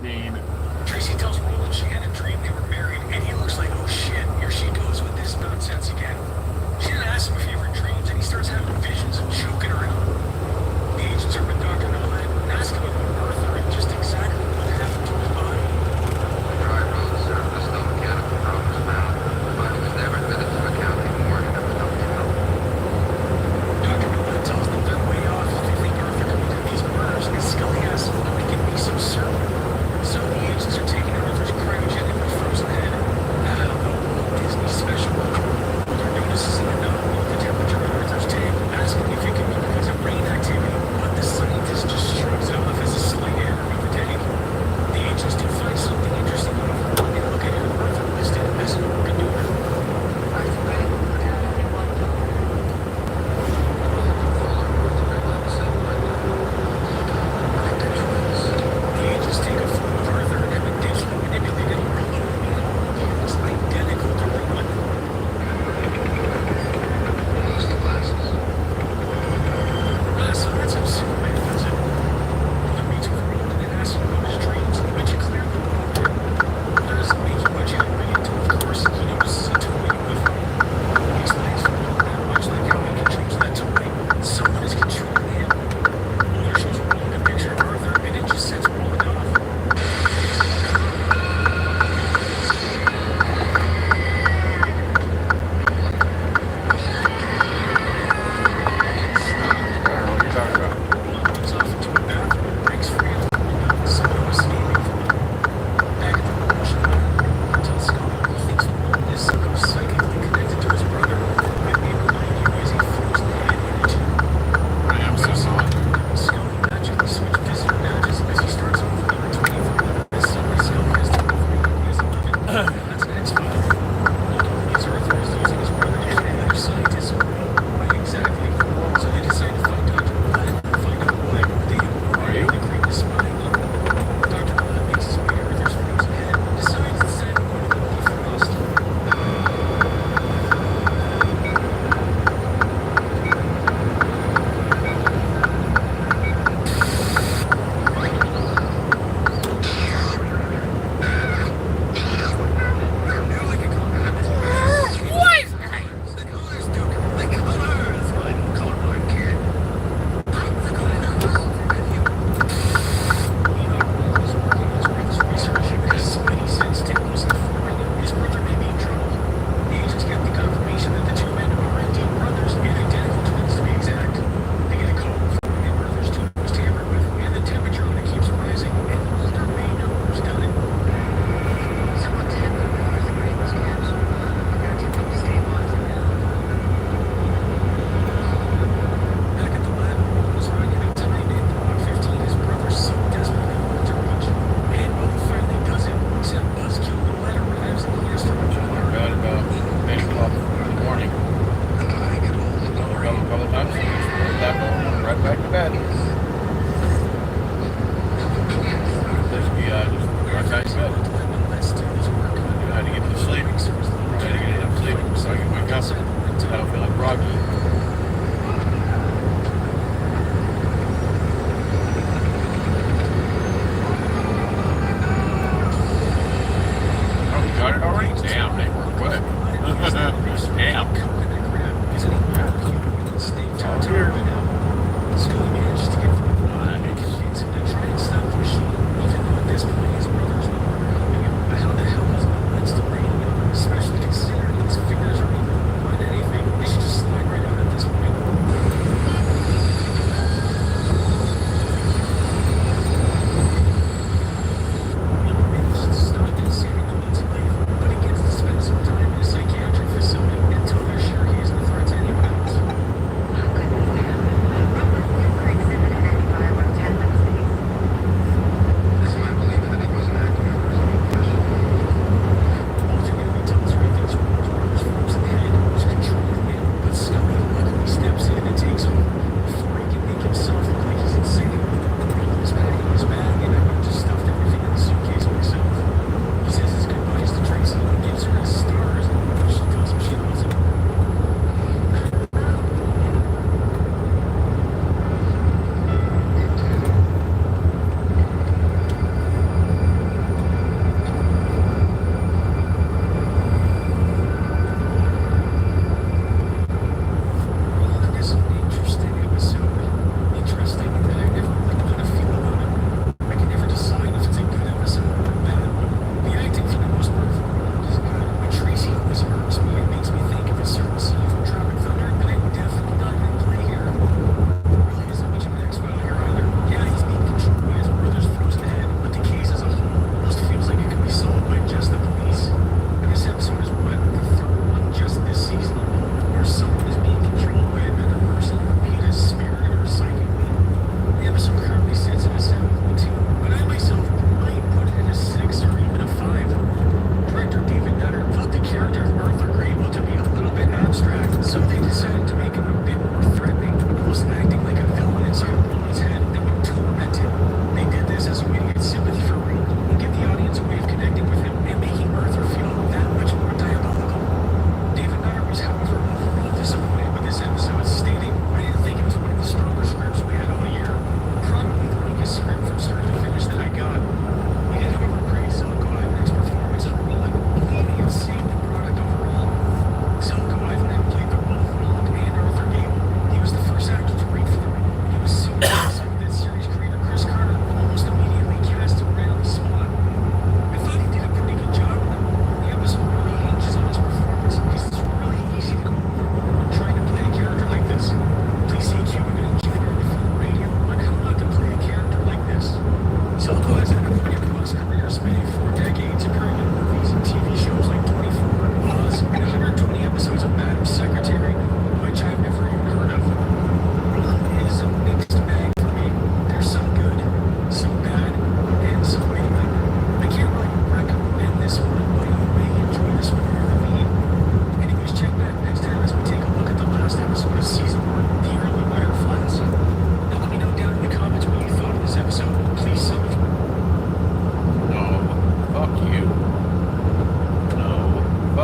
Mean. Tracy tells Roland she had a dream they were married, and he looks like, oh shit, here she goes with this nonsense again. She didn't ask him if he ever dreams, and he starts having visions of choking her out. The agents are with Dr. Nolan and ask him about Arthur and just exactly what happened to his body. Dry road surface, no mechanical problems found. The body was never admitted to the county morgue and never dumped in. Dr. Nolan tells them they're way off if they think Arthur committed these murders, and Scully asks him to give me some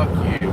Fuck you.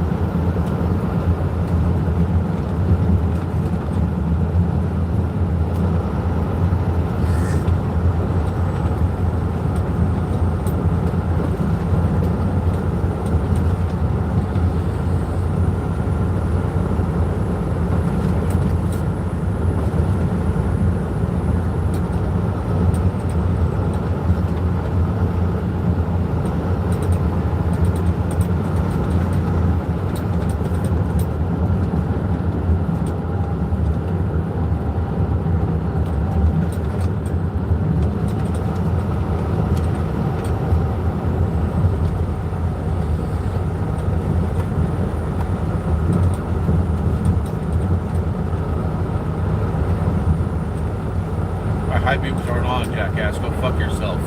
My high beams aren't on, jackass. Go fuck yourself.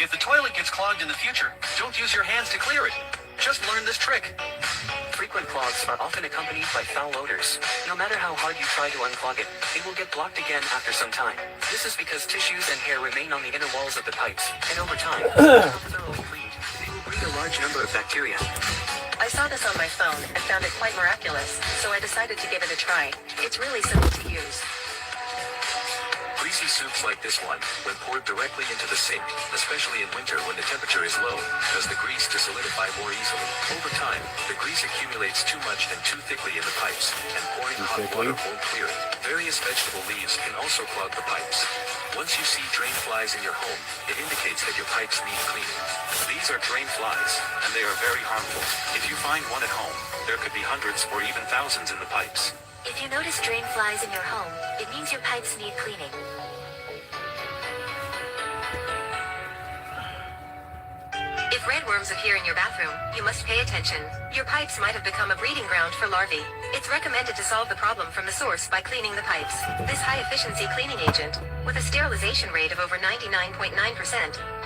If the toilet gets clogged in the future, don't use your hands to clear it. Just learn this trick. Frequent clogs are often accompanied by foul odors. No matter how hard you try to unclog it, it will get blocked again after some time. This is because tissues and hair remain on the inner walls of the pipes, and over time, if not thoroughly cleaned, they will breed a large number of bacteria. I saw this on my phone and found it quite miraculous, so I decided to give it a try. It's really simple to use. Greasy soups like this one, when poured directly into the sink, especially in winter when the temperature is low, cause the grease to solidify more easily. Over time, the grease accumulates too much and too thickly in the pipes, and pouring hot water won't clear it. Various vegetable leaves can also clog the pipes. Once you see drain flies in your home, it indicates that your pipes need cleaning. These are drain flies, and they are very harmful. If you find one at home, there could be hundreds or even thousands in the pipes. If you notice drain flies in your home, it means your pipes need cleaning. If redworms appear in your bathroom, you must pay attention. Your pipes might have become a breeding ground for larvae. It's recommended to solve the problem from the source by cleaning the pipes. This high-efficiency cleaning agent, with a sterilization rate of over 99.9%,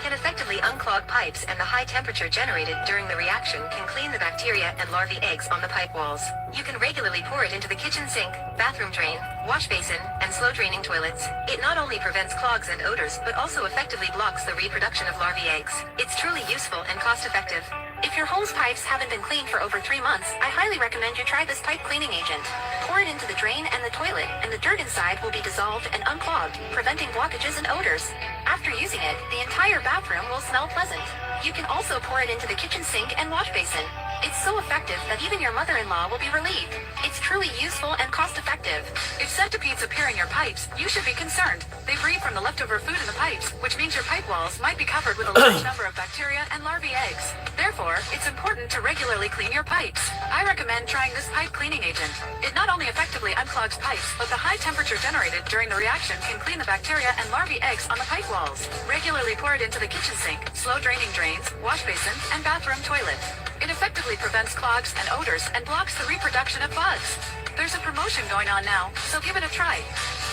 can effectively unclog pipes, and the high temperature generated during the reaction can clean the bacteria and larvae eggs on the pipe walls. You can regularly pour it into the kitchen sink, bathroom drain, wash basin, and slow-draining toilets. It not only prevents clogs and odors, but also effectively blocks the reproduction of larvae eggs. It's truly useful and cost-effective. If your home's pipes haven't been cleaned for over 3 months, I highly recommend you try this pipe cleaning agent. Pour it into the drain and the toilet, and the dirt inside will be dissolved and unclogged, preventing blockages and odors. After using it, the entire bathroom will smell pleasant. You can also pour it into the kitchen sink and wash basin. It's so effective that even your mother-in-law will be relieved. It's truly useful and cost-effective. If centipedes appear in your pipes, you should be concerned. They breed from the leftover food in the pipes, which means your pipe walls might be covered with a large number of bacteria and larvae eggs. Therefore, it's important to regularly clean your pipes. I recommend trying this pipe cleaning agent. It not only effectively unclogs pipes, but the high temperature generated during the reaction can clean the bacteria and larvae eggs on the pipe walls. Regularly pour it into the kitchen sink, slow draining drains, wash basin, and bathroom toilet. It effectively prevents clogs and odors and blocks the reproduction of bugs. There's a promotion going on now, so give it a try.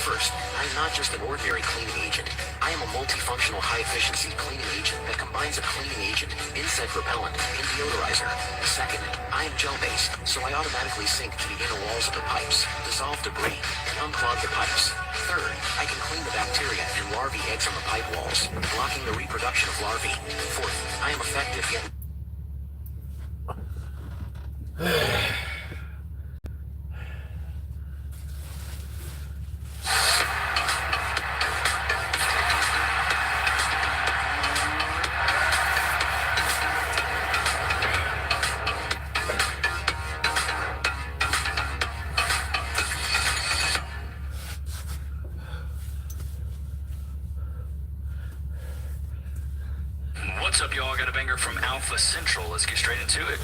First, I am not just an ordinary cleaning agent. I am a multifunctional high-efficiency cleaning agent that combines a cleaning agent, insect repellent, and deodorizer. Second, I am gel-based, so I automatically sink to the inner walls of the pipes, dissolve debris, and unclog the pipes. Third, I can clean the bacteria and larvae eggs on the pipe walls, blocking the reproduction of larvae. Fourth, I am effective yet... What's up, y'all? I got a banger from Alpha Central. Let's get straight into it.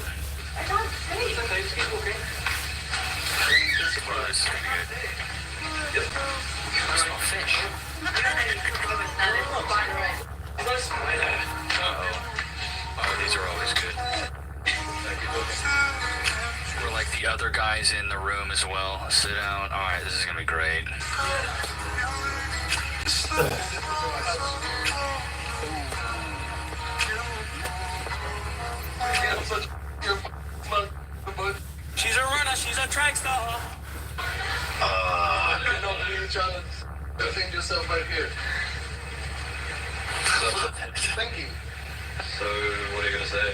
Surprise. Good. I smell fish. Oh, these are always good. We're like the other guys in the room as well. Sit down. Alright, this is gonna be great. She's a runner, she's a track star. You don't believe each other. Defend yourself right here. Thank you. So, what are you going to say?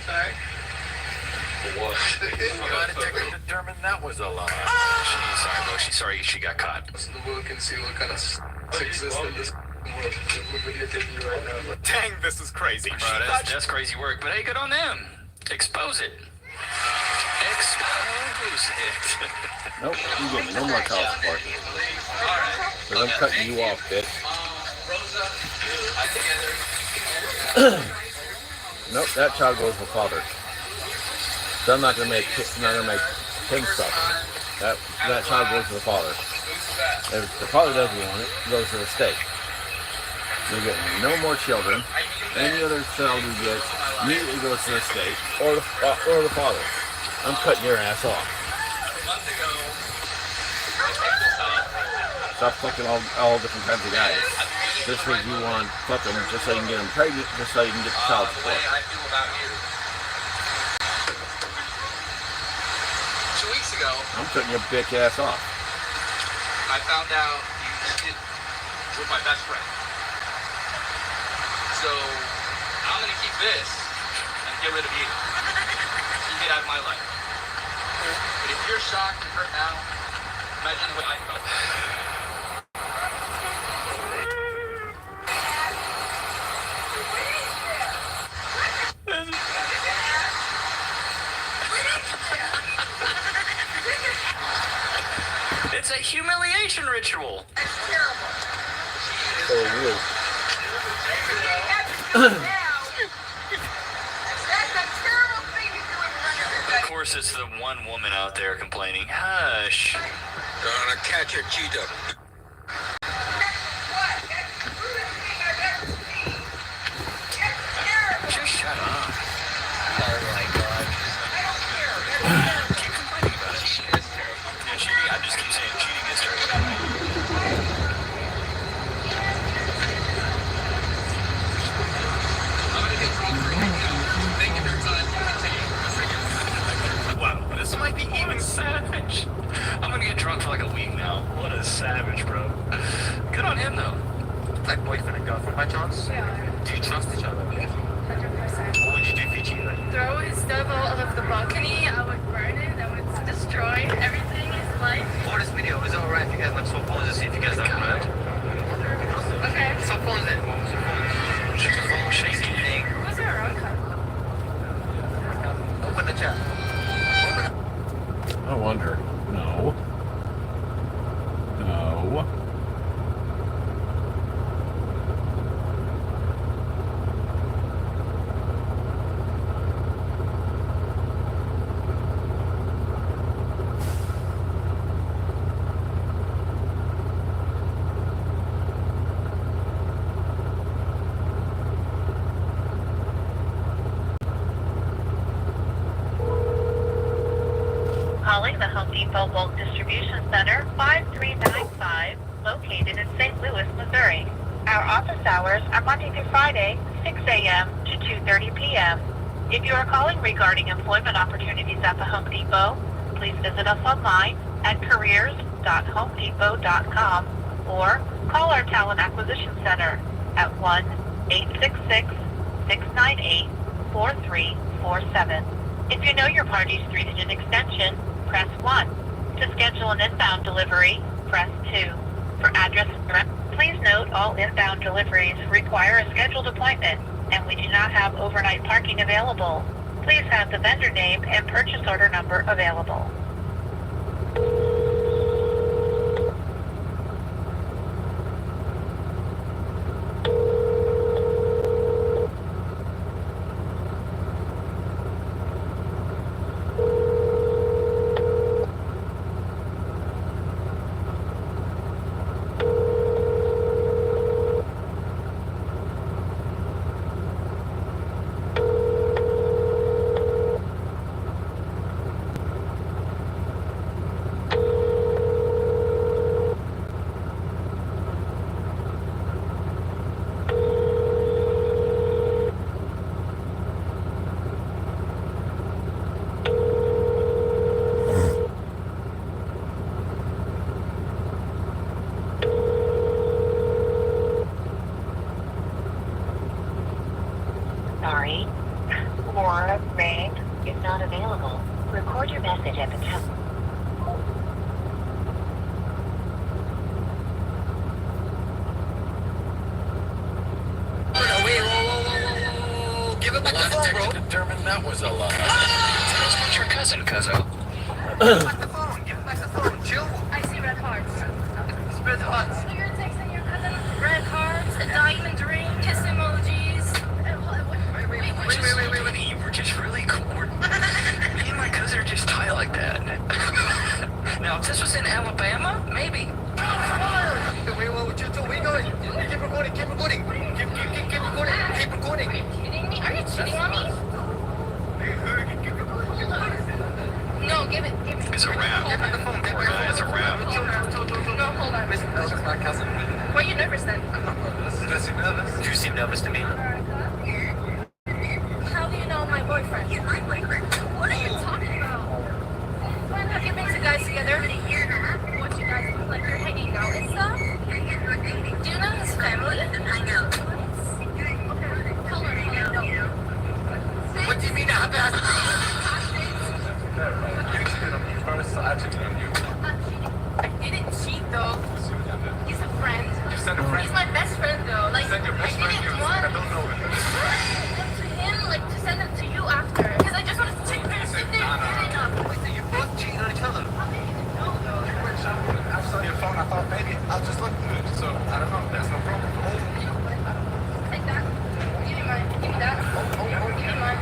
Sorry. What? Got it determined that was a lie. She's sorry, bro. She's sorry she got caught. So the world can see what kind of exists in this world. We're videotaping you right now. Dang, this is crazy. Bro, that's crazy work. But hey, good on them. Expose it. Expose it. Nope, you get no more child support. Because I'm cutting you off, bitch. Nope, that child goes with father. So I'm not gonna make him suffer. That child goes to the father. If the father doesn't want it, it goes to the state. You get no more children. Any other child you get immediately goes to the state or the father. I'm cutting your ass off. Stop fucking all different kinds of guys. just because you want to fuck them, just so you can get them pregnant, just so you can get the child support. I feel about you. 2 weeks ago, I'm cutting your bitch ass off. I found out you cheated with my best friend. So I'm gonna keep this and get rid of you. You get out of my life. But if you're shocked and hurt now, imagine what I felt. It's a humiliation ritual. So weird. Of course, it's the one woman out there complaining. Hush. Gonna catch a cheetah. Just shut up. Oh my god. Keep complaining about it. Yeah, cheating, I just keep saying cheating is terrible. I'm gonna get drunk right now. Thank you for your time. Wow, this might be even savage. I'm gonna get drunk for like a week now. What a savage, bro. Good on him, though. Like boyfriend and girlfriend by chance? Yeah, Do you trust each other? 100%. What would you do if you cheated? Throw his stuff out of the balcony, I would burn it, I would destroy everything, his life. For this video, is it alright if you guys like swap phones to see if you guys have right? Okay. Swap phones then. Shaky thing. Who's your own car? Open the chat. I wonder. No. No. Calling the Home Depot Bulk Distribution Center 5395, located in St. Louis, Missouri. Our office hours are Monday through Friday, 6 a.m. to 2:30 p.m. If you are calling regarding employment opportunities at the Home Depot, please visit us online at careers.homedepot.com or call our Talent Acquisition Center at 1-866-698-4347. If you know your party's 3-digit extension, press 1. To schedule an inbound delivery, press 2. For address and direct, please note all inbound deliveries require a scheduled appointment, and we do not have overnight parking available. Please have the vendor name and purchase order number available. Sorry. Or ring is not available. Record your message at the tone. Give it back the phone, bro. Determined that was a lie. That's not your cousin, cuzzo. Give it back the phone. Give it back the phone. Chill. I see red hearts. It's red hearts. So you're texting your cousin red hearts, a diamond ring, kiss emojis. Wait. You were just really cool. Me and my cousin are just tight like that. Now, if this was in Alabama, maybe. Wait, where you going? Keep recording. Keep recording. Keep recording. Keep recording. Are you kidding me? Are you cheating on me? No, give it. It's a wrap. Give back the phone. Give back the phone. It's a wrap. No, hold on. Listen, that's just my cousin. Why are you nervous then? I'm not nervous. You seem nervous to me. How do you know my boyfriend? He's my boyfriend. What are you talking about? When have you been two guys together? What you guys look like you're hanging out and stuff? Do you know his family? I know. What do you mean I have that? I didn't cheat though. He's a friend. You sent a friend? He's my best friend though. Like, Send your best I friend didn't you. want I don't know him. to him, like to send them to you after. Because I just wanted to check their shit there. Wait, so you both cheating on each other? No though. I saw your phone. I thought maybe I'll just look through it. So I don't know. That's no problem. Take that. Give me mine. Give me that. Give me mine.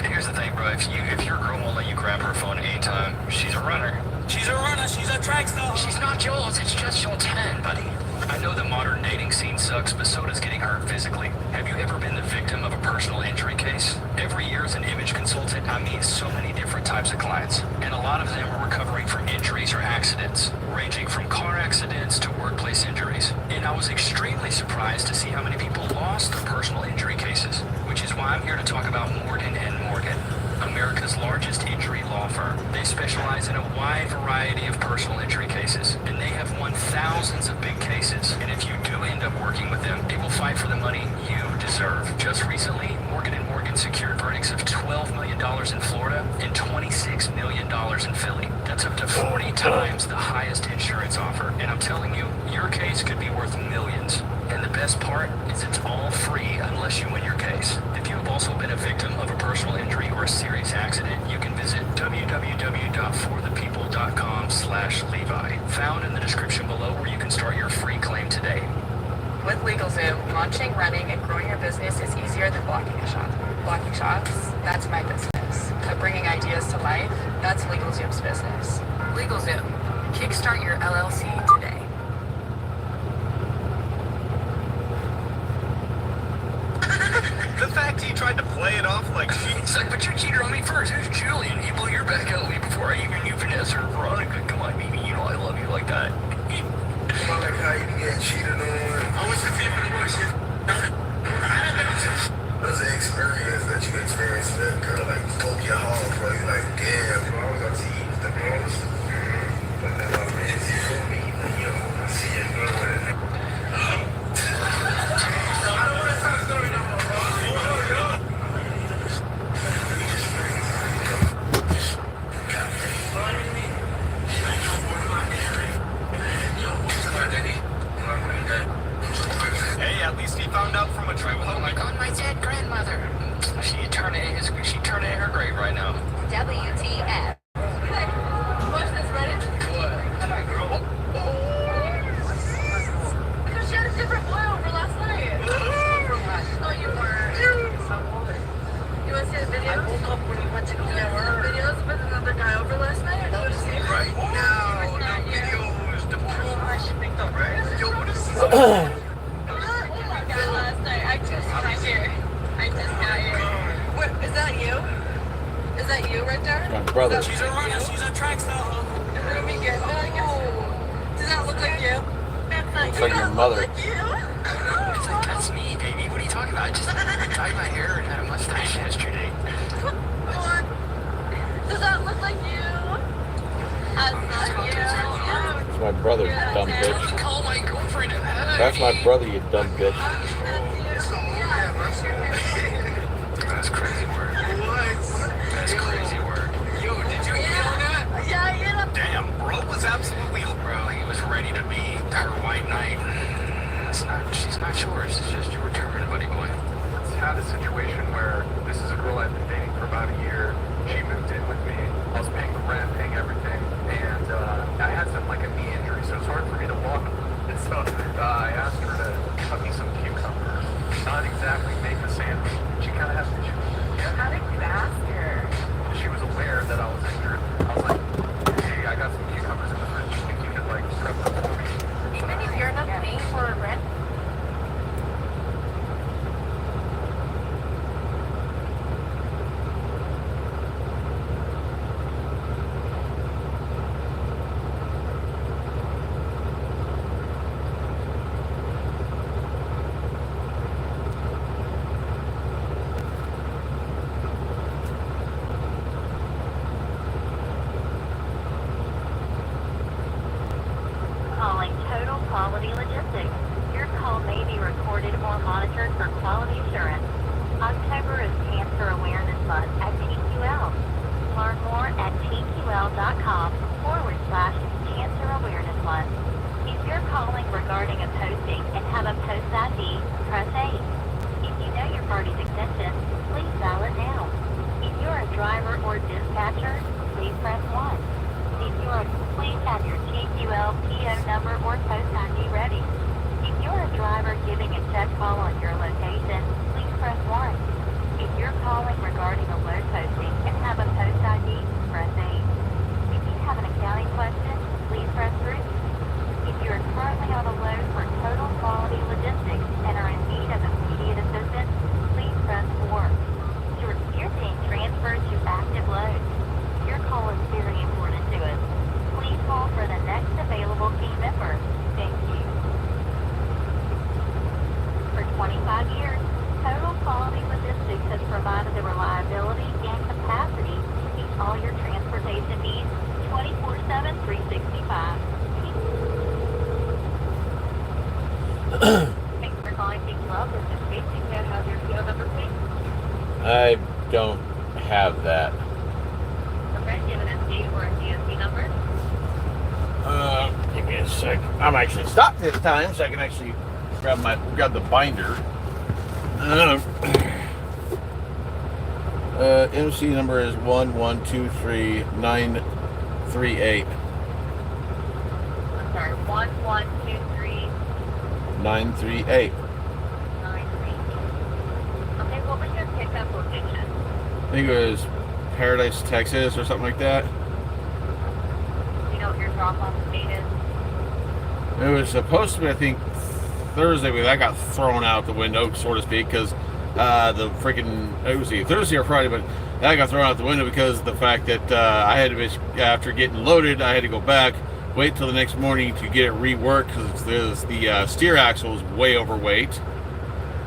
Here's the thing, bro. If your girl won't let you grab her phone anytime, she's a runner. She's a runner. She's a track star. She's not yours. It's just your 10, buddy. I know the modern dating scene sucks, but so does getting hurt physically. Have you ever been the victim of a personal injury case? Every year as an image consultant, I meet so many different types of clients, and a lot of them are recovering from injuries or accidents, ranging from car accidents to workplace injuries. And I was extremely surprised to see how many people lost their personal injury cases, which is why I'm here to talk about Morgan & Morgan, America's largest injury law firm. They specialize in a wide variety of personal injury cases, and they have won thousands of big cases. And if you do end up working with them, they will fight for the money you deserve. Just recently, Morgan & Morgan secured verdicts of $12 million in Florida and $26 million in Philly. That's up to 40 times the highest insurance offer. And I'm telling you, your case could be worth millions. And the best part is it's all free unless you win your case. If you have also been a victim of a personal injury or a serious accident, you can visit www.forthepeople.com/Levi, found in the description below, where you can start your free claim today. With LegalZoom, launching, running, and growing your business is easier than blocking a shop. Blocking shops, that's my business. But bringing ideas to life, that's LegalZoom's business. LegalZoom, kickstart your LLC today. The fact he tried to play it off like It's like, but you cheated on me first. Who's Julian? You blew your back out of me before I even knew Vanessa or Veronica. Come on, baby, you know I love you like that. Come on, like how you get cheated on. I was just even worse. That's an experience that you experienced that kind of like broke your heart, bro. You're like, damn, bro, I was about to eat the most. But then I was easy for me, you know, I see it going. I don't want to tell a story no more, bro. Hey, at least he found out from a true home. Like, on my dead grandmother. She turning in her grave right now. WTF. Watch this Reddit. What? Because she had a different boy over last night. No, you weren't. You want to see the video? I woke up when we went to go get work. Videos with another guy over last night? Or you Right now, the video is the proof. She picked up, right? Yo, what is this? Oh my god, last night. I just got here. What, is that you? Is that you right there? My brother. She's a runner. She's a track star. Let me get does that look like you? That's not Looks like your mother. Like you? It's like, that's me, baby. What are you talking about? I just dyed my hair and had a mustache yesterday. What? Does that look like you? That's not you. It's my brother, you dumb bitch. Call my girlfriend and That's my brother, you dumb bitch. That's crazy work. That's crazy work. Yo, did you hear that? Yeah, I get up. Damn, bro was absolutely. Bro, he was ready to be her white knight. She's not yours. It's just your turn, buddy boy. It's had a situation where this is a girl I've been dating for about a year. She moved in with me. I was paying the rent, paying everything, and I had some like a knee injury, so it's hard for me to walk. And so I asked her to cut me some cucumbers. have your TQL PO number or post ID ready. If you're a driver giving a check call on your location, please press 1. If you're calling regarding a load posting and have a post ID, press 8. If you have an accounting question, please press 3. If you are currently on a load for Total Quality Logistics and are in need of immediate assistance, please press 4. You're being transferred to active load. Your call is very important to us. Please hold for the next available team member. Thank you. For 25 years, Total Quality Logistics has provided the reliability and capacity to meet all your transportation needs 24/7, 365. Thanks for calling TQL. This is Casey. May I have your PO number, please? I don't have that. Okay, do you have an SD or a DSC number? Give me a sec. I'm actually stopped this time, so I can actually grab the binder. MC number is 1123938. I'm sorry, 1123. 938. 938. Okay, what was your pickup location? I think it was Paradise, Texas, or something like that. Do you know what your drop-off date is? It was supposed to be, I think, Thursday, but that got thrown out the window, so to speak, because the freaking, it was either Thursday or Friday, but that got thrown out the window because of the fact that I had to, after getting loaded, I had to go back, wait till the next morning to get it reworked because the steer axle was way overweight.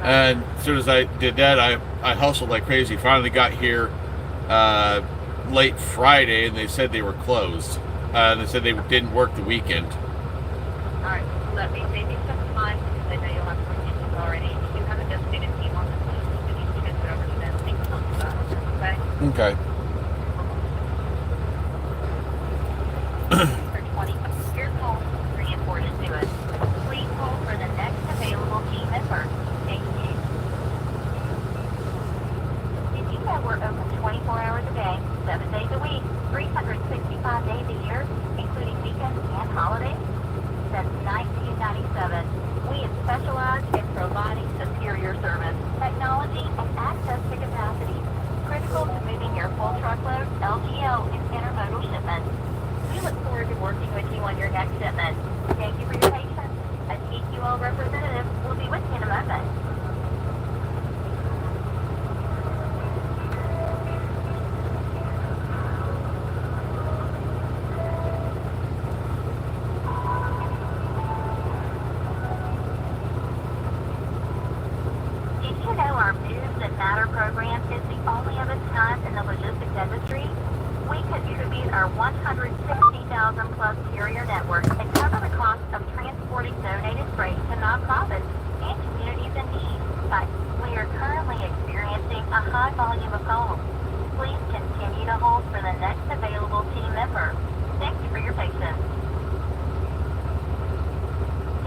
And as soon as I did that, I hustled like crazy. Finally got here late Friday, and they said they were closed. And they said they didn't work the weekend. Alright, let me save you some time because I know you'll have some questions already. You do have a designated team on the team, so you need to get it over to them. Thanks so much, okay? Okay. For 20, your call is very important to us. Please hold for the next available team member. Thank you. Did you know we're open 24 hours a day, 7 days a week, 365 days a year, including weekends and holidays? Since 1997, we have specialized in providing superior service, technology, and access to capacity, critical to moving your full truckload, LTL, and intermodal shipments. We look forward to working with you on your next shipment. Thank you for your patience. A TQL representative will be with you in a moment. Did you know our Moves That Matter program is the only of its kind in the logistics industry? We contribute our 160,000 plus carrier network and cover the cost of transporting donated freight to nonprofits and communities in need. But we are currently experiencing a high volume of calls. Please continue to hold for the next available team member. Thank you for your patience.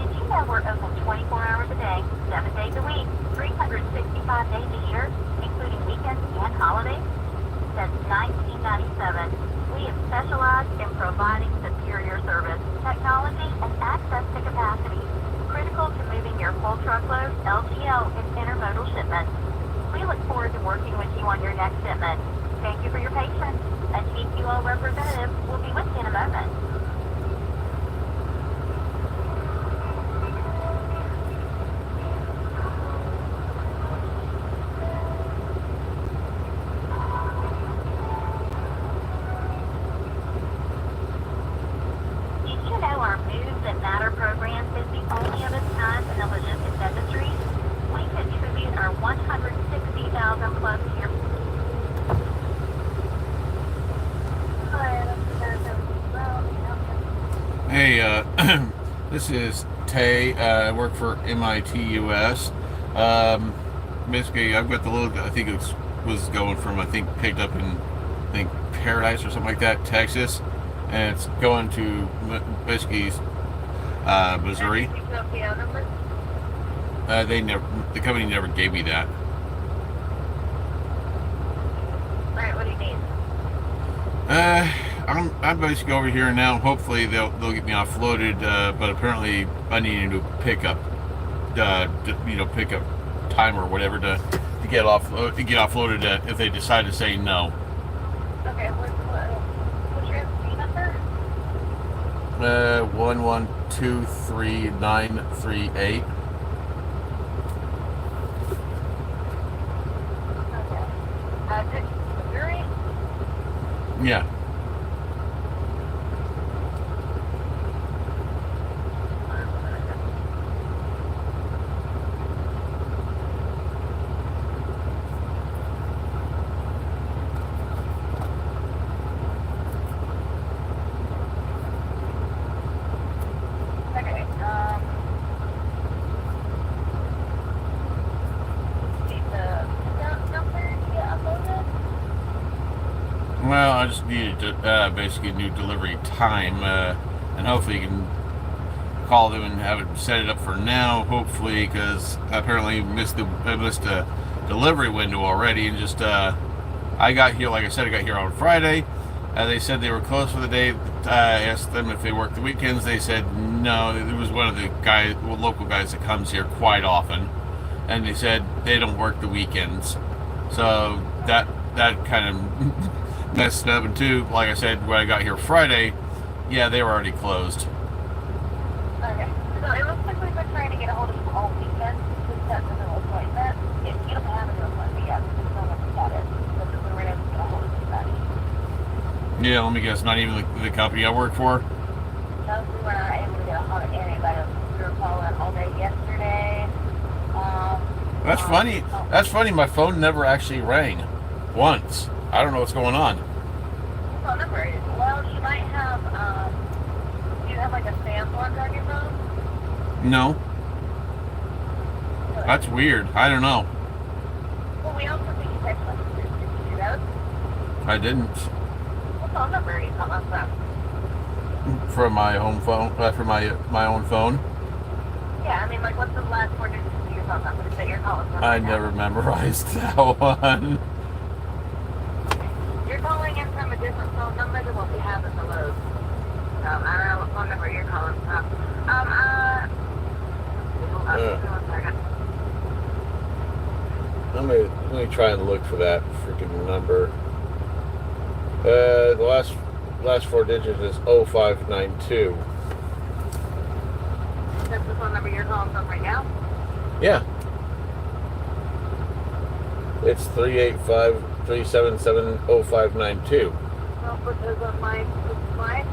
Did you know we're open 24 hours a day, 7 days a week, 365 days a year, including weekends and holidays? Since 1997, we have specialized in providing superior service, technology, and access to capacity, critical to moving your full truckload, LTL, and intermodal shipments. We look forward to working with you on your next shipment. Thank you for your patience. A TQL representative will be with you in a moment. Did you know our Moves That Matter program is the only of its kind in the logistics industry? We contribute our 160,000 plus year. Hey, this is Tay. I work for Mitus. Basically, I've got the load that I think it was going from, picked up in, Paradise or something like that, Texas. And it's going to, basically, Missouri. The company never gave me that. Alright, what do you need? I'm basically over here now. Hopefully they'll get me offloaded, but apparently I need to do a pickup, pickup time or whatever to get offloaded if they decide to say no. Okay, what's your MC number? 1123938. Okay. Missouri? Yeah. Okay, need the number to get uploaded? Well, I just needed to basically a new delivery time, and hopefully you can call them and have it set it up for now. Hopefully, because I apparently missed a delivery window already, and just I got here, like I said, I got here on Friday. They said they were closed for the day. I asked them if they worked the weekends. They said no. It was one of the local guys that comes here quite often, and they said they don't work the weekends. So that kind of messed up. And two, like I said, when I got here Friday, yeah, they were already closed. Okay, so it looks like we've been trying to get a hold of you all weekend to set the new appointment. If you don't have a new appointment yet, just tell us about it. But we were able to get a hold of somebody. Yeah, let me guess, not even the company I work for? No, we were not able to get a hold of anybody. We were calling all day yesterday. That's funny. That's funny. My phone never actually rang once. I don't know what's going on. Phone number is, well, you might have, do you have like a spam block on your phone? No. That's weird. I don't know. Well, we also think you text messages. Did you do those? I didn't. What phone number are you calling from? From my home phone. From my own phone. Yeah, I mean, like, what's the last four digits of your phone number that you're calling from? I never memorized that one. You're calling in from a different phone number than what we have in the load. So, I don't know what phone number you're calling from. Hold on, give me 1 second. Let me try and look for that freaking number. The last four digits is 0592. That's the phone number you're calling from right now? Yeah. It's 385-377-0592. Well, because on my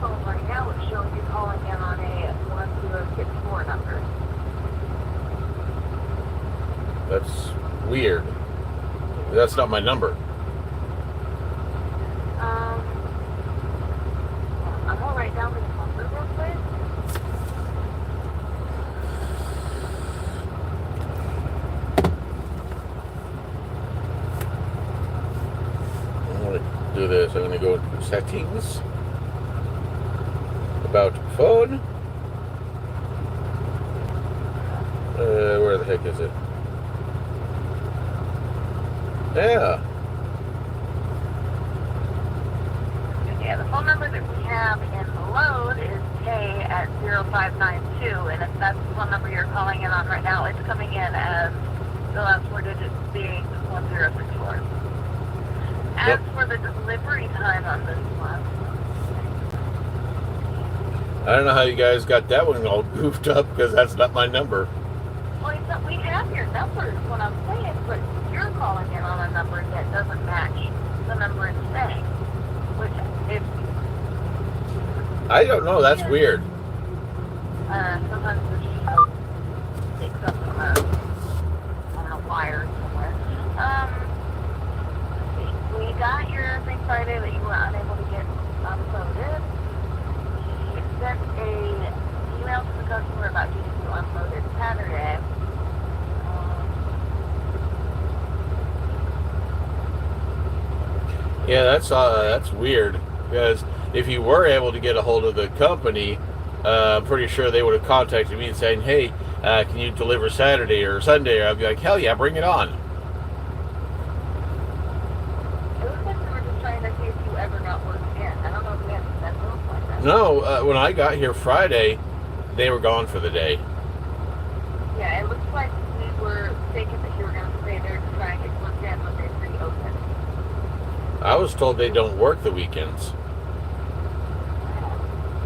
phone right now, it's showing you calling in on a 1064 number. That's weird. That's not my number. I'm gonna write down this number real quick. I'm going to do this. I'm going to go to settings. About phone. Where the heck is it? Yeah. Yeah, the phone number that we have in the load is K at 0592, and if that's the phone number you're calling in on right now, it's coming in as the last four digits being 1064. As for the delivery time on this one, I don't know how you guys got that one all goofed up because that's not my number. well, it's not, we have your numbers, what I'm saying, but you're calling in on a number that doesn't match the number it's saying, which if I don't know. That's weird. sometimes the show takes up on a wire somewhere. Let's see. We got your thing Friday that you were unable to get uploaded. We sent a email to the customer about getting you unloaded Saturday. Yeah, that's weird because if you were able to get a hold of the company, I'm pretty sure they would have contacted me and saying, "Hey, can you deliver Saturday or Sunday?" I'd be like, "Hell yeah, bring it on." It looks like we were just trying to see if you ever got work again. I don't know if we had No, when I got here Friday, they were gone for the day. Yeah, it looks like we were thinking that you were going to stay there to try and get work done, but they're pretty open. I was told they don't work the weekends.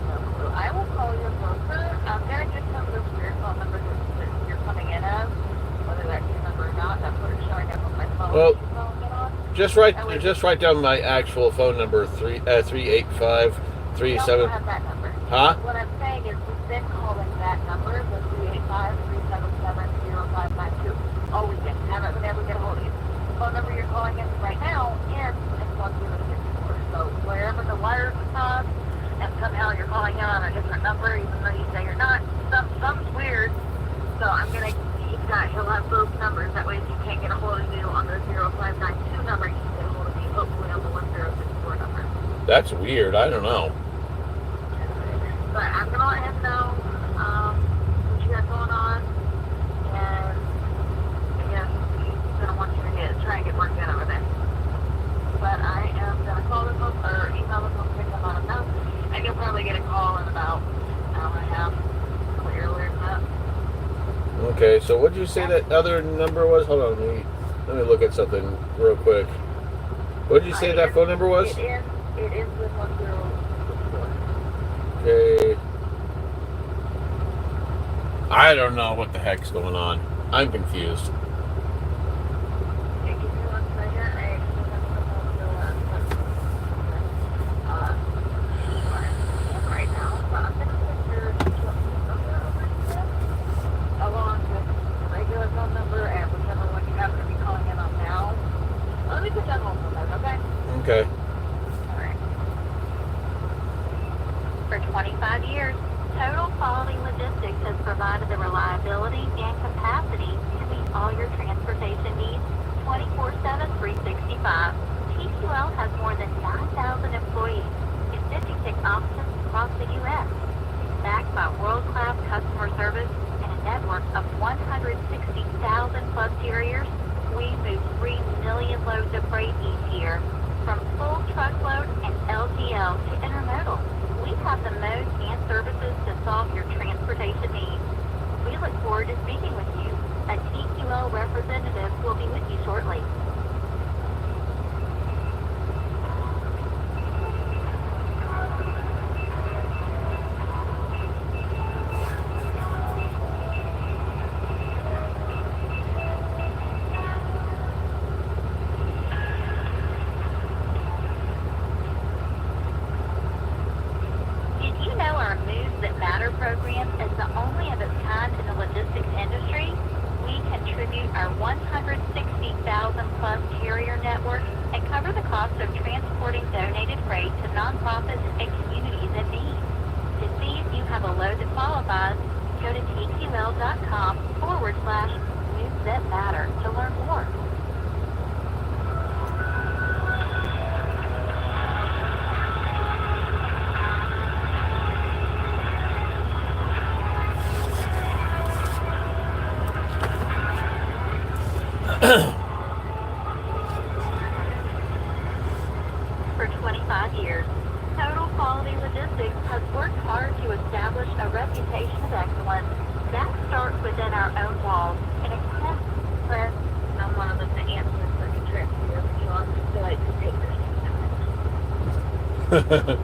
No clue. I will call your broker. I'm going to get some of those weird phone numbers that you're coming in as, whether that's your number or not. That's what it's showing up on my phone. Well, You're calling it on. just write down my actual phone number 385 We also have that number. Huh? What I'm saying is we've been calling that number, the 385-377-0592, all weekend. Haven't been able to get a hold of you. The phone number you're calling in right now ends in 1054. So wherever the wires are crossed, and somehow you're calling in on a different number, even though you say you're not, something's weird. So I'm going to keep that. He'll have both numbers. That way if you can't get a hold of you on the 0592 number, you can get a hold of me hopefully on the 1064 number. That's weird. I don't know. But I'm going to let him know what you got going on. And, you know, he's going to want you to try and get work done over there. But I am going to call them up or email them up, pick them on a note. And you'll probably get a call in about an hour and a half, probably earlier than that. Okay, so what did you say that other number was? Hold on, let me look at something real quick. What did you say that phone number was? It is the 1064. Okay. I don't know what the heck's going on. I'm confused. Okay, give me 1 second. I actually have right now. So I'm going to put your number over here, along with the regular phone number and whichever one you happen to be calling in on now. Let me put you on hold for a minute, okay? Okay. Alright. For 25 years, Total Quality Logistics has provided the reliability and capacity to meet all your transportation needs 24/7, 365. TQL has more than 9,000 employees in 56 offices across the U.S. Backed by world-class customer service and a network of 160,000 plus carriers, we move 3 million loads of freight each year, from full truckload and LTL to intermodal. We have the modes and services to solve your transportation needs. We look forward to speaking with you. A TQL representative will be with you shortly. Did you know our Moves That Matter program is the only of its kind in the logistics industry? We contribute our 160,000 plus carrier network and cover the cost of transporting donated freight to nonprofits and communities in need. To see if you have a load that qualifies, go to tql.com/Moves That Matter to learn more. For 25 years, Total Quality Logistics has worked hard to establish a reputation of excellence that starts within our own walls and extends. I'm one of them that answers the trips here, but you also feel like to take this.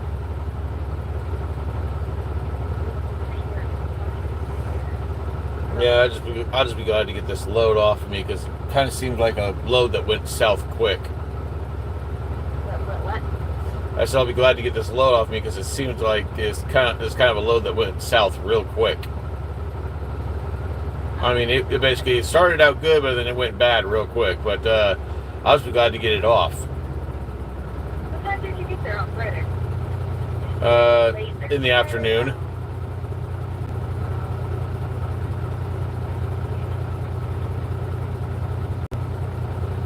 Yeah, I'll just be glad to get this load off of me because it kind of seemed like a load that went south quick. What? I said I'll be glad to get this load off me because it seems like it's kind of a load that went south real quick. I mean, it basically started out good, but then it went bad real quick. But I'll just be glad to get it off. What time did you get there on Friday? In the afternoon.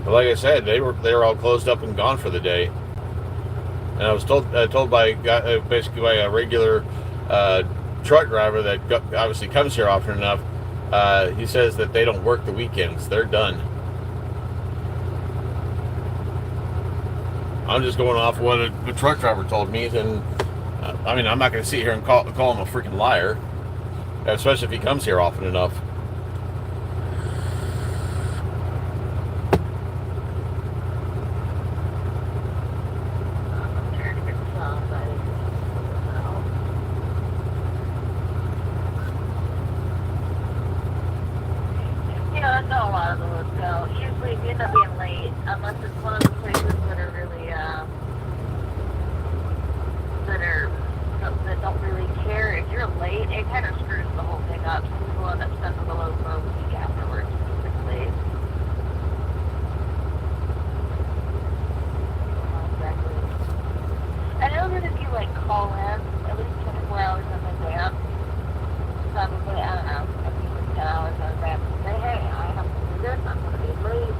But like I said, they were all closed up and gone for the day. And I was told by basically by a regular truck driver that obviously comes here often enough. He says that they don't work the weekends; they're done. I'm just going off what the truck driver told me, and I mean, I'm not going to sit here and call him a freaking liar, especially if he comes here often enough. Yeah, I know a lot of the hotels. Usually you end up being late, unless it's one of the places that are really, that don't really care. If you're late, it kind of screws the whole thing up. Some people end up sending the low for a week afterwards because it's late. Exactly. I know that if you, like, call in at least 24 hours in advance, probably, I don't know, a few 10 hours in advance, and say, hey, I have to do this, I'm going to be late.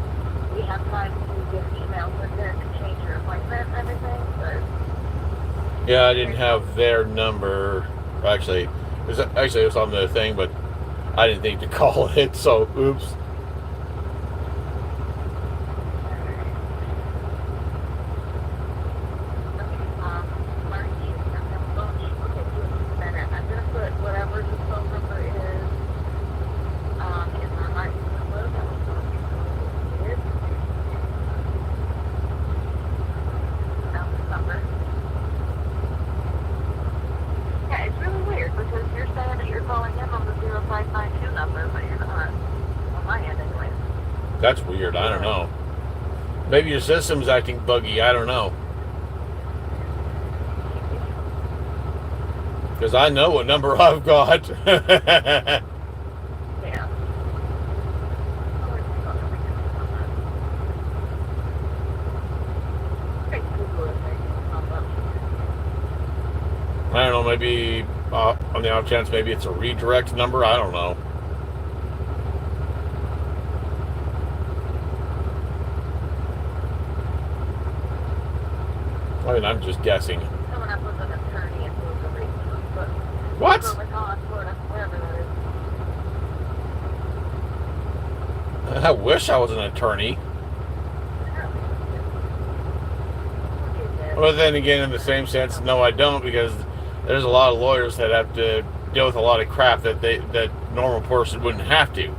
We have time to get an email with it to change your appointment and everything, but... Yeah, I didn't have their number. Actually, it was on the thing, but I didn't think to call it, so oops. That's weird. I don't know. Maybe your system's acting buggy. I don't know. Because I know what number I've got. I don't know. Maybe on the off chance, maybe it's a redirect number. I don't know. I mean, I'm just guessing. What? I wish I was an attorney. But then again, in the same sense, no, I don't, because there's a lot of lawyers that have to deal with a lot of crap that normal person wouldn't have to.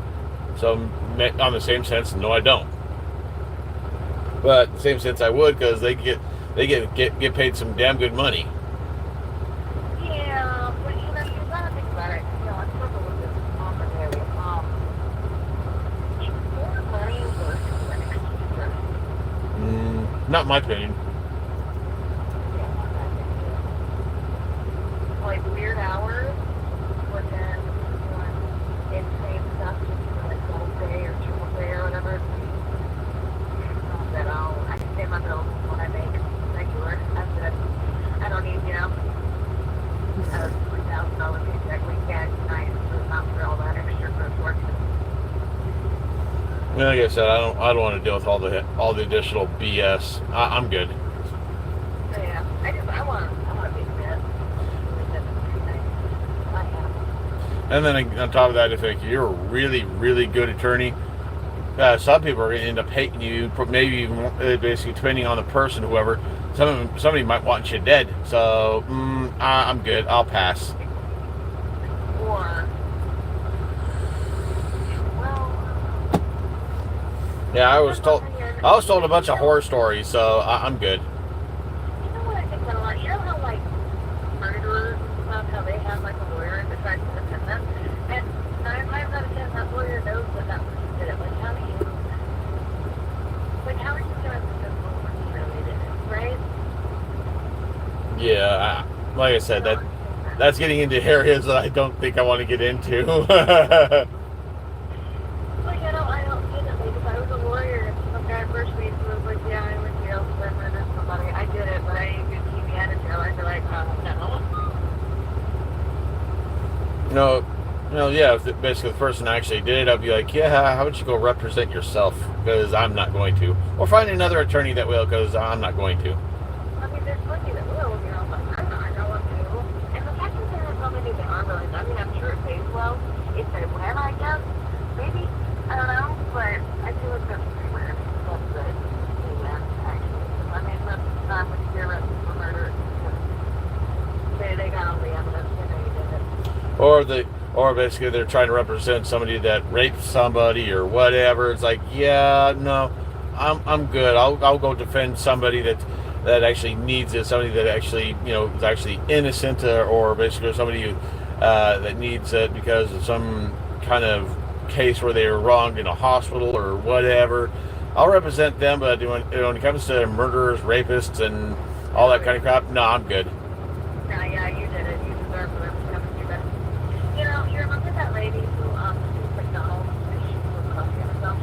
So, on the same sense, no, I don't. But in the same sense, I would, because they get paid some damn good money. Yeah, but you gotta think about it. I struggle with this often area. More money versus an excuser. Not in my opinion. Like weird hours, but then insane stuff, like double pay or triple pay or whatever. That I can pay my bills when I make regular. I don't need, a $3,000 paycheck weekend night, so not for all that extra gross work. Like I said, I don't want to deal with all the additional BS. I'm good. Yeah, I want to be good. And then on top of that, if you're a really, really good attorney, some people are going to end up hating you, maybe even basically depending on the person, whoever. Somebody might want you dead. So, I'm good. I'll pass. Yeah, I was told a bunch of horror stories, so I'm good. You know what I think about a lot? You know how, like, murderers and stuff, how they have, like, a lawyer that tries to defend them? And 9 times out of 10, that lawyer knows that person did it. Like, how are you going to defend someone when you really did it, right? Yeah, like I said, that's getting into areas that I don't think I want to get into. I don't get it. Like, if I was a lawyer and some guy first me was like, yeah, I went to jail because I murdered somebody. I did it, but I didn't even keep me out of jail. I'd be like, no. No, yeah, if basically the person actually did it, I'd be like, yeah, how about you go represent yourself? Because I'm not going to. Or find another attorney that will, because I'm not going to. I mean, there's plenty that will, but I'm not going to. And the fact that there are so many that aren't really, I mean, I'm sure it pays well. If they win, I guess. Maybe. I don't know, but I feel like that's pretty rare. That's good. They win, actually. I mean, most of the time when you hear arrested for murder, it's or basically they're trying to represent somebody that raped somebody or whatever. It's like, yeah, no, I'm good. I'll go defend somebody that actually needs it, somebody that actually is actually innocent, or basically somebody who that needs it because of some kind of case where they were wronged in a hospital or whatever. I'll represent them, but when it comes to murderers, rapists, and all that kind of crap, no, I'm good. Yeah, you did it. You deserve whatever's coming to you. But, you remember that lady who was McDonald's and she was coffee on herself?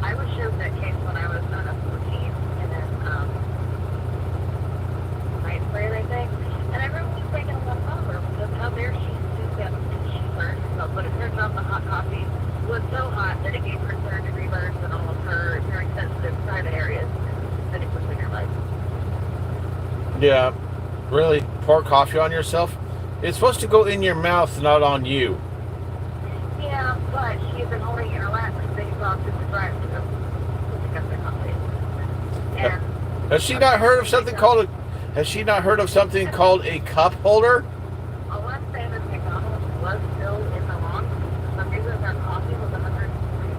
I was showed that case when I was 14, and then ninth grade, I think. And everyone was thinking about her because how dare she do that? She burned herself, but it turns out the hot coffee was so hot that it gave her third-degree burns in all of her very sensitive private areas, and then it was in her life. Yeah, really? Pour coffee on yourself? It's supposed to go in your mouth, not on you. Yeah, but she had been holding it in her lap and they saw through the drive to pick up the coffee. And Has she not heard of something called a cup holder? all I'm saying is McDonald's was still in the wrong. For some reason, their coffee was 103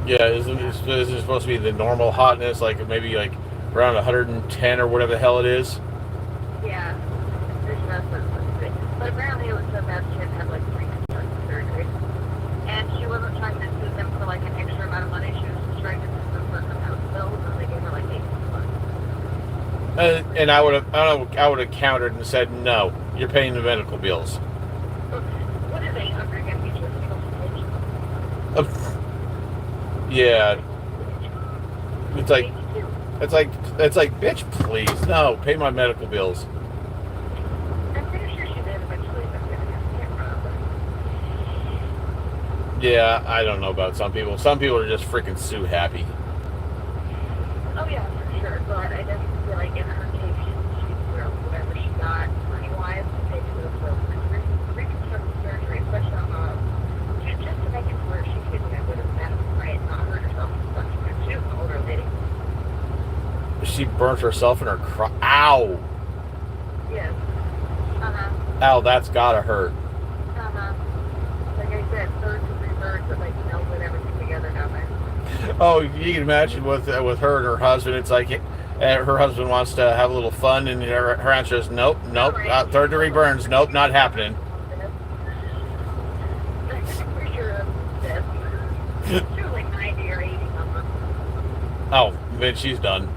degrees. Yeah, isn't it supposed to be the normal hotness, like maybe like around 110 or whatever the hell it is? Yeah, but apparently it was so bad she had like 3 constructive surgery. And she wasn't trying to sue them for like an extra amount of money. She was just trying to sue them for her house bills, and they gave her like $8. And I would have countered and said, no, you're paying the medical bills. What is 800 going to get you a single stitch? Yeah. It's like, bitch, please, no, pay my medical bills. I'm pretty sure she did eventually, but I can't remember. Yeah, I don't know about some people. Some people are just freaking sue happy. Oh yeah, for sure. But I definitely feel like in her case, she's thrilled whatever she got money-wise to pay for the reconstructive surgery, especially on the just to make it to where she could get rid of the medicine, right? Not hurt herself and stuff. She was an older lady. She burnt herself in her Ow! Yes. Ow, that's gotta hurt. Like I said, third-degree burns that like melted everything together down there. Oh, you can imagine with her and her husband. It's like her husband wants to have a little fun, and her answer is nope, Right. third-degree burns, nope, not happening. I'm pretty sure that's dead. She was like 90 or 80 something. Oh, then she's done.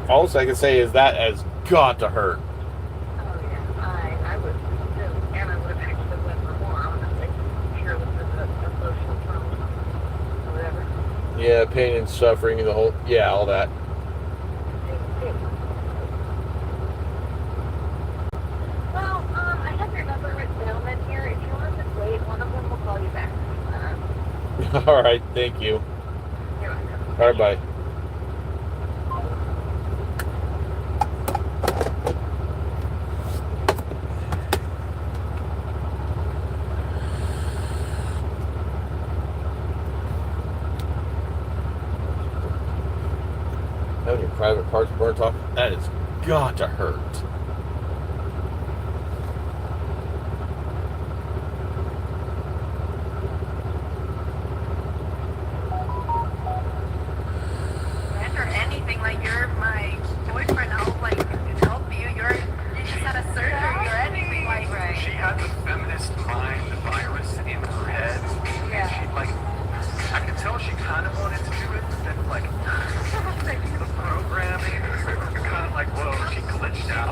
All I can say is that has got to hurt. Oh yeah, I would too, and I would have actually went for more, honestly. Sure, with the emotional trauma or whatever. Yeah, pain and suffering and all that. Well, I have your number written down in here. If you want to just wait, one of them will call you back. All right, thank you. You're welcome. All right, bye. Having your private parts burnt off, that has got to hurt. Or anything, like you're my boyfriend, I'll like help you. You just had a surgery or anything like that. She had the feminist mind virus in her head. Yeah. And she I could tell she kind of wanted to do it, but then the programming kind of like, whoa, she glitched out.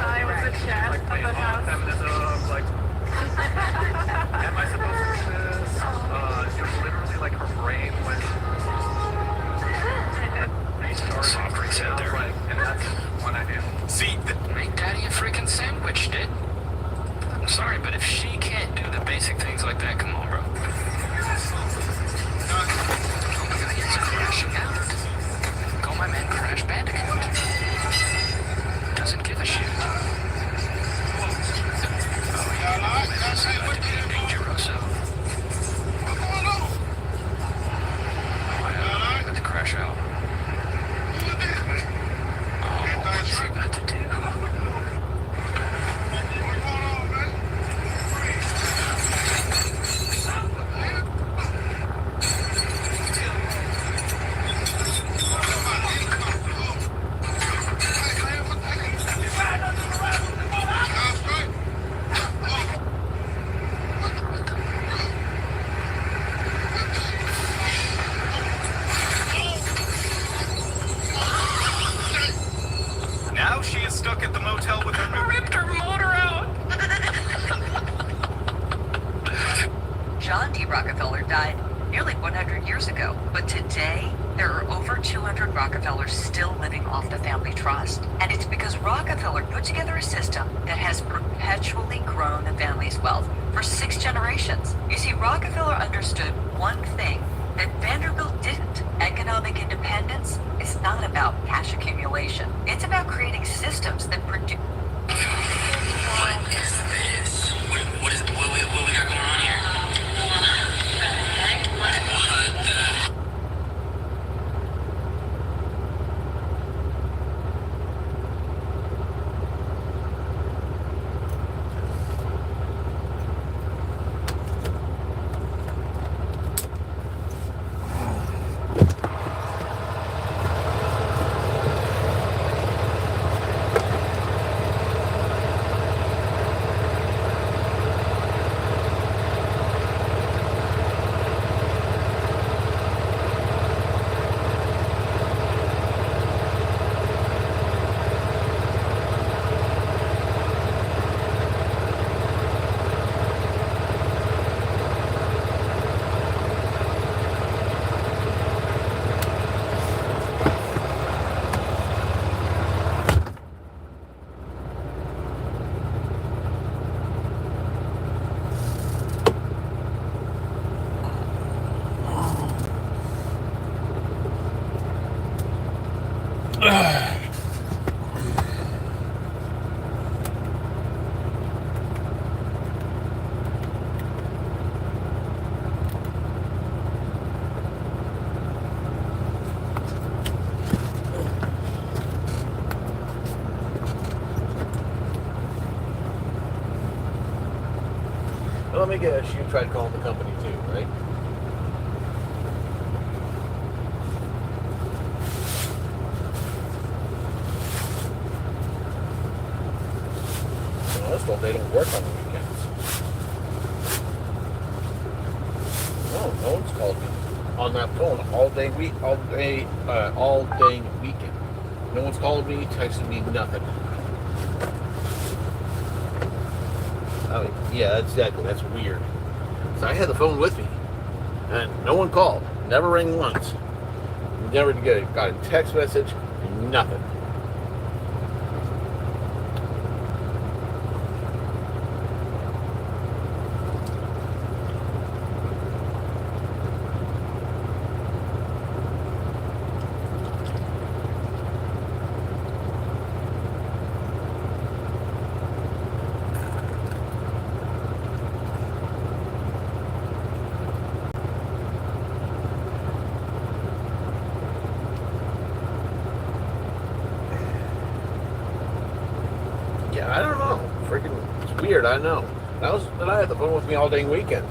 T. Rockefeller died nearly 100 years ago. But today, there are over 200 Rockefellers still living off the family trust. And it's because Rockefeller put together a system that has perpetually grown the family's wealth for 6 generations. You see, Rockefeller understood one thing that Vanderbilt didn't. Economic independence is not about cash accumulation. It's about creating systems that produce... What is this? What we got going on here? What the... Well, let me guess, you tried calling the company too, right? Well, I was told they don't work on the weekends. No one's called me on that phone all day weekend. No one's called me, texted me, nothing. Oh, yeah, exactly. That's weird. So I had the phone with me, and no one called. Never rang once. Never got a text message. Nothing. I don't know. Freaking, it's weird. I know. And I had the phone with me all day weekend,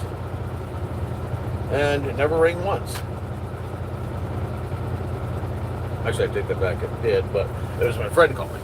and it never rang once. Actually, I take that back. It did, but it was my friend calling.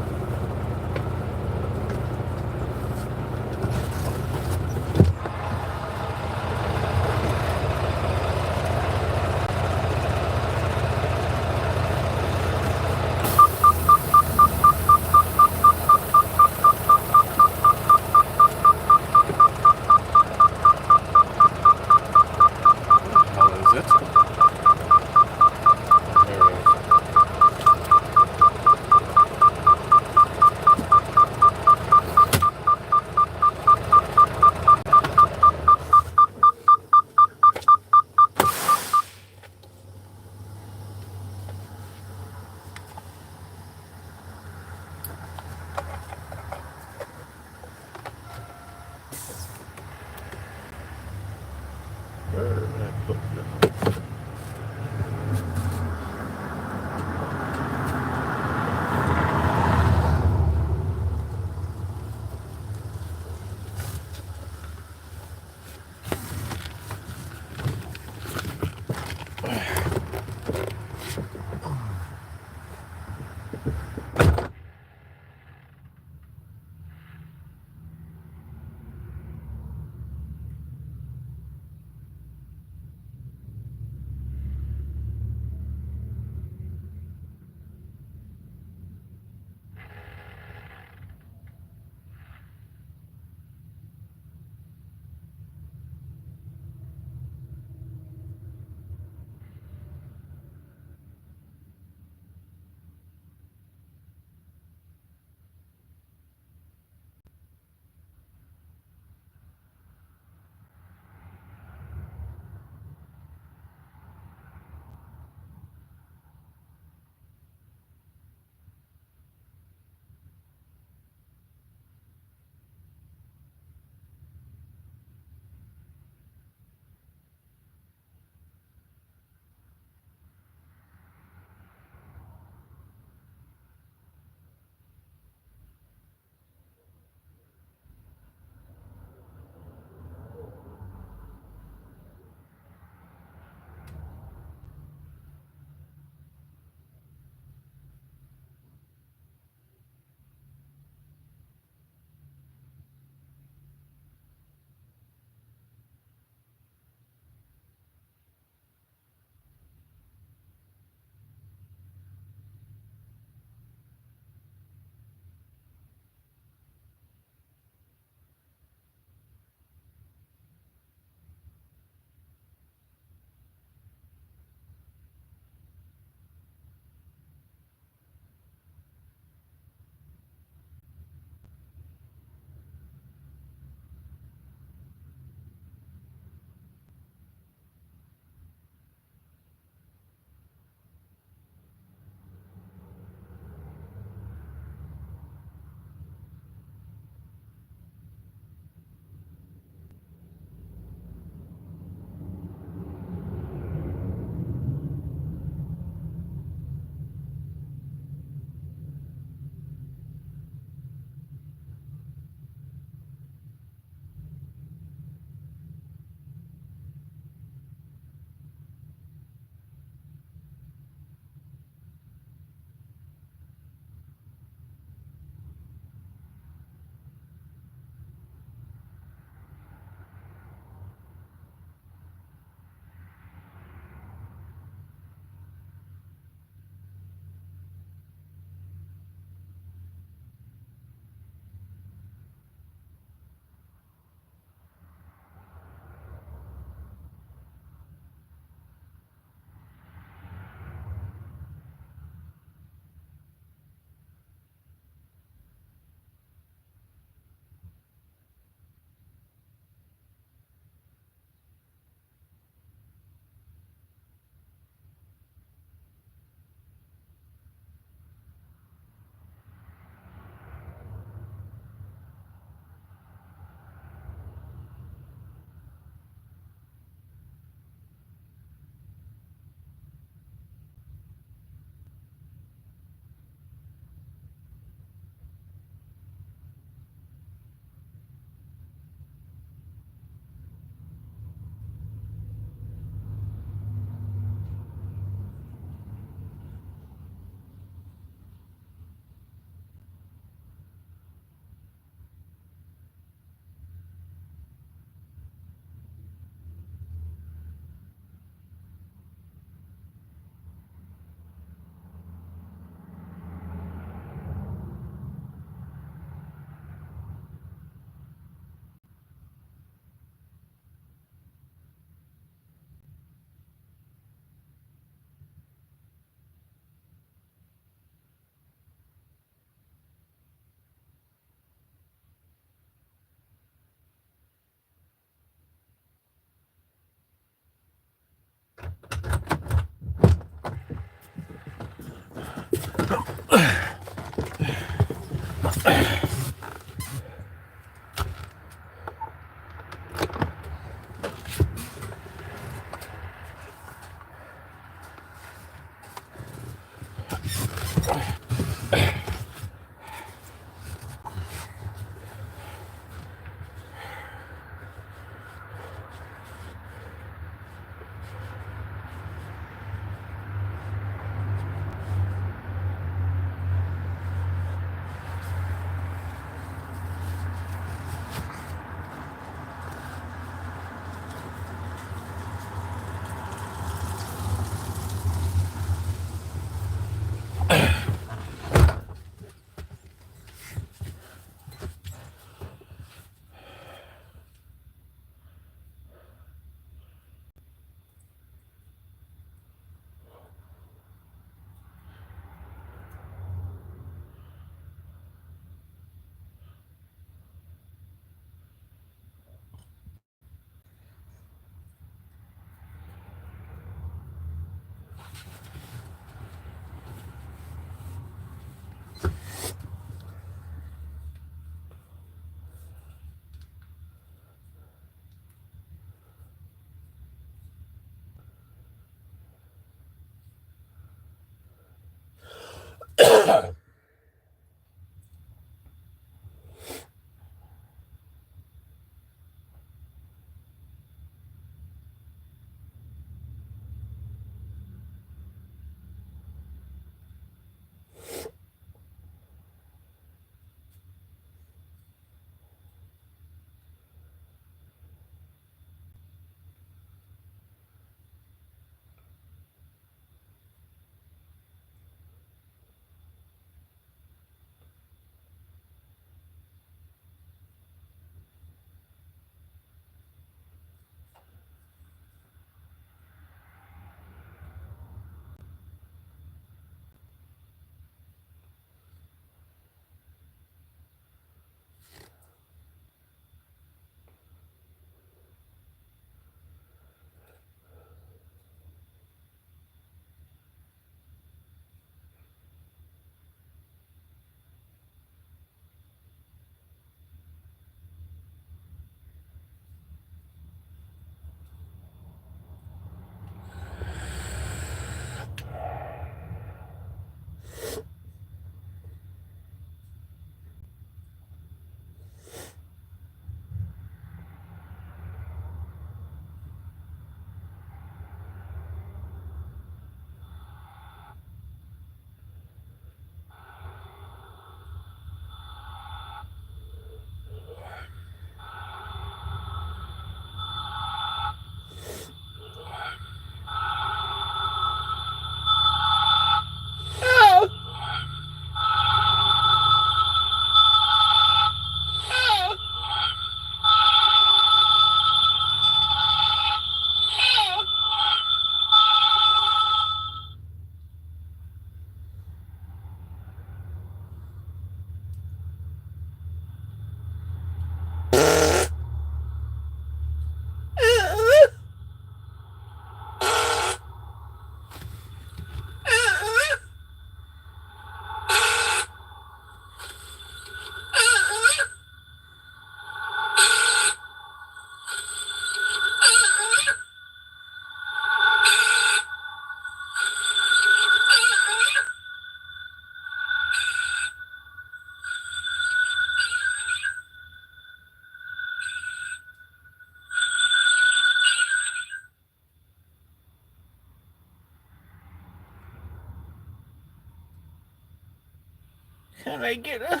Can I get a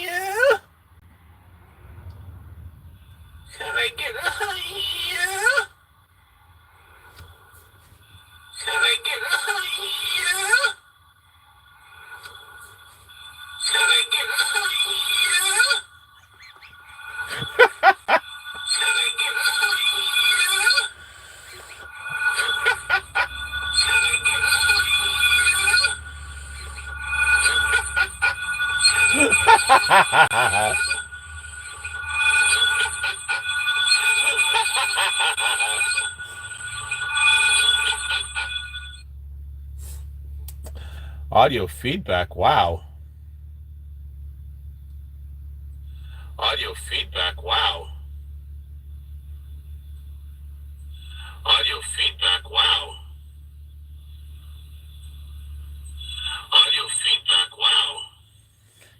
yeah? Can I get a yeah? Can I get a yeah? Can I get a yeah? Can I get a yeah? Can I get a yeah? Audio feedback, wow. Audio feedback, wow. Audio feedback, wow. Audio feedback, wow.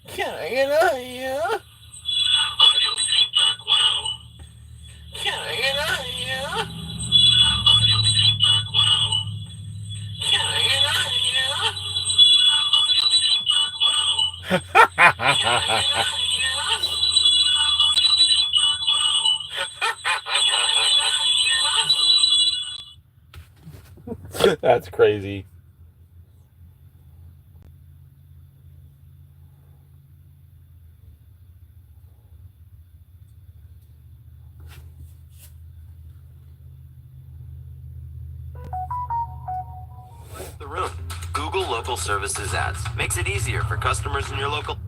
Can I get out here? Audio feedback, wow. Can I get out here? Audio feedback, wow. Can I get out here? Audio feedback, wow. Can I get out here? That's crazy. The room. Google Local Services Ads makes it easier for customers in your local.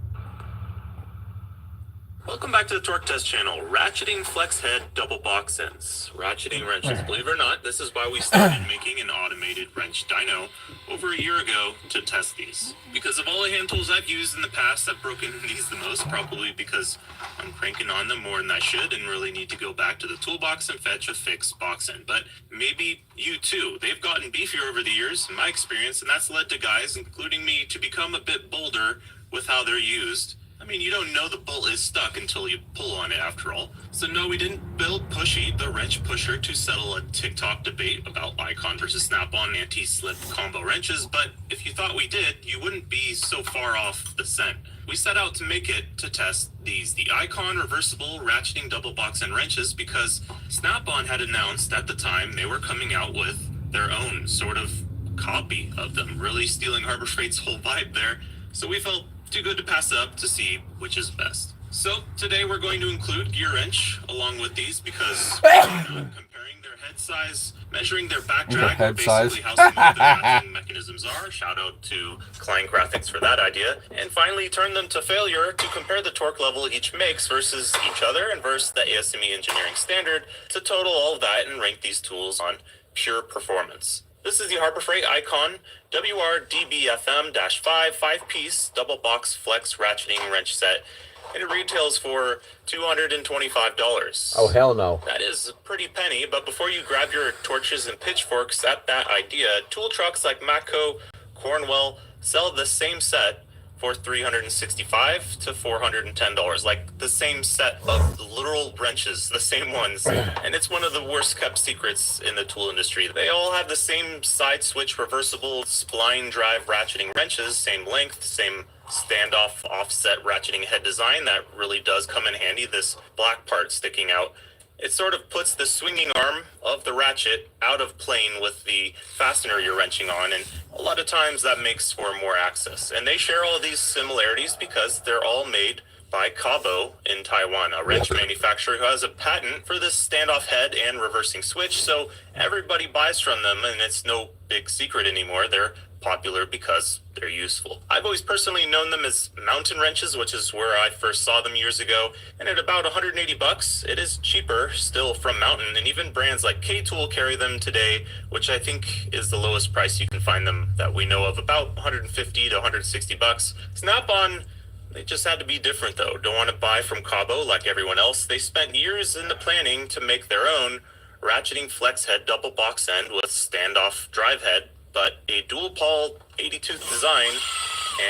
Welcome back to the Torque Test channel. Ratcheting flex head double box ends. Ratcheting wrenches. Believe it or not, this is why we started making an automated wrench dyno over a year ago to test these. Because of all the hand tools I've used in the past, I've broken these the most, probably because I'm cranking on them more than I should and really need to go back to the toolbox and fetch a fixed box end. But maybe you too. They've gotten beefier over the years, in my experience, and that's led to guys, including me, to become a bit bolder with how they're used. I mean, you don't know the bolt is stuck until you pull on it, after all. So no, we didn't build Pushy, the wrench pusher, to settle a TikTok debate about Icon versus Snap-on anti-slip combo wrenches, but if you thought we did, you wouldn't be so far off the scent. We set out to make it to test these, the Icon reversible ratcheting double box end wrenches, because Snap-on had announced at the time they were coming out with their own sort of copy of them, really stealing Harbor Freight's whole vibe there. So we felt too good to pass up to see which is best. So today we're going to include gear wrench along with these because comparing their head size, measuring their back drag, or basically how smooth the ratcheting mechanisms are. Shout out to Klein Graphics for that idea. And finally turn them to failure to compare the torque level each makes versus each other and versus the ASME engineering standard to total all of that and rank these tools on pure performance. This is the Harbor Freight Icon WR-DBFM-5 5-piece double box flex ratcheting wrench set, and it retails for $225. Oh, hell no. That is a pretty penny, but before you grab your torches and pitchforks at that idea, tool trucks like Matco, Cornwell sell the same set for $365 to $410, like the same set of literal wrenches, the same ones. And it's one of the worst kept secrets in the tool industry. They all have the same side switch reversible spline drive ratcheting wrenches, same length, same standoff offset ratcheting head design that really does come in handy, this black part sticking out. It sort of puts the swinging arm of the ratchet out of plane with the fastener you're wrenching on, and a lot of times that makes for more access. And they share all of these similarities because they're all made by Cabo in Taiwan, a wrench manufacturer who has a patent for this standoff head and reversing switch, so everybody buys from them, and it's no big secret anymore. They're popular because they're useful. I've always personally known them as mountain wrenches, which is where I first saw them years ago, and at about $180 it is cheaper still from Mountain, and even brands like K-Tool carry them today, which I think is the lowest price you can find them that we know of, about $150 to $160. Snap-on, they just had to be different though. Don't want to buy from Cabo like everyone else. They spent years in the planning to make their own ratcheting flex head double box end with standoff drive head, but a dual pawl 80-tooth design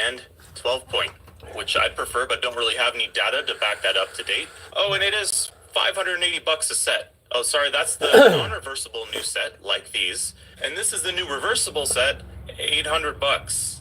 and 12-point, which I prefer but don't really have any data to back that up to date. Oh, and it is $580 a set. Oh, sorry, that's the non-reversible new set, like these. And this is the new reversible set, $800.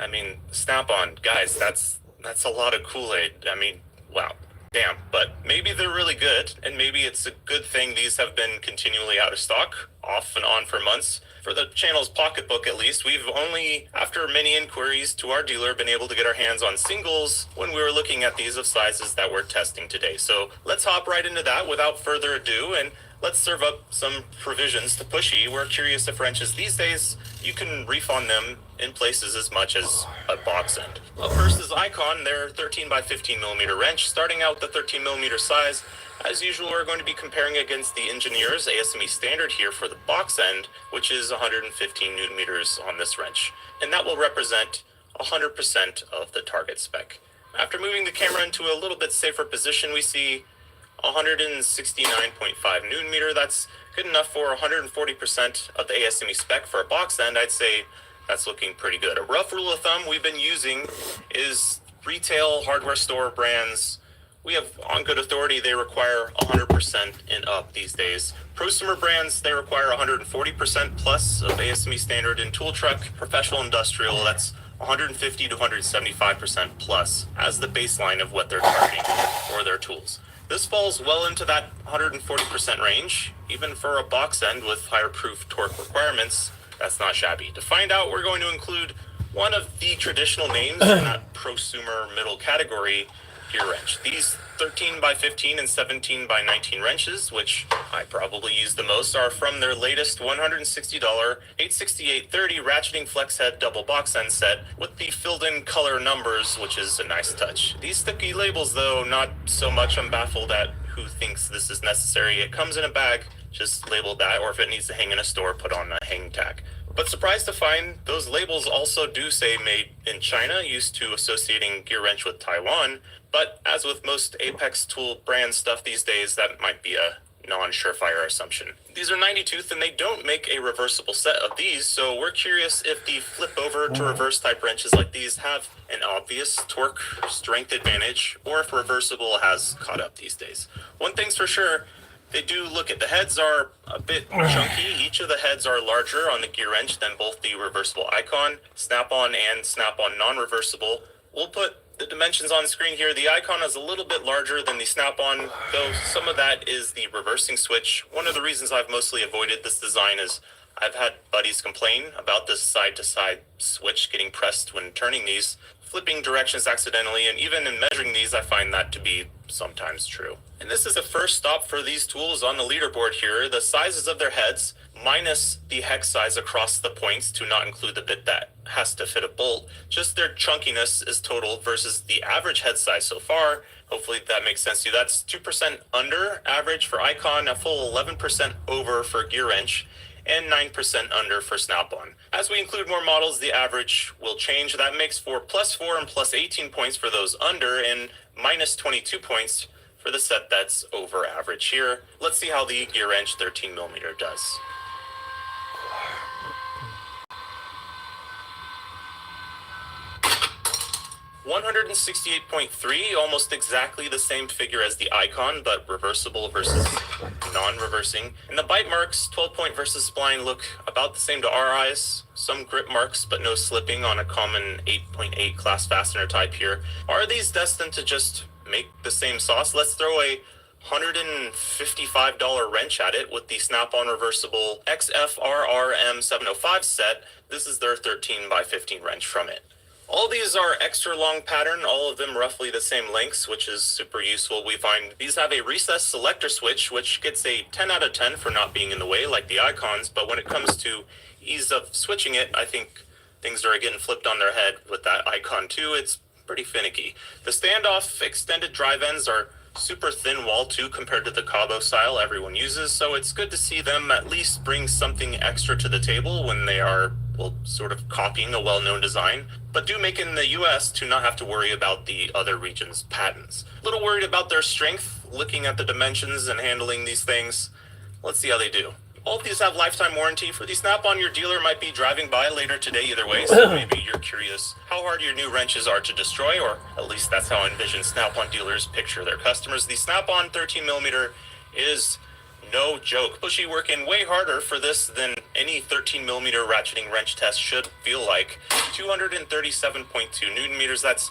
I mean, Snap-on, guys, that's a lot of Kool-Aid. I mean, wow. Damn, but maybe they're really good, and maybe it's a good thing these have been continually out of stock, off and on for months. For the channel's pocketbook, at least, we've only, after many inquiries to our dealer, been able to get our hands on singles when we were looking at these of sizes that we're testing today. So let's hop right into that without further ado, and let's serve up some provisions to Pushy. We're curious if wrenches these days, you can refund them in places as much as a box end. Well, first is Icon, their 13 by 15 millimeter wrench, starting out the 13 millimeter size. As usual, we're going to be comparing against the Engineer's ASME standard here for the box end, which is 115 newton meters on this wrench. And that will represent 100% of the target spec. After moving the camera into a little bit safer position, we see 169.5 Newton meter. That's good enough for 140% of the ASME spec. For a box end, I'd say that's looking pretty good. A rough rule of thumb we've been using is retail hardware store brands. We have on good authority they require 100% and up these days. Prosumer brands, they require 140% plus of ASME standard. In tool truck, professional, industrial, that's 150 to 175% plus as the baseline of what they're targeting for their tools. This falls well into that 140% range. Even for a box end with higher proof torque requirements, that's not shabby. To find out, we're going to include one of the traditional names in that prosumer middle category, gear wrench. These 13 by 15 and 17 by 19 wrenches, which I probably use the most, are from their latest $160 86830 ratcheting flex head double box end set with the filled in color numbers, which is a nice touch. These sticky labels though, not so much. I'm baffled at who thinks this is necessary. It comes in a bag, just label that, or if it needs to hang in a store, put on a hang tag. But surprised to find those labels also do say made in China, used to associating gear wrench with Taiwan. But as with most Apex tool brand stuff these days, that might be a non-surefire assumption. These are 90 tooth and they don't make a reversible set of these, so we're curious if the flip over to reverse type wrenches like these have an obvious torque strength advantage, or if reversible has caught up these days. One thing's for sure, they do look at the heads are a bit chunky. Each of the heads are larger on the gear wrench than both the reversible Icon, Snap-on, and Snap-on non-reversible. We'll put the dimensions on screen here. The Icon is a little bit larger than the Snap-on, though some of that is the reversing switch. One of the reasons I've mostly avoided this design is I've had buddies complain about this side-to-side switch getting pressed when turning these, flipping directions accidentally, and even in measuring these, I find that to be sometimes true. And this is the first stop for these tools on the leaderboard here. The sizes of their heads, minus the hex size across the points to not include the bit that has to fit a bolt, just their chunkiness is total versus the average head size so far. Hopefully that makes sense to you. That's 2% under average for Icon, a full 11% over for gear wrench, and 9% under for Snap-on. As we include more models, the average will change. That makes for +4 and +18 points for those under, and -22 points for the set that's over average here. Let's see how the gear wrench 13mm does. $168.3, almost exactly the same figure as the Icon, but reversible versus non-reversing. And the bite marks, 12-point versus spline, look about the same to our eyes. Some grip marks, but no slipping on a common 8.8 class fastener type here. Are these destined to just make the same sauce? Let's throw a $155 wrench at it with the Snap-on reversible XFRRM 705 set. This is their 13 by 15 wrench from it. All these are extra long pattern, all of them roughly the same lengths, which is super useful. We find these have a recessed selector switch, which gets a 10 out of 10 for not being in the way like the Icons, but when it comes to ease of switching it, I think things are getting flipped on their head with that Icon too. It's pretty finicky. The standoff extended drive ends are super thin wall too compared to the Cabo style everyone uses, so it's good to see them at least bring something extra to the table when they are, well, sort of copying a well-known design, but do make it in the US to not have to worry about the other region's patents. A little worried about their strength, looking at the dimensions and handling these things. Let's see how they do. All of these have lifetime warranty. For the Snap-on, your dealer might be driving by later today either way, so maybe you're curious how hard your new wrenches are to destroy, or at least that's how I envision Snap-on dealers picture their customers. The Snap-on 13mm is no joke. Bushy working way harder for this than any 13mm ratcheting wrench test should feel like. 237.2 Newton meters, that's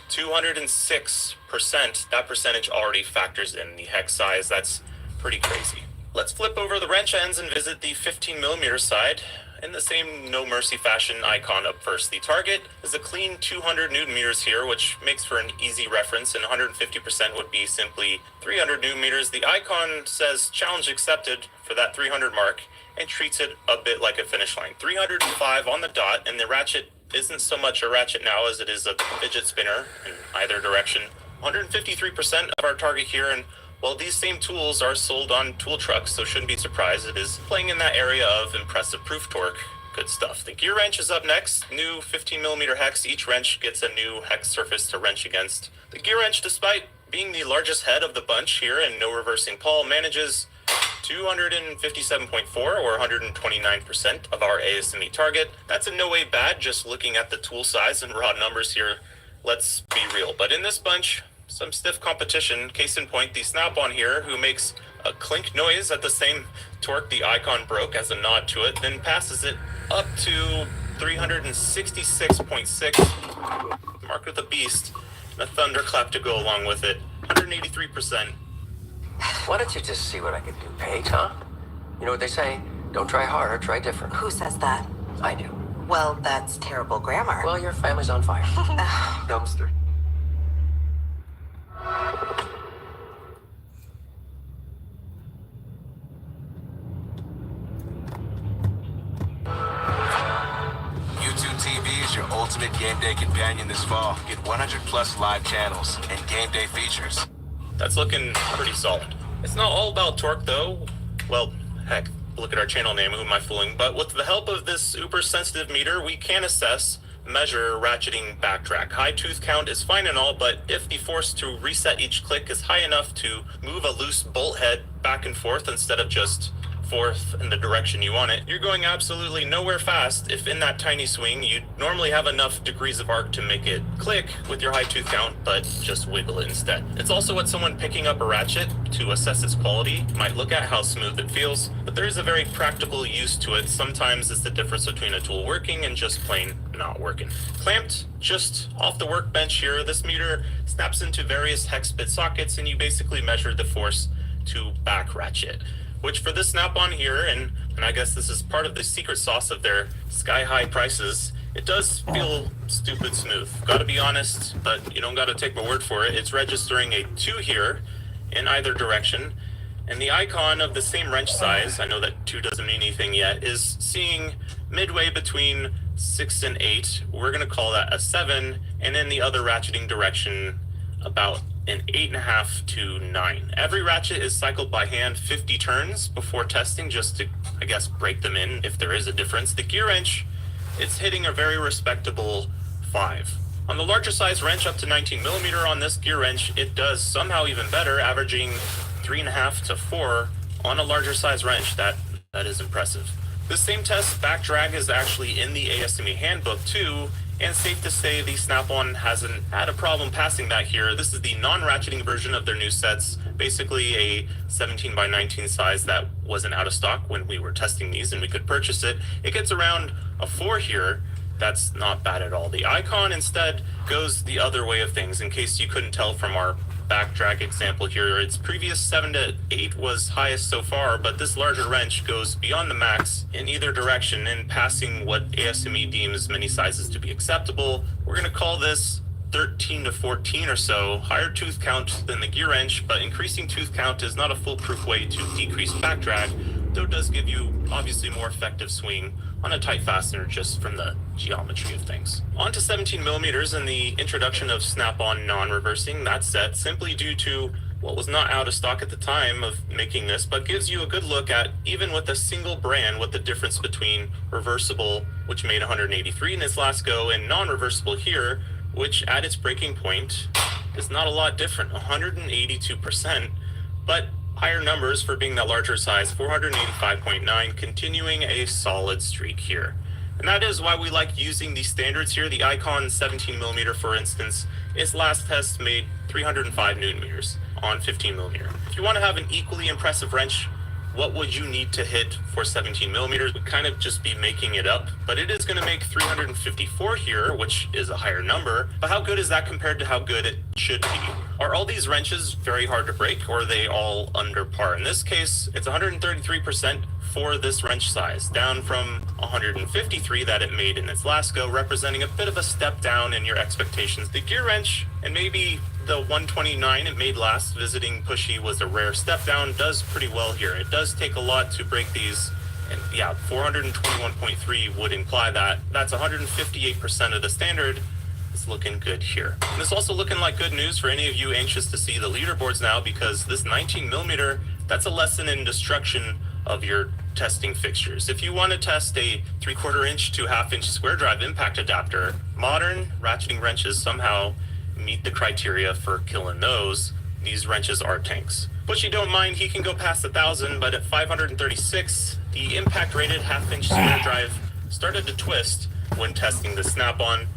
206%. That percentage already factors in the hex size. That's pretty crazy. Let's flip over the wrench ends and visit the 15mm side. In the same no mercy fashion, Icon up first. The target is a clean 200 Newton meters here, which makes for an easy reference, and 150% would be simply 300 Newton meters. The Icon says challenge accepted for that 300 mark and treats it a bit like a finish line. 305 on the dot, and the ratchet isn't so much a ratchet now as it is a fidget spinner in either direction. 153% of our target here, and while these same tools are sold on tool trucks, so shouldn't be surprised, it is playing in that area of impressive proof torque. Good stuff. The gear wrench is up next. New 15mm hex. Each wrench gets a new hex surface to wrench against. The gear wrench, despite being the largest head of the bunch here and no reversing pull, manages 257.4 or 129% of our ASME target. That's in no way bad, just looking at the tool size and raw numbers here. Let's be real. But in this bunch, some stiff competition. Case in point, the Snap-on here, who makes a clink noise at the same torque the Icon broke as a nod to it, then passes it up to 366.6, marked with a beast, and a thunderclap to go along with it, 183%. Why don't you just see what I can do, Paige, huh? You know what they say? Don't try hard, try different. Who says that? I do. Well, that's terrible grammar. Well, your family's on fire. Dumpster. YouTube TV is your ultimate game day companion this fall. Get 100 plus live channels and game day features. That's looking pretty solid. It's not all about torque though. Well, heck, look at our channel name, who am I fooling? But with the help of this uber sensitive meter, we can assess, measure ratcheting backtrack. High tooth count is fine and all, but if the force to reset each click is high enough to move a loose bolt head back and forth instead of just forth in the direction you want it, you're going absolutely nowhere fast. If in that tiny swing, you'd normally have enough degrees of arc to make it click with your high tooth count, but just wiggle it instead. It's also what someone picking up a ratchet to assess its quality might look at, how smooth it feels, but there is a very practical use to it. Sometimes it's the difference between a tool working and just plain not working. Clamped just off the workbench here, this meter snaps into various hex bit sockets, and you basically measure the force to back ratchet, which for this Snap-on here, and I guess this is part of the secret sauce of their sky-high prices, it does feel stupid smooth. Gotta be honest, but you don't gotta take my word for it. It's registering a 2 here in either direction, and the Icon of the same wrench size, I know that 2 doesn't mean anything yet, is seeing midway between 6 and 8. We're gonna call that a 7, and in the other ratcheting direction, about an 8.5 to 9. Every ratchet is cycled by hand 50 turns before testing, just to, I guess, break them in if there is a difference. The gear wrench, it's hitting a very respectable 5. On the larger size wrench, up to 19mm on this gear wrench, it does somehow even better, averaging 3.5 to 4 on a larger size wrench. That is impressive. This same test back drag is actually in the ASME handbook too, and safe to say the Snap-on hasn't had a problem passing that here. This is the non-ratcheting version of their new sets, basically a 17 by 19 size that wasn't out of stock when we were testing these and we could purchase it. It gets around a 4 here. That's not bad at all. The Icon instead goes the other way of things. In case you couldn't tell from our back drag example here, its previous 7 to 8 was highest so far, but this larger wrench goes beyond the max in either direction and passing what ASME deems many sizes to be acceptable. We're going to call this 13 to 14 or so, higher tooth count than the gear wrench, but increasing tooth count is not a foolproof way to decrease back drag, though it does give you obviously more effective swing on a tight fastener just from the geometry of things. On to 17mm and the introduction of Snap-on non-reversing. That set simply due to what was not out of stock at the time of making this, but gives you a good look at, even with a single brand, what the difference between reversible, which made 183 in its last go, and non-reversible here, which at its breaking point is not a lot different, 182%, but higher numbers for being that larger size, 485.9, continuing a solid streak here. And that is why we like using the standards here. The Icon 17mm, for instance, its last test made 305 Newton meters on 15mm. If you want to have an equally impressive wrench, what would you need to hit for 17mm? Would kind of just be making it up, but it is going to make 354 here, which is a higher number. But how good is that compared to how good it should be? Are all these wrenches very hard to break, or are they all under par? In this case, it's 133% for this wrench size, down from 153 that it made in its last go, representing a bit of a step down in your expectations. The gear wrench, and maybe the 129 it made last visiting Pushy was a rare step down, does pretty well here. It does take a lot to break these, and yeah, 421.3 would imply that. That's 158% of the standard. It's looking good here. And it's also looking like good news for any of you anxious to see the leaderboards now, because this 19mm, that's a lesson in destruction of your testing fixtures. If you want to test a 3/4 inch to 1/2 inch square drive impact adapter, modern ratcheting wrenches somehow meet the criteria for killing those. These wrenches are tanks. Bushy don't mind, he can go past 1,000, but at 536, the impact rated 1/2 inch square drive started to twist when testing the snap-on.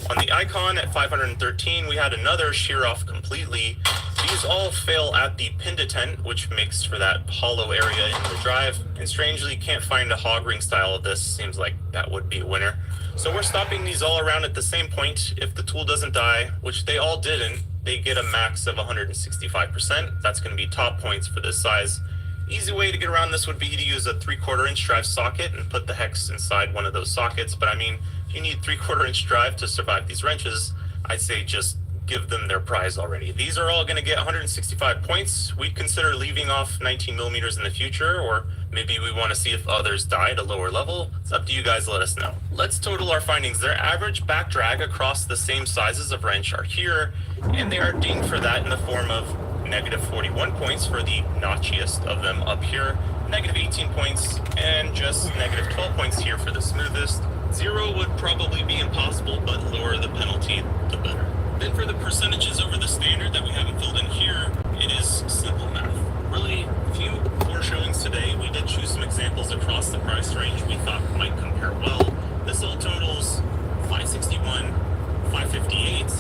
On the Icon at 513, we had another shear off completely. These all fail at the pin detent, which makes for that hollow area in the drive. And strangely, can't find a hog ring style of this. Seems like that would be a winner. So we're stopping these all around at the same point. If the tool doesn't die, which they all didn't, they get a max of 165%. That's going to be top points for this size. Easy way to get around this would be to use a 3/4 inch drive socket and put the hex inside one of those sockets. But I mean, if you need 3/4 inch drive to survive these wrenches, I'd say just give them their prize already. These are all going to get 165 points. We'd consider leaving off 19 millimeters in the future, or maybe we want to see if others die at a lower level. It's up to you guys, let us know. Let's total our findings. Their average back drag across the same sizes of wrench are here, and they are dinged for that in the form of negative 41 points for the notchiest of them up here, negative 18 points, and just negative 12 points here for the smoothest. 0 would probably be impossible, but lower the penalty, the better. Then for the percentages over the standard that we haven't filled in here, it is simple math. Really few poor showings today. We did choose some examples across the price range we thought might compare well. This all totals 561, 558,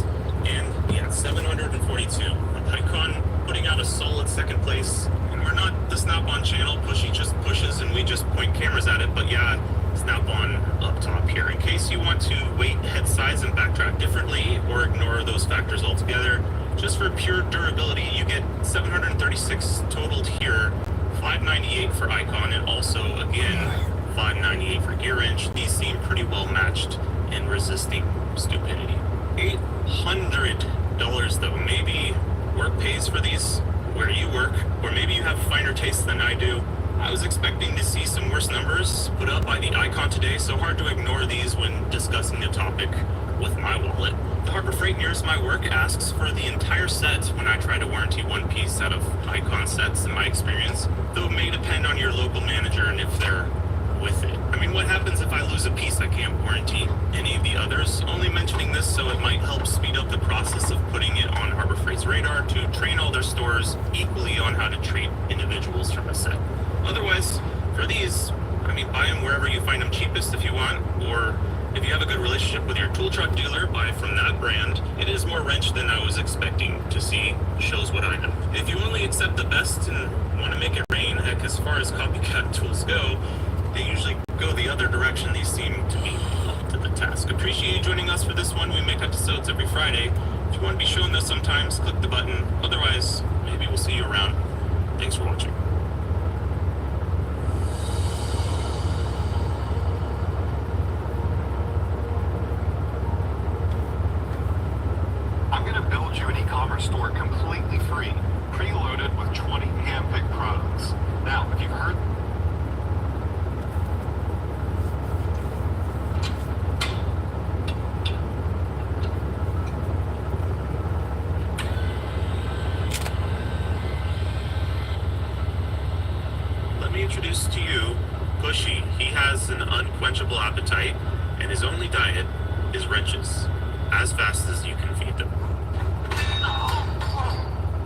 and yeah, 742. Icon putting out a solid second place, and we're not the Snap-on channel. Pushy just pushes and we just point cameras at it, but yeah, Snap-on up top here. In case you want to weight head size and backtrack differently or ignore those factors altogether, just for pure durability, you get 736 totaled here, 598 for Icon, and also again 598 for gear wrench. These seem pretty well matched in resisting stupidity. $800 though. Maybe work pays for these where you work, or maybe you have finer taste than I do. I was expecting to see some worse numbers put up by the Icon today, so hard to ignore these when discussing the topic with my wallet. The Harbor Freight nearest my work asks for the entire set when I try to warranty one piece out of Icon sets in my experience, though it may depend on your local manager and if they're with it. I mean, what happens if I lose a piece I can't warranty any of the others? Only mentioning this so it might help speed up the process of putting it on Harbor Freight's radar to train all their stores equally on how to treat individuals from a set. Otherwise, for these, I mean, buy them wherever you find them cheapest if you want, or if you have a good relationship with your tool truck dealer, buy from that brand. It is more wrench than I was expecting to see. Shows what I know. If you only accept the best and want to make it rain, heck, as far as copycat tools go, they usually go the other direction. These seem to be up to the task. Appreciate you joining us for this one. We make episodes every Friday. If you want to be shown this sometimes, click the button. Otherwise, maybe we'll see you around. Thanks for watching. I'm going to build you an e-commerce store completely free, preloaded with 20 hand-picked products. Now, if you've heard... Let me introduce to you Pushy. He has an unquenchable appetite, and his only diet is wrenches, as fast as you can feed them.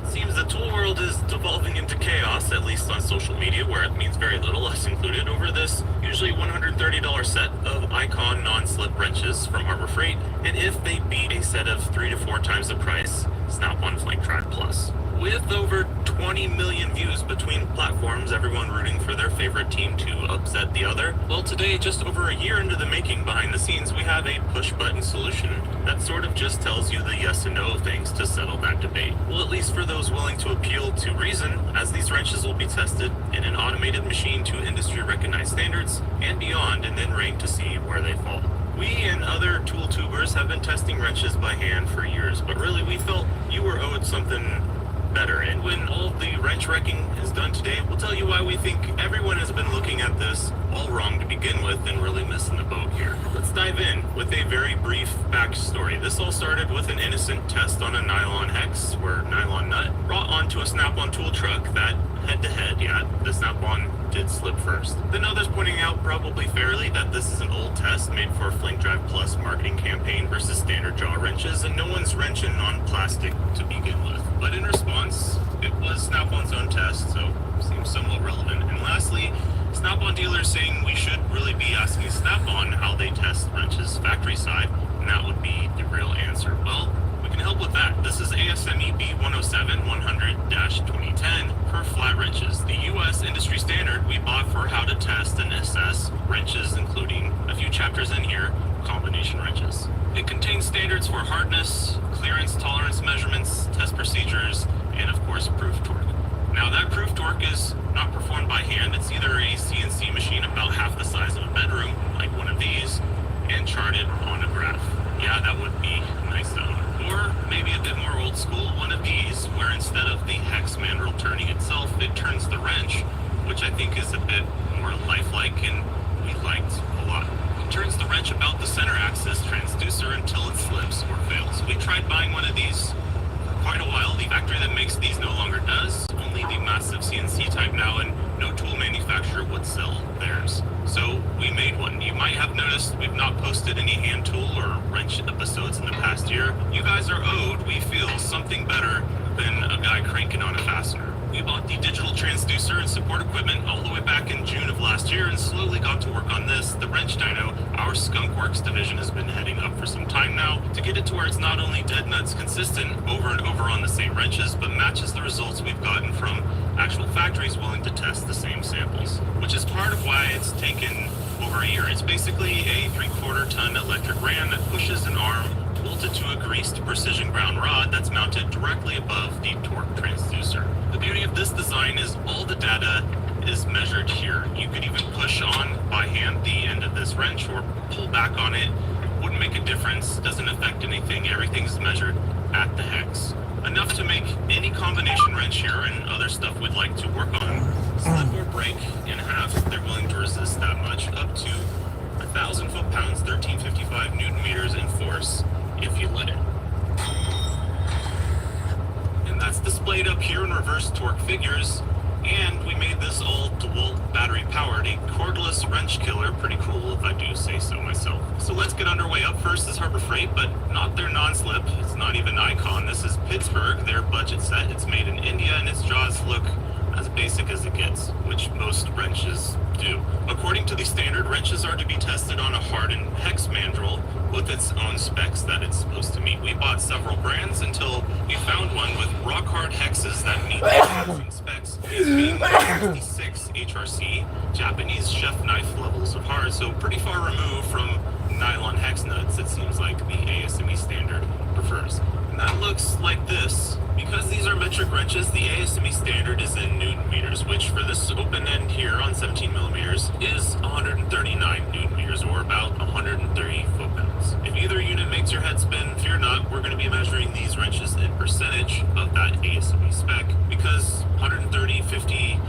Seems the tool world is devolving into chaos, at least on social media, where it means very little, us included, over this usually $130 set of Icon non-slip wrenches from Harbor Freight, and if they beat a set of 3 to 4 times the price, Snap-on Flank Track Plus. With over 20 million views between platforms, everyone rooting for their favorite team to upset the other. Well, today, just over a year into the making behind the scenes, we have a push-button solution that sort of just tells you the yes and no things to settle that debate. Well, at least for those willing to appeal to reason, as these wrenches will be tested in an automated machine to industry-recognized standards and beyond, and then ranked to see where they fall. We and other tool tubers have been testing wrenches by hand for years, but really we felt you were owed something better. And when all the wrench wrecking is done today, we'll tell you why we think everyone has been looking at this all wrong to begin with and really missing the boat here. Let's dive in with a very brief backstory. This all started with an innocent test on a nylon hex, or nylon nut, brought onto a Snap-on tool truck that head-to-head, yeah, the Snap-on did slip first. Then others pointing out, probably fairly, that this is an old test made for a Flank Drive Plus marketing campaign versus standard jaw wrenches, and no one's wrenching on plastic to begin with. But in response, it was Snap-on's own test, so seems somewhat relevant. And lastly, Snap-on dealers saying we should really be asking Snap-on how they test wrenches factory side, and that would be the real answer. Well, we can help with that. This is ASME B107-100-2010 for flat wrenches, the US industry standard we bought for how to test and assess wrenches, including a few chapters in here, combination wrenches. It contains standards for hardness, clearance, tolerance measurements, test procedures, and of course proof torque. Now that proof torque is not performed by hand. It's either a CNC machine about half the size of a bedroom, like one of these, and charted on a graph. Yeah, that would be nice to own. Or maybe a bit more old school, one of these, where instead of the hex mandrel turning itself, it turns the wrench, which I think is a bit more lifelike and we liked a lot. It turns the wrench about the center axis transducer until it slips or fails. We tried buying one of these for quite a while. The factory that makes these no longer does, only the massive CNC type now, and no tool manufacturer would sell theirs. So we made one. You might have noticed we've not posted any hand tool or wrench episodes in the past year. You guys are owed, we feel, something better than a guy cranking on a fastener. We bought the digital transducer and support equipment all the way back in June of last year and slowly got to work on this, the wrench dyno. Our Skunk Works division has been heading up for some time now to get it to where it's not only dead nuts consistent over and over on the same wrenches, but matches the results we've gotten from actual factories willing to test the same samples, which is part of why it's taken over a year. It's basically a 3/4 ton electric ram that pushes an arm bolted to a greased precision ground rod that's mounted directly above the torque transducer. The beauty of this design is all the data is measured here. You could even push on by hand the end of this wrench or pull back on it. Wouldn't make a difference, doesn't affect anything. Everything's measured at the hex. Enough to make any combination wrench here and other stuff we'd like to work on slip or break in half if they're willing to resist that much, up to 1,000 foot-pounds, 1355 newton meters in force if you let it. And that's displayed up here in reverse torque figures. And we made this all dual battery powered, a cordless wrench killer. Pretty cool if I do say so myself. So let's get underway. Up first is Harbor Freight, but not their non-slip. It's not even Icon. This is Pittsburgh, their budget set. It's made in India and its jaws look as basic as it gets, which most wrenches do. According to the standard, wrenches are to be tested on a hardened hex mandrel with its own specs that it's supposed to meet. We bought several brands until we found one with rock hard hexes that meet the specs, these being 66 HRC, Japanese chef knife levels of hard, so pretty far removed from nylon hex nuts it seems like the ASME standard prefers. And that looks like this. Because these are metric wrenches, the ASME standard is in newton meters, which for this open end here on 17 millimeters is 139 newton meters, or about 130 foot-pounds. If either unit makes your head spin, fear not, we're going to be measuring these wrenches in percentage of that ASME spec, because 130, 50,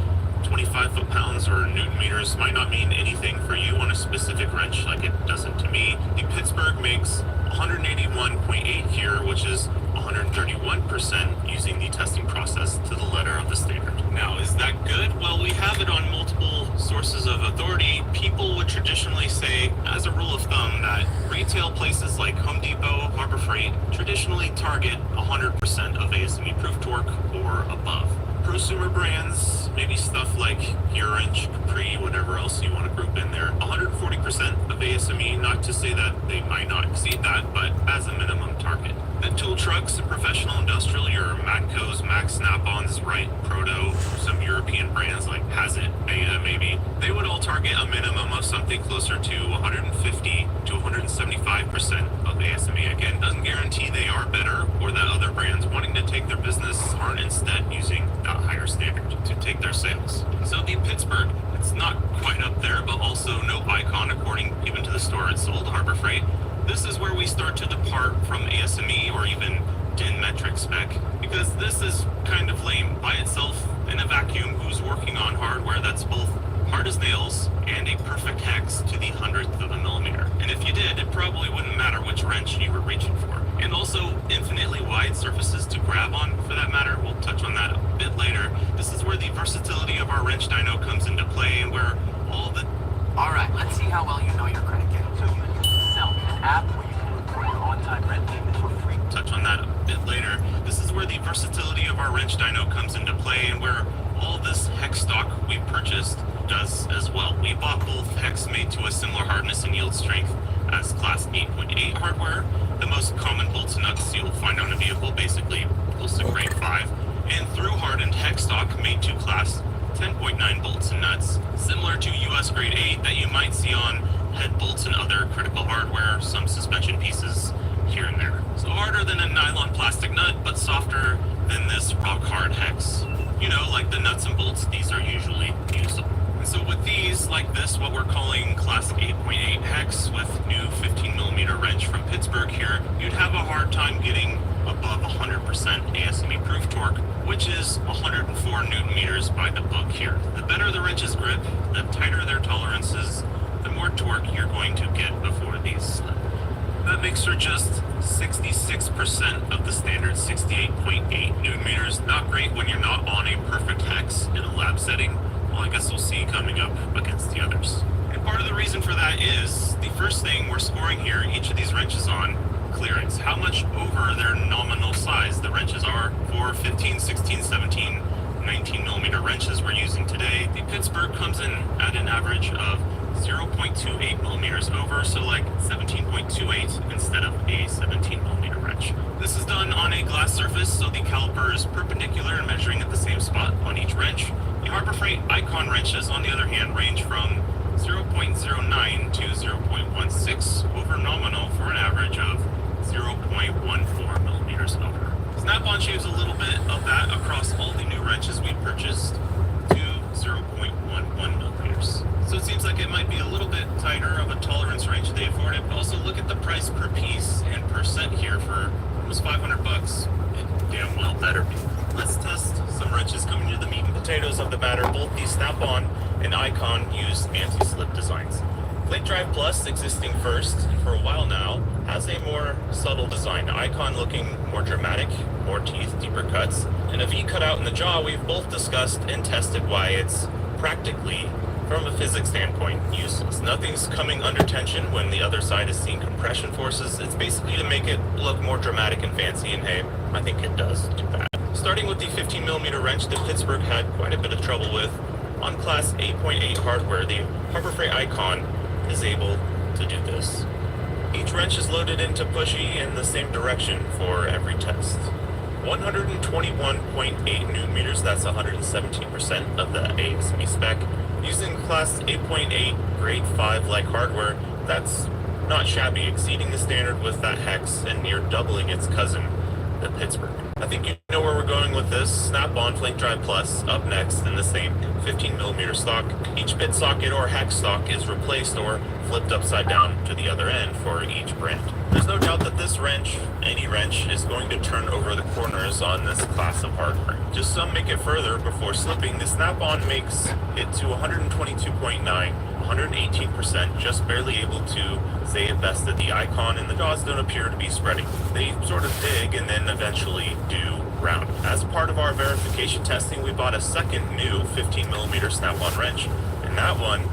25 foot-pounds or newton meters might not mean anything for you on a specific wrench like it doesn't to me. The Pittsburgh makes 181.8 here, which is 131% using the testing process to the letter of the standard. Now, is that good? Well, we have it on multiple sources of authority. People would traditionally say, as a rule of thumb, that retail places like Home Depot, Harbor Freight traditionally target 100% of ASME proof torque or above. Prosumer brands, maybe stuff like Wrench, Capri, whatever else you want to group in there, 140% of ASME, not to say that they might not exceed that, but as a minimum target. Then tool trucks and professional industrial, your Matco's, Max Snap-ons, Wright, Proto, some European brands like Hazit, Beta maybe, they would all target a minimum of something closer to 150 to 175% of ASME. Again, doesn't guarantee they are better or that other brands wanting to take their business aren't instead using that higher standard to take their sales. So the Pittsburgh, it's not quite up there, but also no Icon according even to the store it sold, Harbor Freight. This is where we start to depart from ASME or even DIN metric spec, because this is kind of lame by itself in a vacuum. Who's working on hardware that's both hard as nails, and a perfect hex to the 100th of a millimeter. And if you did, it probably wouldn't matter which wrench you were reaching for. And also, infinitely wide surfaces to grab on, for that matter. We'll touch on that a bit later. This is where the versatility of our wrench dyno comes into play, and where all the... Alright, let's see how well you know your credit game. So you use Self, an app where you can report your on-time rent payment for free. Touch on that a bit later. This is where the versatility of our wrench dyno comes into play, and where all this hex stock we purchased does as well. We bought both hex made to a similar hardness and yield strength as class 8.8 hardware. The most common bolts and nuts you'll find on a vehicle, basically close to grade 5, and through hardened hex stock made to class 10.9 bolts and nuts, similar to US grade 8 that you might see on head bolts and other critical hardware, some suspension pieces here and there. So harder than a nylon plastic nut, but softer than this rock hard hex. You know, like the nuts and bolts these are usually used on. And so with these, like this, what we're calling class 8.8 hex with new 15mm wrench from Pittsburgh here, you'd have a hard time getting above 100% ASME proof torque, which is 104 Newton meters by the book here. The better the wrench's grip, the tighter their tolerances, the more torque you're going to get before these slip. That makes for just 66% of the standard 68.8 Newton meters. Not great when you're not on a perfect hex in a lab setting. Well, I guess we'll see coming up against the others. And part of the reason for that is the first thing we're scoring here, each of these wrenches on clearance. How much over their nominal size the wrenches are. For 15, 16, 17, 19mm wrenches we're using today, the Pittsburgh comes in at an average of 0.28mm over, so like 17.28 instead of a 17mm wrench. This is done on a glass surface, so the caliper is perpendicular and measuring at the same spot on each wrench. The Harbor Freight Icon wrenches, on the other hand, range from 0.09 to 0.16 over nominal for an average of 0.14mm over. Snap-on shaves a little bit of that across all the new wrenches we purchased to 0.11mm. So it seems like it might be a little bit tighter of a tolerance range they afforded, but also look at the price per piece and per set here for almost $500. It damn well better be. Let's test some wrenches coming to the meat and potatoes of the matter. Both the Snap-on and Icon use anti-slip designs. Plate Drive Plus, existing first, and for a while now, has a more subtle design. Icon looking more dramatic, more teeth, deeper cuts, and a V cutout in the jaw. We've both discussed and tested why it's practically, from a physics standpoint, useless. Nothing's coming under tension when the other side is seeing compression forces. It's basically to make it look more dramatic and fancy, and hey, I think it does do that. Starting with the 15mm wrench that Pittsburgh had quite a bit of trouble with, on class 8.8 hardware, the Harbor Freight Icon is able to do this. Each wrench is loaded into pushy in the same direction for every test. 121.8 Newton meters, that's 117% of the ASME spec. Using class 8.8 grade 5 like hardware, that's not shabby, exceeding the standard with that hex and near doubling its cousin, the Pittsburgh. I think you know where we're going with this. Snap-on Plate Drive Plus up next in the same 15mm stock. Each bit socket or hex stock is replaced or flipped upside down to the other end for each brand. There's no doubt that this wrench, any wrench, is going to turn over the corners on this class of hardware. Just some make it further before slipping. The Snap-on makes it to 122.9, 118%, just barely able to say it best that the Icon and the jaws don't appear to be spreading. They sort of dig and then eventually do round. As part of our verification testing, we bought a second new 15mm Snap-on wrench, and that one,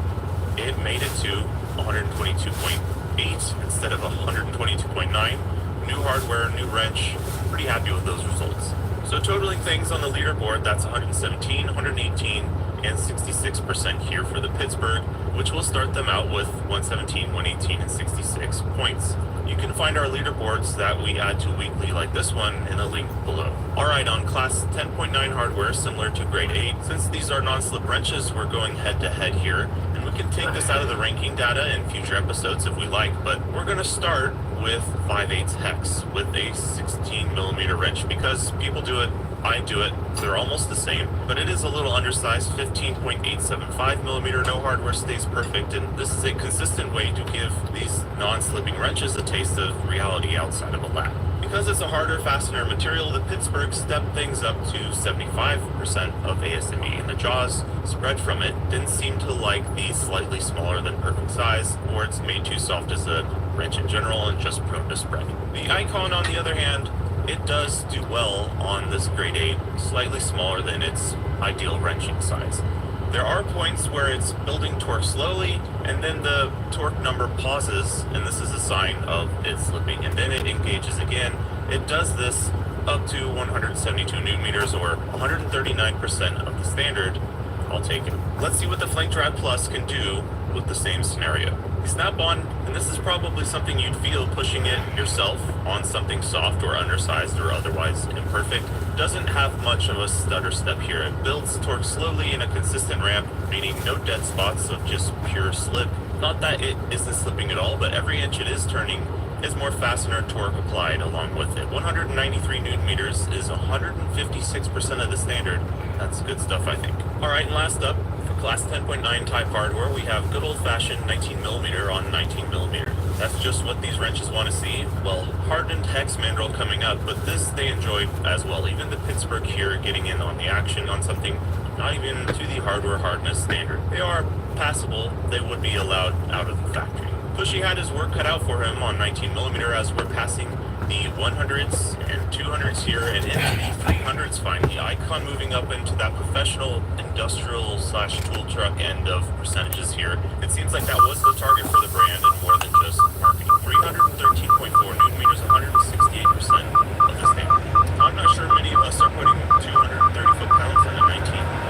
it made it to 122.8 instead of 122.9. New hardware, new wrench, pretty happy with those results. So totaling things on the leaderboard, that's 117, 118, and 66% here for the Pittsburgh, which will start them out with 117, 118, and 66 points. You can find our leaderboards that we add to weekly like this one in a link below. Alright, on class 10.9 hardware, similar to grade 8, since these are non-slip wrenches, we're going head to head here, and we can take this out of the ranking data in future episodes if we like, but we're going to start with 5/8 hex with a 16mm wrench because people do it, I do it, they're almost the same, but it is a little undersized. 15.875mm, no hardware stays perfect, and this is a consistent way to give these non-slipping wrenches a taste of reality outside of a lab. Because it's a harder fastener material, the Pittsburgh stepped things up to 75% of ASME, and the jaws spread from it didn't seem to like the slightly smaller than perfect size, or it's made too soft as a wrench in general and just prone to spread. The Icon, on the other hand, it does do well on this grade 8, slightly smaller than its ideal wrenching size. There are points where it's building torque slowly, and then the torque number pauses, and this is a sign of it slipping, and then it engages again. It does this up to 172 newton meters, or 139% of the standard. I'll take it. Let's see what the Flank Drive Plus can do with the same scenario. The Snap-on, and this is probably something you'd feel pushing it yourself on something soft or undersized or otherwise imperfect, doesn't have much of a stutter step here. It builds torque slowly in a consistent ramp, meaning no dead spots of just pure slip. Not that it isn't slipping at all, but every inch it is turning is more fastener torque applied along with it. 193 newton meters is 156% of the standard. That's good stuff, I think. Alright, and last up, for Class 10.9 type hardware, we have good old-fashioned 19mm on 19mm. That's just what these wrenches want to see. Well, hardened hex mandrel coming up, but this they enjoyed as well. Even the Pittsburgh here getting in on the action on something not even to the hardware hardness standard. They are passable. They would be allowed out of the factory. Bushy had his work cut out for him on 19mm as we're passing the 100s and 200s here and into the 300s finally. Icon moving up into that professional industrial / tool truck end of percentages here. It seems like that was the target for the brand and more than just marketing. 313.4 newton meters, 168% of the standard. I'm not sure many of us are putting 230 foot-pounds in a 19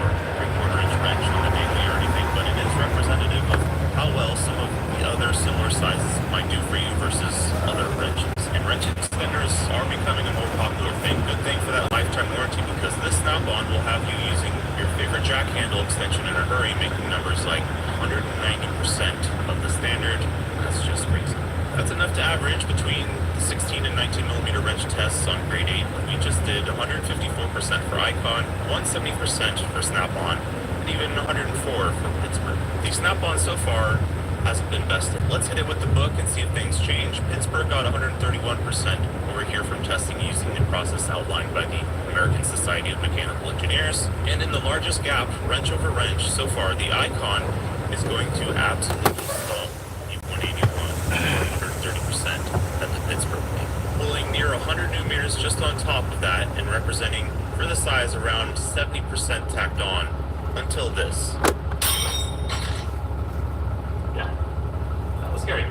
or 3/4 inch wrench on a daily or anything, but it is representative of how well some of the other similar sizes might do for you versus other wrenches. And wrench extenders are becoming a more popular thing. Good thing for that lifetime warranty, because this Snap-on will have you using your favorite jack handle extension in a hurry, making numbers like 190% of the standard. That's just crazy. That's enough to average between the 16 and 19mm wrench tests on grade 8. We just did 154% for Icon, 170% for Snap-on, and even 104 for Pittsburgh. The Snap-on so far hasn't been bested. Let's hit it with the book and see if things change. Pittsburgh got 131% over here from testing using the process outlined by the American Society of Mechanical Engineers. And in the largest gap, wrench over wrench, so far the Icon is going to absolutely stall the 130% that the Pittsburgh made. Pulling near 100 newton meters just on top of that, and representing for the size around 70% tacked on until this. Scary.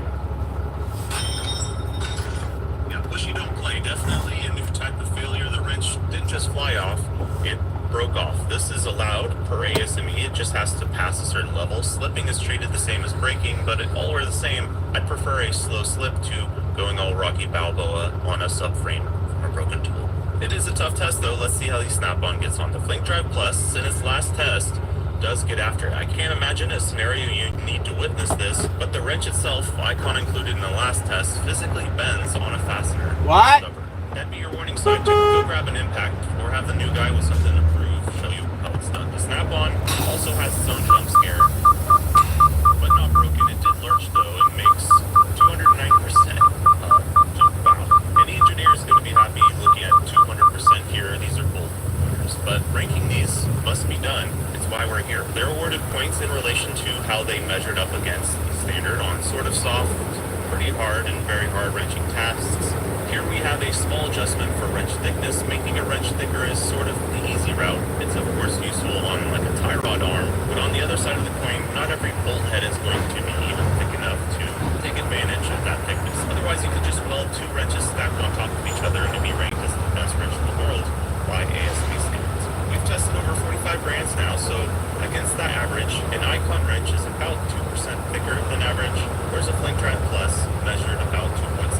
Yeah, pushy don't play. Definitely a new type of failure. The wrench didn't just fly off, it broke off. This is allowed per ASME. It just has to pass a certain level. Slipping is treated the same as braking, but it all are the same. I'd prefer a slow slip to going all Rocky Balboa on a subframe from a broken tool. It is a tough test though. Let's see how the Snap-on gets on. The Flank Drive Plus, in its last test, does get after it. I can't imagine a scenario you need to witness this, but the wrench itself, Icon included in the last test, physically bends on a fastener. What? That'd be your warning sign to go grab an impact or have the new guy with something to prove show you how it's done. The Snap-on also has its own jump scare, but not broken. It did lurch though. It makes 209% jump bow. Any engineer is going to be happy looking at 200% here. These are both numbers, but ranking these must be done. Why we're here. They're awarded points in relation to how they measured up against the standard on sort of soft, pretty hard, and very hard wrenching tasks. Here we have a small adjustment for wrench thickness. Making a wrench thicker is sort of the easy route. It's of course useful on like a tie rod arm, but on the other side of the coin, not every bolt head is going to be even thick enough to take advantage of that thickness. Otherwise, you could just weld two wrenches stacked on top of each other and it'd be ranked as the best wrench in the world by ASME standards. We've tested over 45 brands now, so against that average, an Icon wrench is about 2% thicker than average, whereas a Flank Drive Plus measured about 2.7%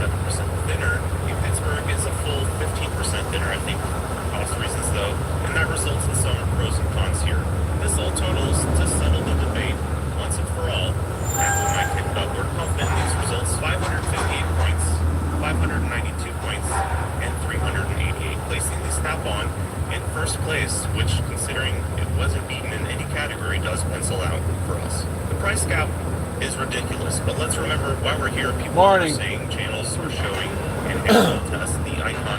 thinner. The Pittsburgh is a full 15% thinner, I think, for cost reasons though, and that results in some pros and cons here. This all totals to settle the debate once and for all. And when I kicked up, we're confident in these results: 558 points, 592 points, and 388, placing the Snap-on in first place, which, considering it wasn't beaten in any category, does pencil out for us. The price gap is ridiculous, but let's remember why we're here. People are saying channels are showing and analytical tests the Icon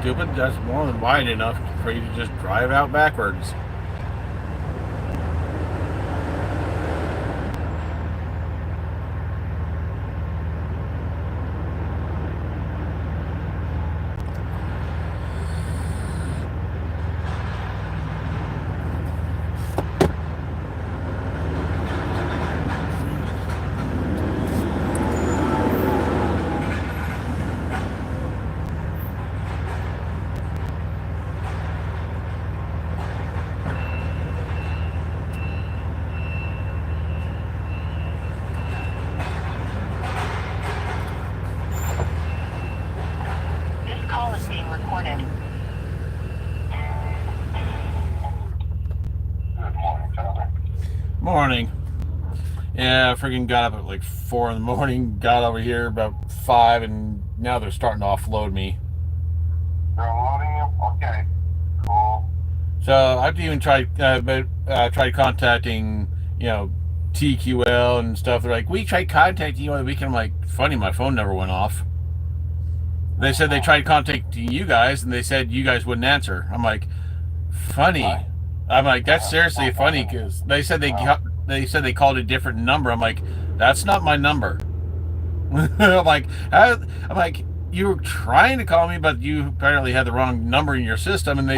stupid. That's more than wide enough for you to just drive out backwards. This call is being recorded. Good morning, Tyler. Morning. Yeah, I freaking got up at like 4 in the morning, got over here about 5, and now they're starting to offload me. They're unloading you? Okay. Cool. So I've even tried contacting, TQL and stuff. They're like, we tried contacting you on the weekend. I'm like, funny, my phone never went off. They said they tried contacting you guys, and they said you guys wouldn't answer. I'm like, funny. I'm like, that's seriously funny, because they said they called a different number. I'm like, that's not my number. I'm like, you were trying to call me, but you apparently had the wrong number in your system, and they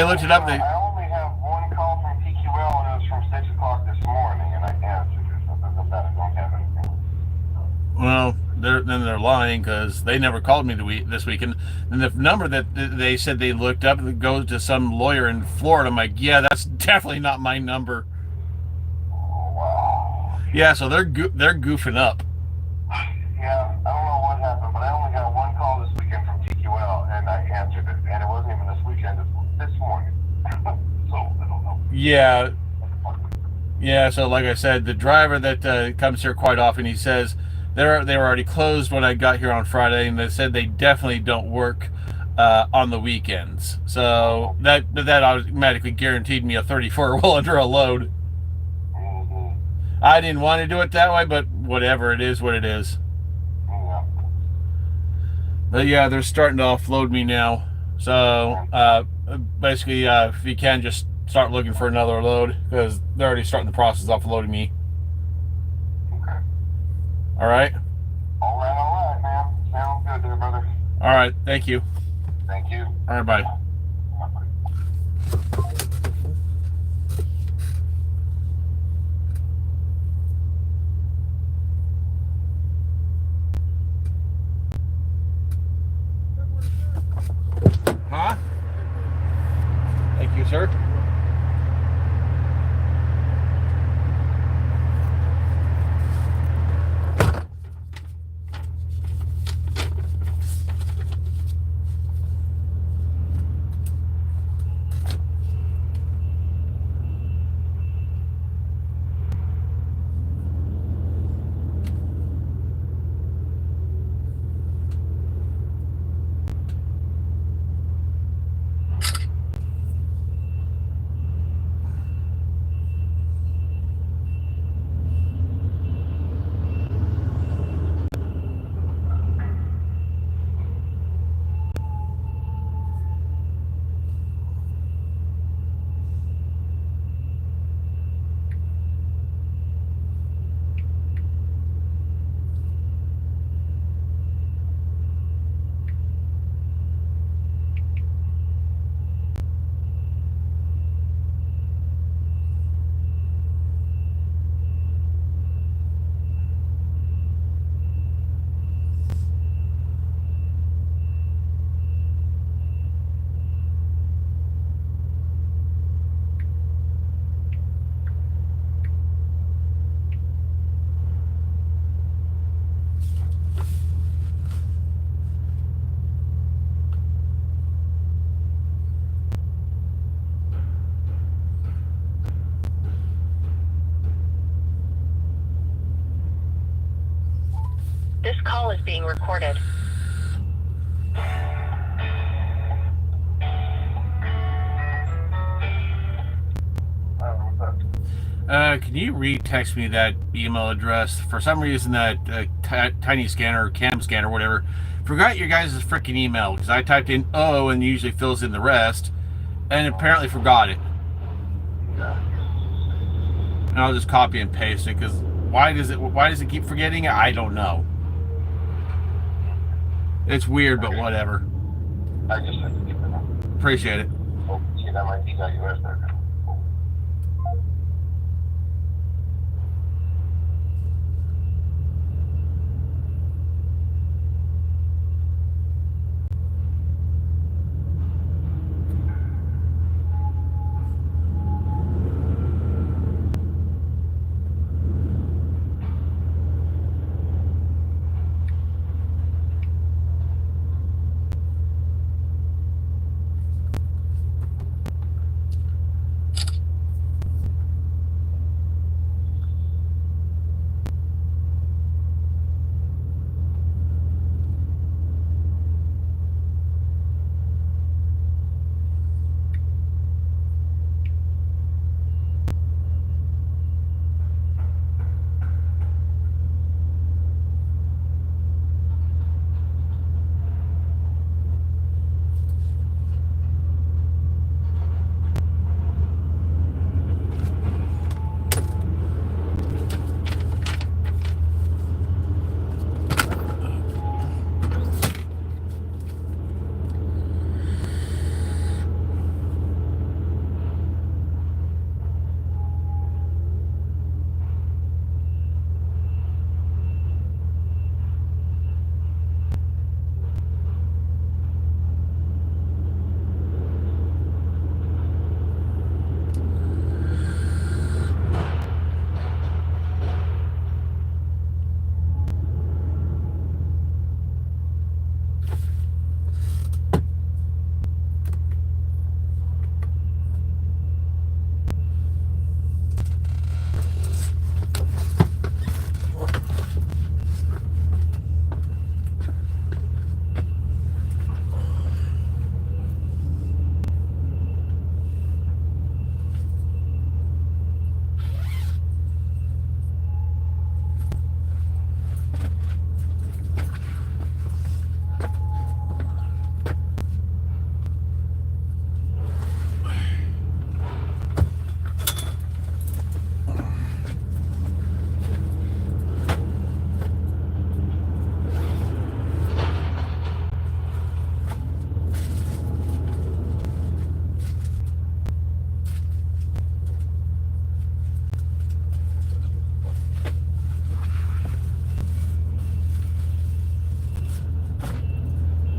looked it up. I only have one call from TQL, and it was from 6 o'clock this morning, and I answered it. Other than that, I don't have anything. Well, they're lying, because they never called me this weekend. And the number that they said they looked up goes to some lawyer in Florida. I'm like, yeah, that's definitely not my number. Oh, wow. Yeah, so they're goofing up. Yeah, I don't know what happened, but I only got one call this weekend from TQL, and I answered it. And it wasn't even this weekend, it was this morning. So, I don't know. Yeah. Yeah, so like I said, the driver that comes here quite often, he says they were already closed when I got here on Friday, and they said they definitely don't work on the weekends. So that automatically guaranteed me a 34 well under a load. Mm-hmm. I didn't want to do it that way, but whatever, it is what it is. Yeah. But yeah, they're starting to offload me now. So basically, if you can, just start looking for another load, because they're already starting the process of offloading me. Okay. All right? All right, man. Sounds good there, brother. All right, thank you. Thank you. All right, bye. Huh? Thank you, sir. This call is being recorded. Can you re-text me that email address? For some reason, that tiny scanner, cam scanner, whatever, forgot your guys' freaking email because I typed in O and usually fills in the rest, and apparently forgot it. And I'll just copy and paste it because why does it keep forgetting it? I don't know. It's weird, but whatever. I just sent it to you. Appreciate it. Oh, see, that might be US there.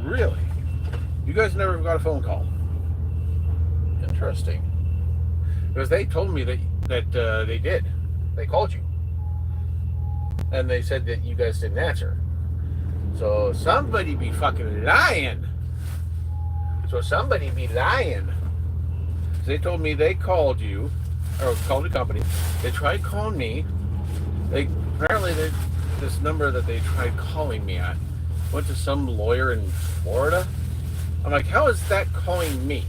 Really? You guys never got a phone call? Interesting. Because they told me that they did. They called you. And they said that you guys didn't answer. So somebody be fucking lying. So they told me they called you, or called the company. They tried calling me. This number that they tried calling me at went to some lawyer in Florida. I'm like, how is that calling me?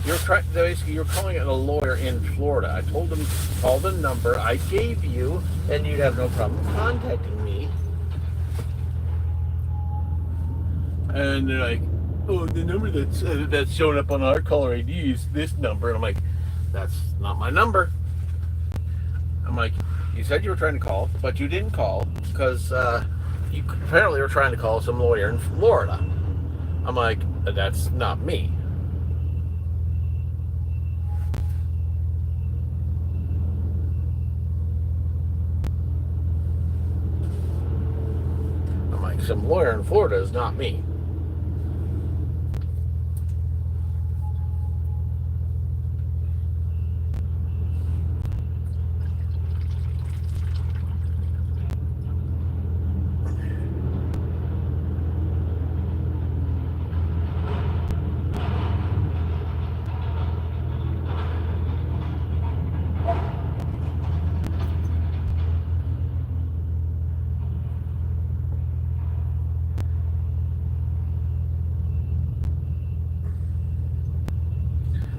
You're calling it a lawyer in Florida. I told them to call the number I gave you, and you'd have no problem contacting me. And they're like, oh, the number that's showing up on our caller ID is this number. And I'm like, that's not my number. I'm like, you said you were trying to call, but you didn't call because you apparently were trying to call some lawyer in Florida. I'm like, that's not me. I'm like, some lawyer in Florida is not me.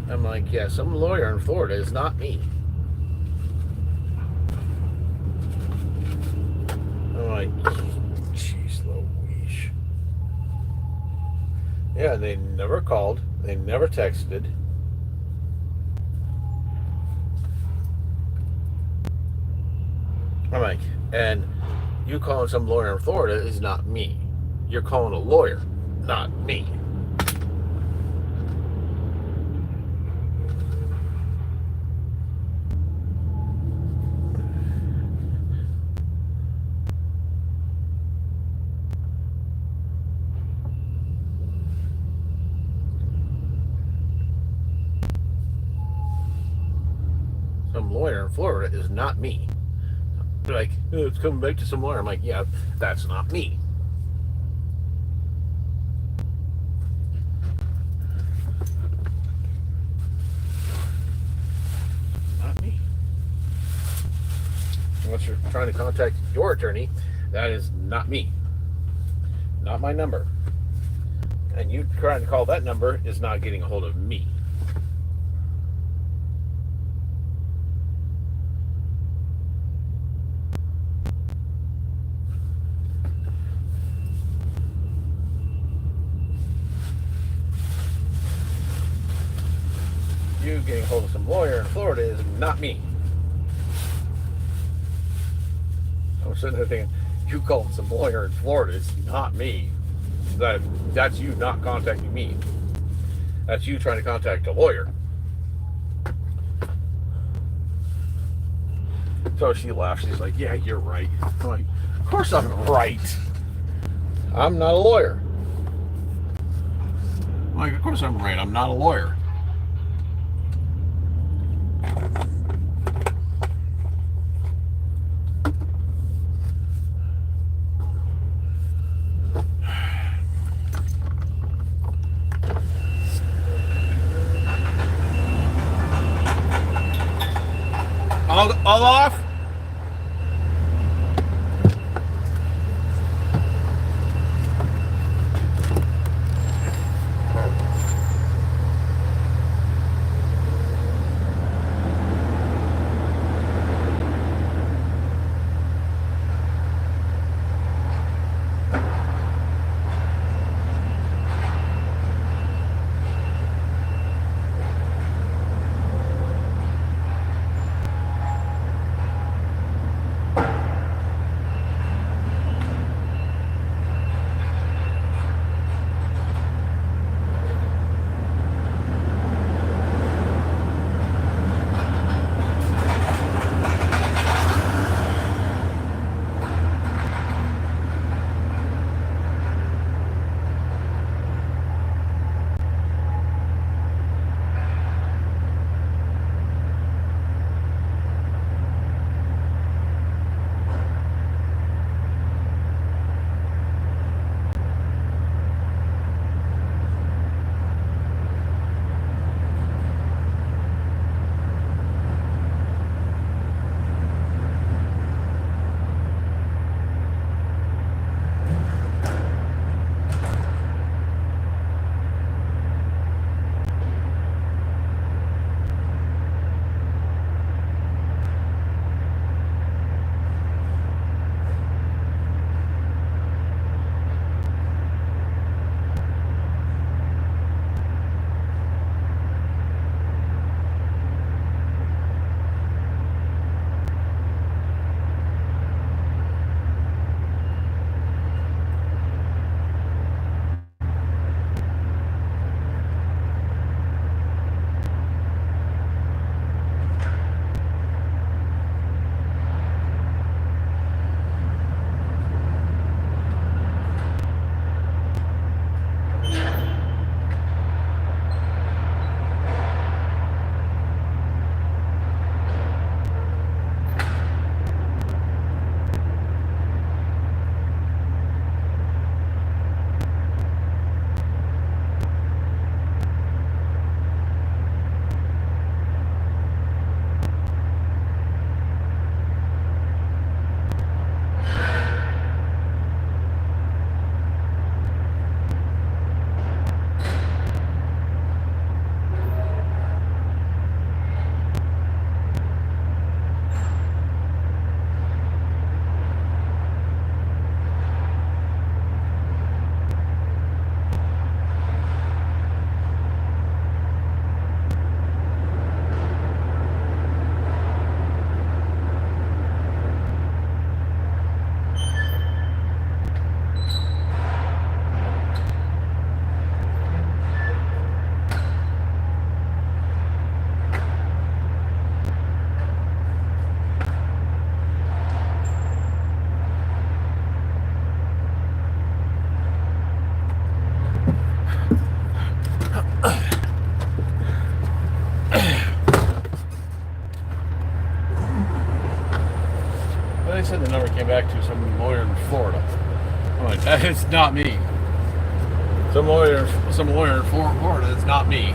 I'm like, yeah, some lawyer in Florida is not me. like, jeez Louise. Yeah, they never called. They never texted. I'm like, and you calling some lawyer in Florida is not me. You're calling a lawyer, not me. Some lawyer in Florida is not me. They're like, oh, it's coming back to some lawyer. I'm like, yeah, that's not me. Not me. Unless you're trying to contact your attorney, that is not me. Not my number. And you trying to call that number is not getting a hold of me. You getting a hold of some lawyer in Florida is not me. I'm sitting there thinking, you called some lawyer in Florida, it's not me. That's you not contacting me. That's you trying to contact a lawyer. So she laughs. She's like, yeah, you're right. I'm like, of course I'm right. I'm not a lawyer. I'm like, of course I'm right. I'm not a lawyer. All off? It's not me. Some lawyer in Florida. It's not me.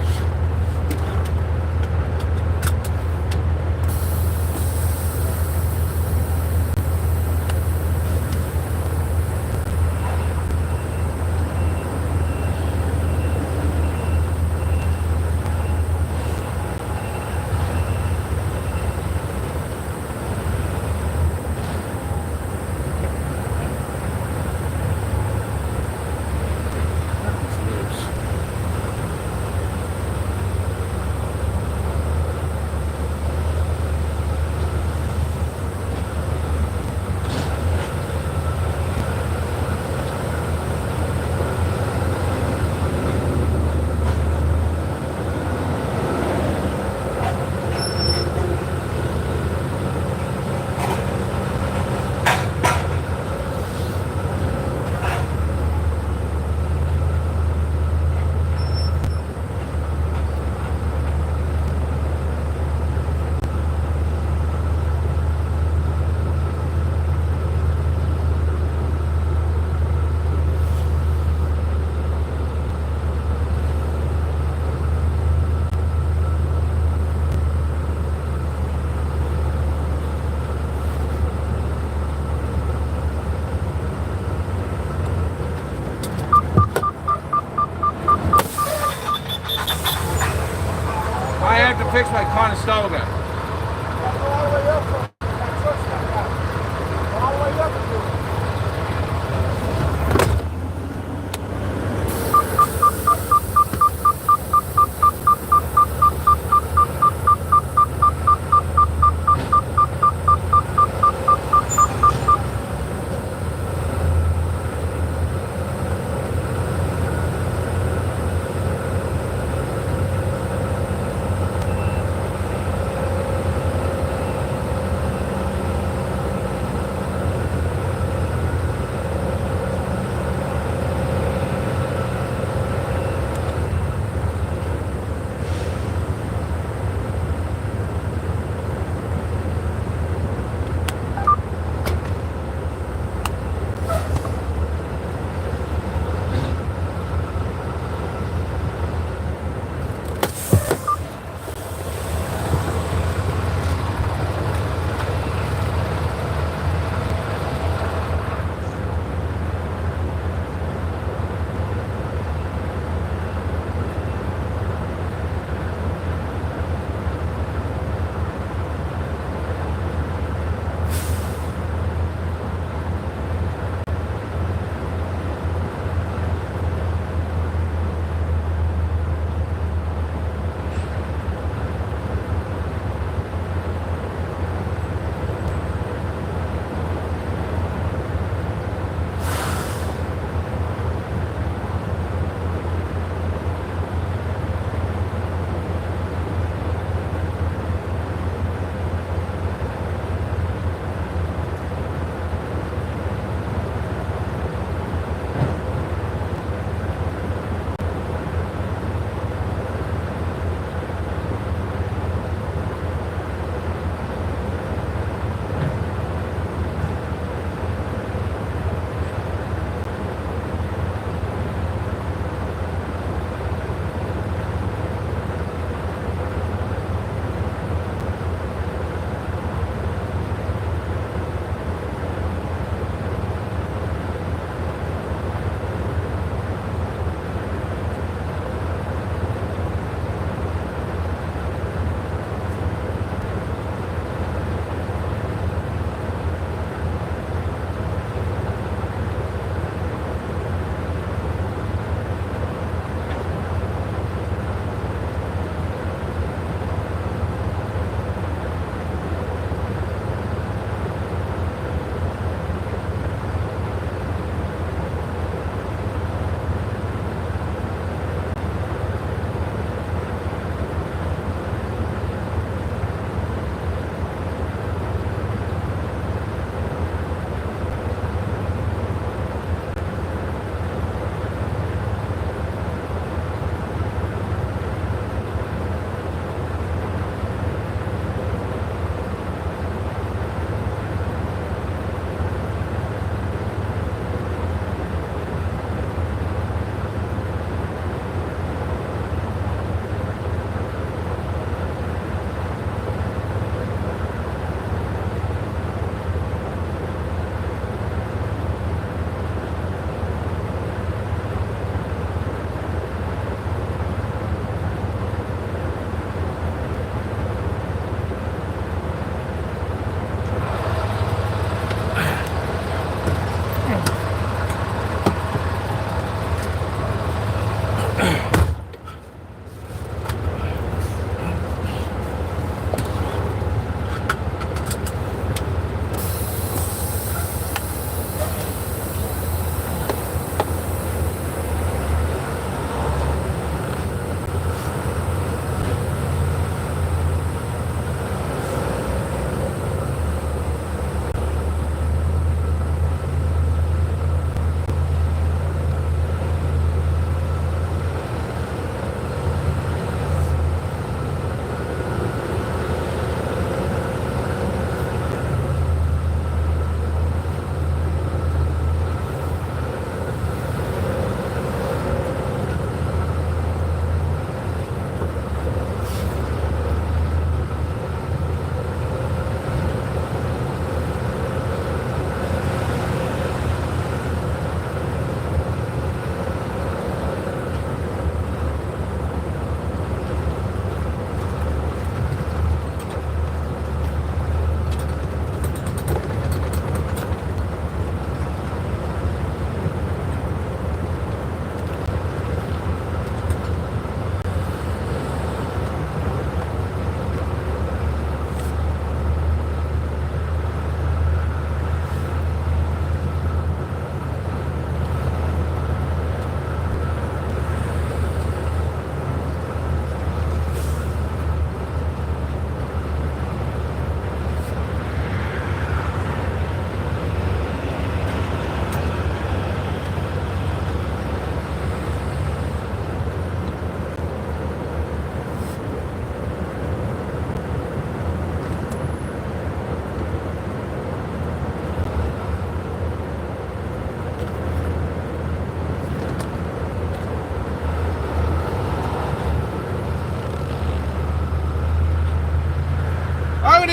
I have to fix my Conestoga.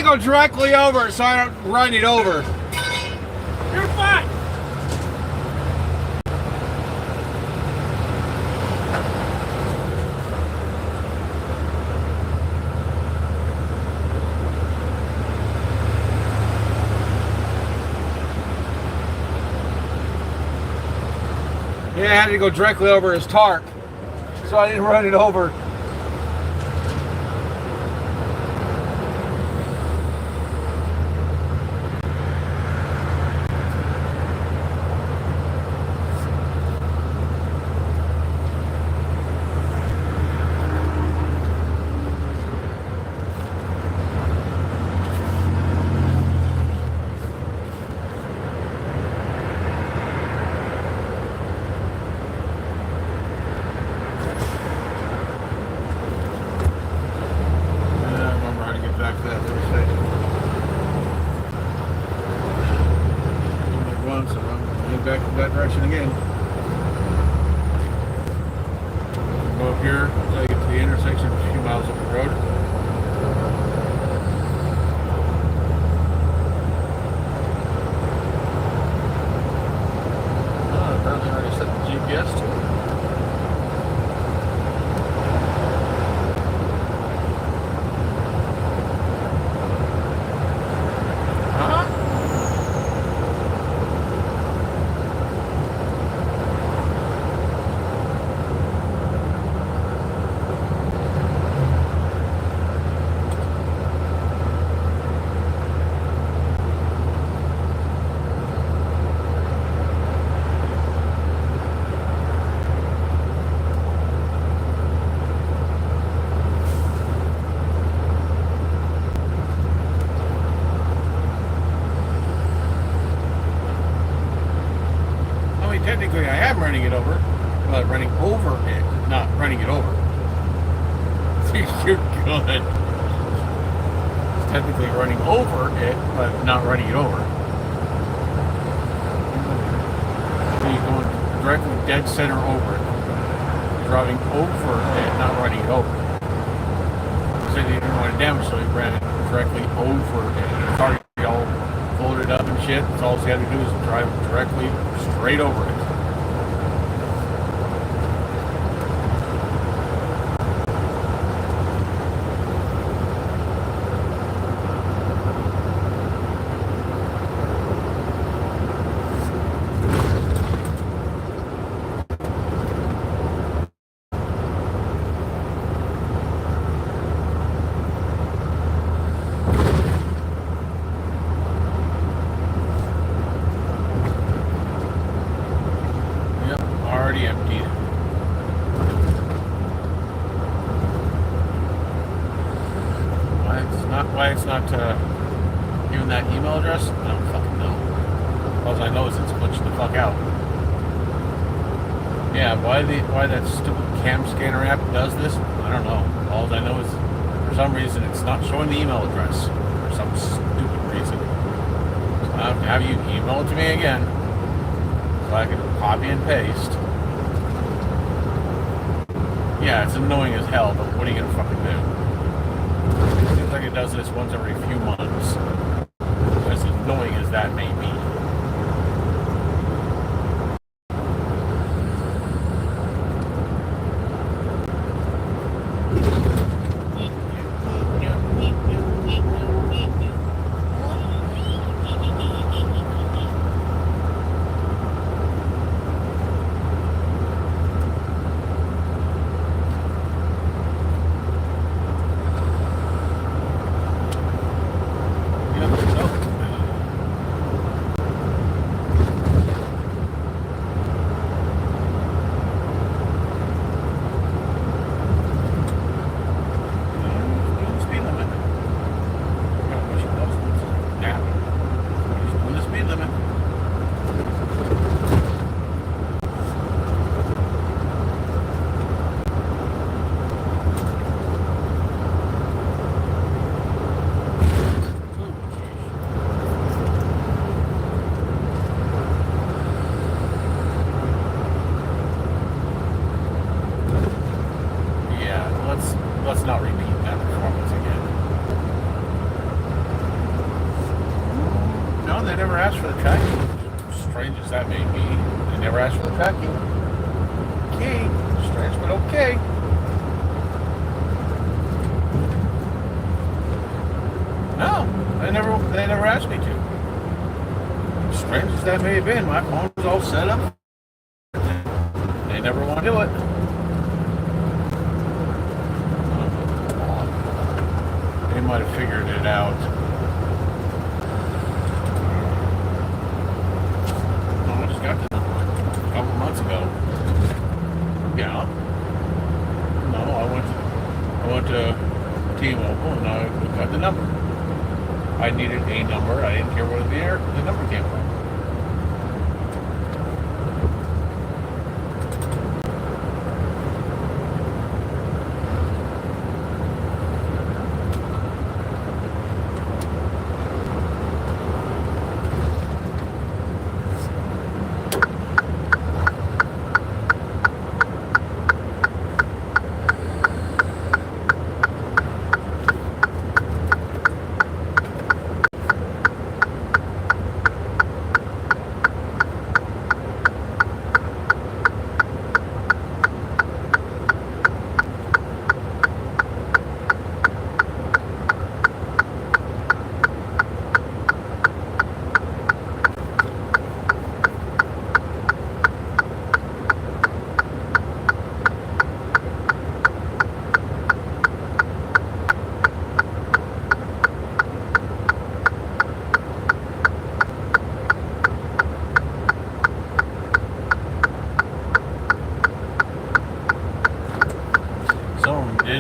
go directly over so I don't run it over. You're fine. Yeah, I had to go directly over his tarp, so I didn't run it over. Back in that direction again. Go up here until you get to the intersection a few miles up the road. Oh, apparently I already set the GPS to it. Technically, I am running it over, but running over it, not running it over. You're good. Technically running over it, but not running it over. So you're going directly dead center over it. You're driving over it, not running it over. You said you didn't want to damage, so you ran it directly over it. The car all folded up and shit. That's all you had to do is drive directly straight over it. Already emptied. Why it's not giving that email address? I don't fucking know. All I know is it's glitched the fuck out. Yeah, why that stupid cam scanner app does this? I don't know. All I know is for some reason it's not showing the email address for some stupid reason. So I have to have you email it to me again so I can copy and paste. Yeah, it's annoying as hell, but what are you gonna fucking do? It seems like it does this once every few months. As annoying as that may be. Let's not repeat that performance again. they never asked for the tracking. Strange as that may be, they never asked for the tracking. Okay, strange but okay. No, they never asked me to. Strange as that may have been, my phone was all set up. They never want to do it. They might have figured it out. Oh, I just got this a couple months ago. Yeah. No, I went to T-Mobile and I got the number. I needed a number. I didn't care where the number came from.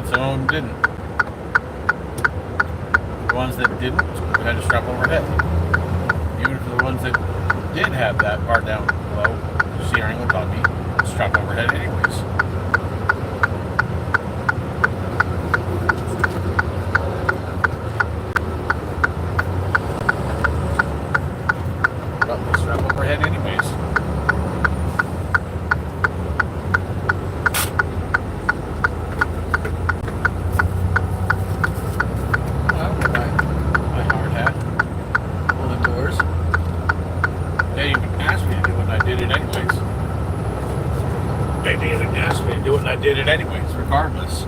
Some of them didn't. The ones that didn't had to strap overhead. Even for the ones that did have that part down below, steering on top of me, strap overhead anyways. But strap overhead anyways. I did it anyways, regardless.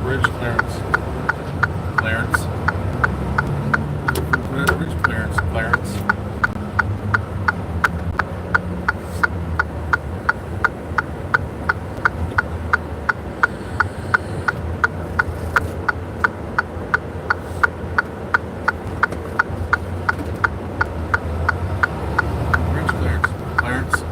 Bridge clearance. Clarence. Bridge clearance. Clarence. Bridge clearance. Clarence.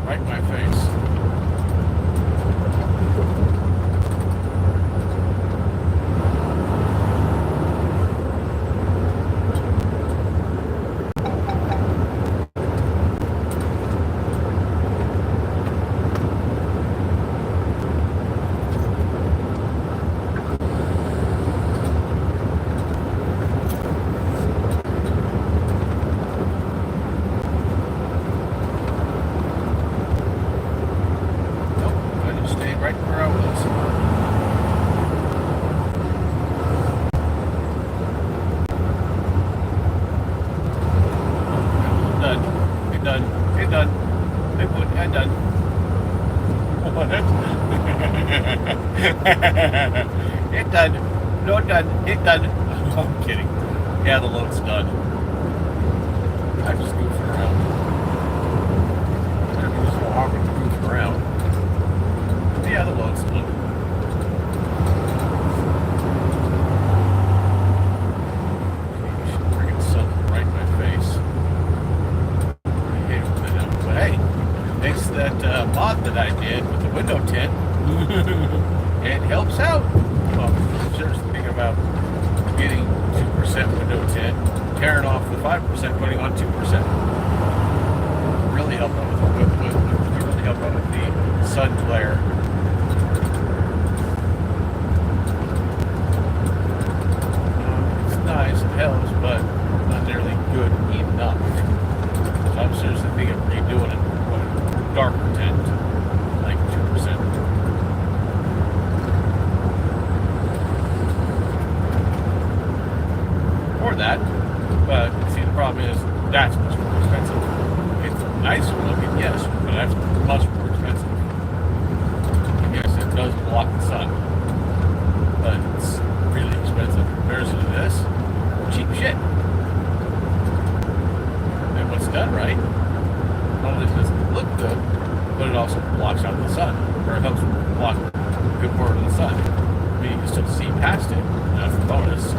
Right in my face. I just stayed right where I was. Done. It done. It done. It put it done. It done. No done. It done. I'm kidding. Yeah, the load's done. I'm just goofing around. I'm just walking, goofing around. Yeah, the load's done. Friggin' sun right in my face. I hate it when they don't. But hey, thanks to that mod that I did with the window tint, it helps out. Well, I'm seriously thinking about getting 2% window tint, tearing off the 5%, putting on 2%. Really help out with really help out with the sun glare. It's nice, it helps, but not nearly good enough. So I'm seriously thinking of redoing it with darker tint, like 2%. Or that, but see, the problem is that's much more expensive. It's nicer looking, yes, but that's much more expensive. Yes, it does block the sun, but it's really expensive in comparison to this. Cheap shit. And what's done right, not only does it look good, but it also blocks out the sun, or it helps block a good part of the sun. I mean, you can still see past it, and that's the bonus.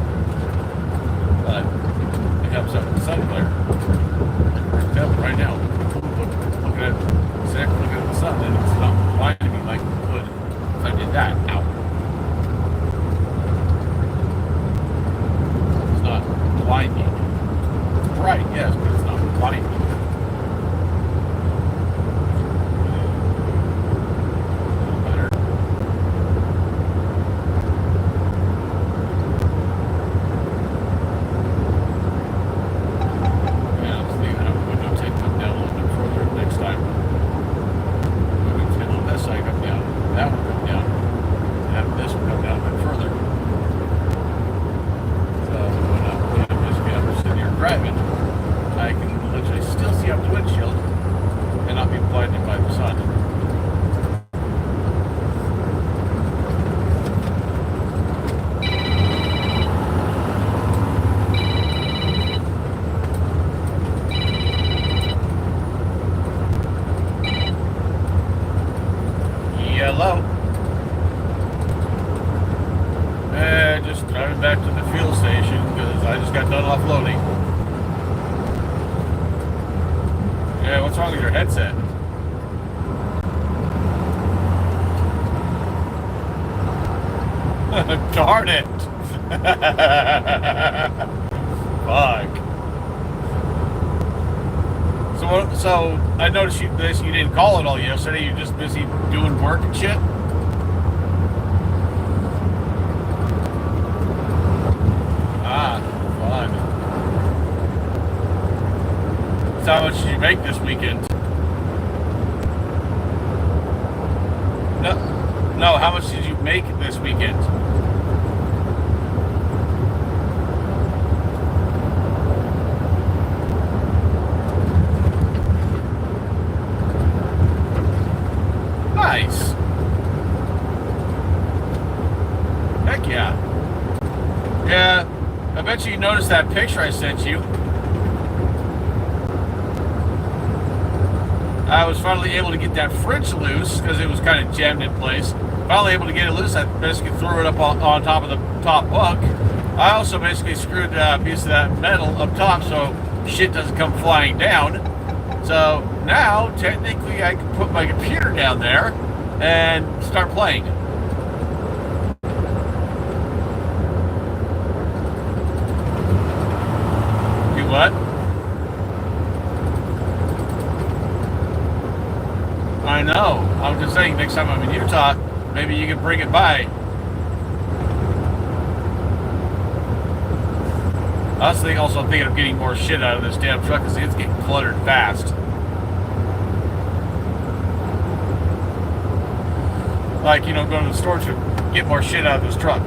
back to the fuel station because I just got done offloading. Yeah, what's wrong with your headset? Darn it! Fuck. So I noticed you didn't call it all yesterday. You're just busy doing work and shit. Ah, fun. So how much did you make this weekend? No, how much did you make this weekend? Nice. Heck yeah. Yeah, I bet you noticed that picture I sent you. I was finally able to get that fridge loose because it was kind of jammed in place. Finally able to get it loose. I basically threw it up on top of the top bunk. I also basically screwed a piece of that metal up top so shit doesn't come flying down. So now, technically, I can put my computer down there and start playing. Do what? I know. I'm just saying, next time I'm in Utah, maybe you can bring it by. I was also thinking of getting more shit out of this damn truck because it's getting cluttered fast. Like, you know, go to the store to get more shit out of this truck.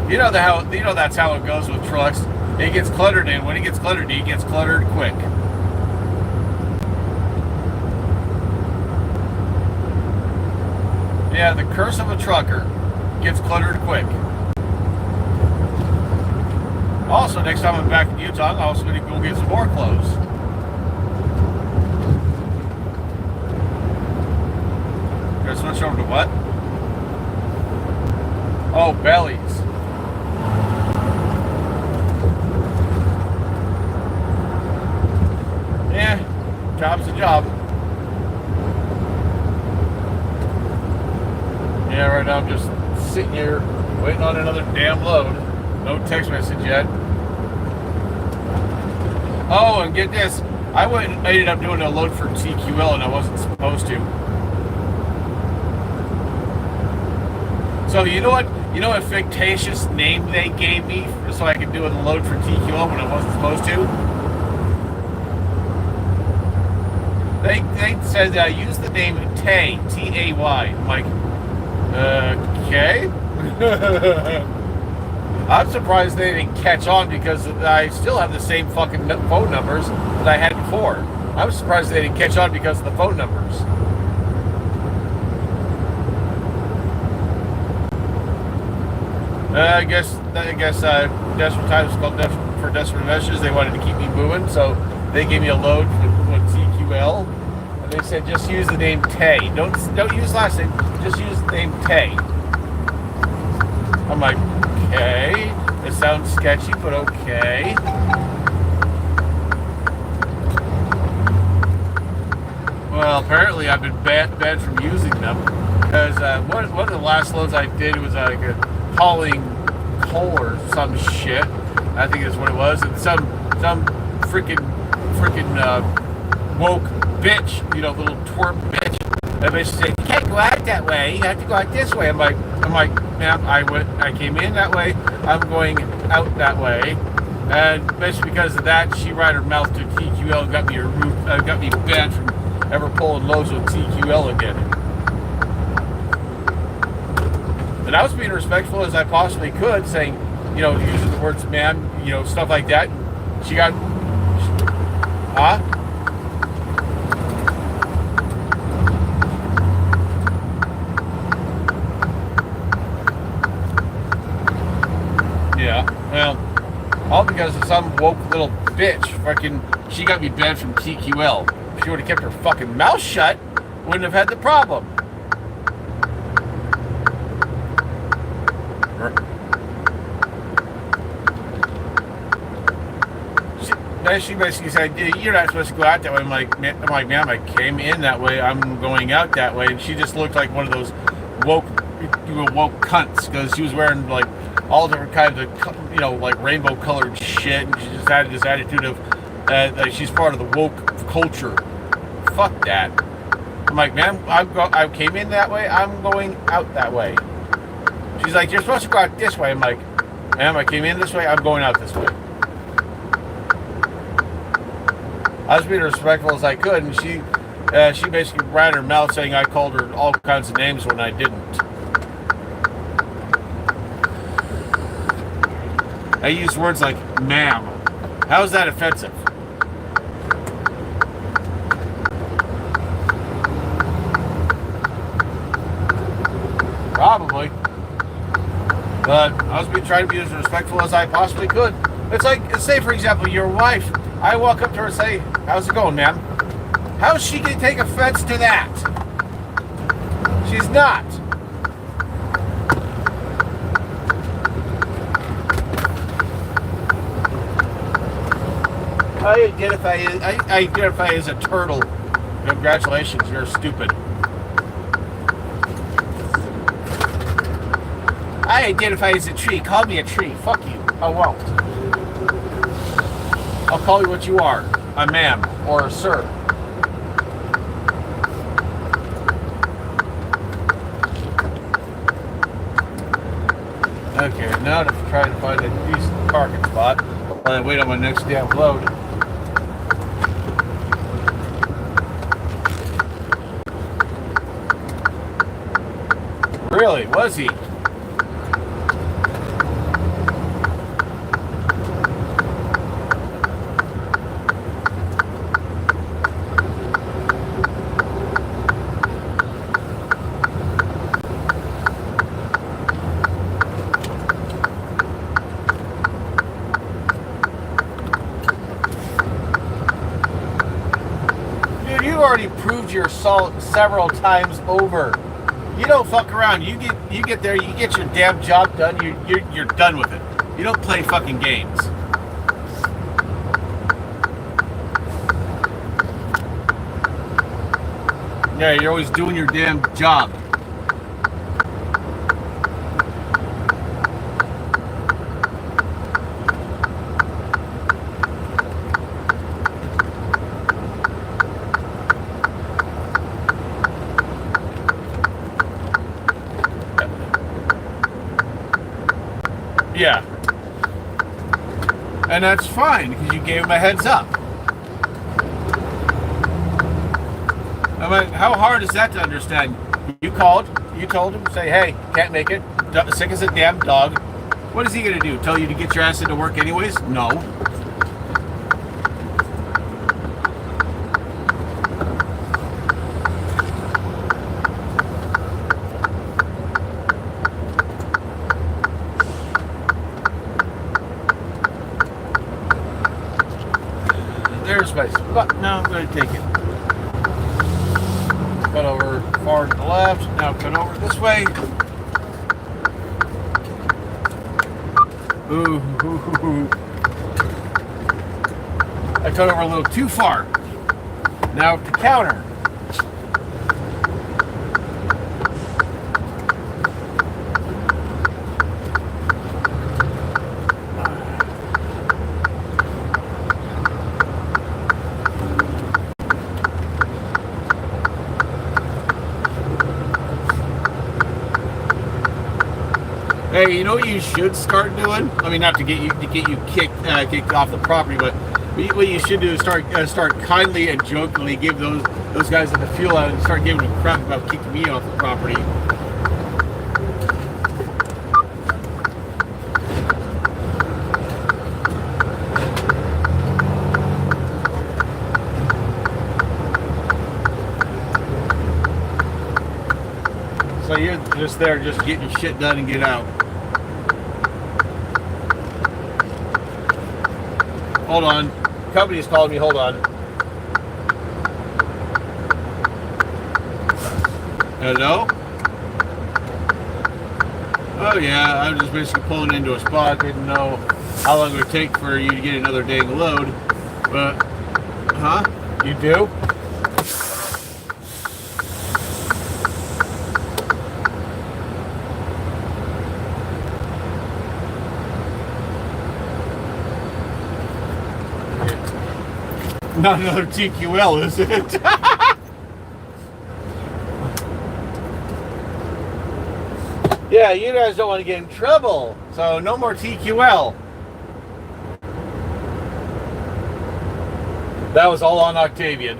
You know that's how it goes with trucks. It gets cluttered in. When it gets cluttered, it gets cluttered quick. Yeah, the curse of a trucker gets cluttered quick. Also, next time I'm back in Utah, I'm also going to go get some more clothes. Gonna switch over to what? Oh, bellies. Yeah, job's a job. Yeah, right now I'm just sitting here waiting on another damn load. No text message yet. Oh, and get this. I ended up doing a load for TQL and I wasn't supposed to. So you know what? You know what fictitious name they gave me so I could do a load for TQL when I wasn't supposed to? They said use the name Tay, T-A-Y. I'm like, okay. I'm surprised they didn't catch on because I still have the same fucking phone numbers that I had before. I'm surprised they didn't catch on because of the phone numbers. I guess Desperate Times was called for Desperate Measures. They wanted to keep me moving, so they gave me a load with TQL, and they said just use the name Tay. Don't use last name. Just use the name Tay. I'm like, okay. It sounds sketchy, but okay. Well, apparently I've been banned from using them because one of the last loads I did was like hauling coal or some shit. I think is what it was, and some freaking woke bitch, you know, little twerp bitch. And they said you can't go out that way. You have to go out this way. I'm like, ma'am, I came in that way. I'm going out that way. And basically because of that, she ran her mouth to TQL and got me banned from ever pulling loads with TQL again. And I was being respectful as I possibly could, saying, you know, using the words ma'am, you know, stuff like that. She got, huh? Yeah, well, all because of some woke little bitch. She got me banned from TQL. If she would have kept her fucking mouth shut, wouldn't have had the problem. she basically said, "You're not supposed to go out that way." I'm like, ma'am, I came in that way. I'm going out that way. And she just looked like one of those woke cunts because she was wearing like all different kinds of, like rainbow colored shit, and she just had this attitude of like she's part of the woke culture. Fuck that. I'm like, ma'am, I came in that way. I'm going out that way. She's like, you're supposed to go out this way. I'm like, ma'am, I came in this way. I'm going out this way. I was being respectful as I could, and she basically ran her mouth saying I called her all kinds of names when I didn't. I used words like ma'am. How is that offensive? Probably. But I was trying to be as respectful as I possibly could. It's like, say for example, your wife. I walk up to her and say, how's it going, ma'am? How's she going to take offense to that? She's not. I identify as a turtle. Congratulations, you're stupid. I identify as a tree. Call me a tree. Fuck you. I won't. I'll call you what you are. A ma'am or a sir. Okay, now to try to find a decent parking spot while I wait on my next damn load. Really? Was he? Already proved your salt several times over. You don't fuck around. You get there. You get your damn job done. You're done with it. You don't play fucking games. Yeah, you're always doing your damn job. Yeah. And that's fine because you gave him a heads up. I mean, how hard is that to understand? You called, you told him, say, hey, can't make it, sick as a damn dog. What is he going to do? Tell you to get your ass into work anyways? No. There's my spot. Now I'm going to take it. Cut over far to the left. Now cut over this way. Ooh. I cut over a little too far. Now to counter. Hey, you know what you should start doing? I mean, not to get you kicked off the property, but what you should do is start kindly and jokingly give those guys at the fuel out and start giving them crap about kicking me off the property. So you're just there, just getting shit done and get out. Hold on. Company's calling me. Hold on. Hello? Oh yeah, I was just basically pulling into a spot. Didn't know how long it would take for you to get another dang load. But, huh? You do? Not another TQL, is it? Yeah, you guys don't want to get in trouble, so no more TQL. That was all on Octavian.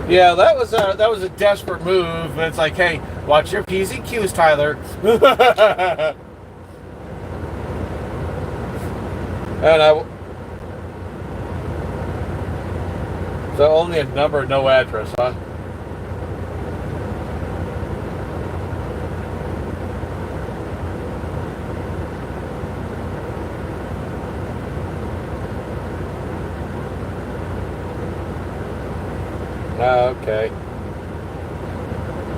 Yeah, that was a desperate move. It's like, hey, watch your P's and Q's, Tyler. And so only a number, no address, huh? Okay.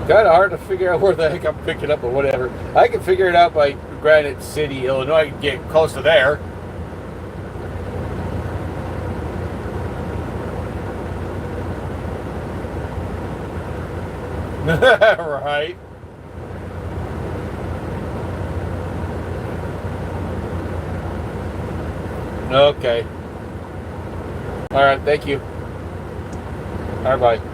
Kind of hard to figure out where the heck I'm picking up or whatever. I can figure it out by Granite City, Illinois. I can get close to there. Right. Okay. All right. Thank you. All right. Bye.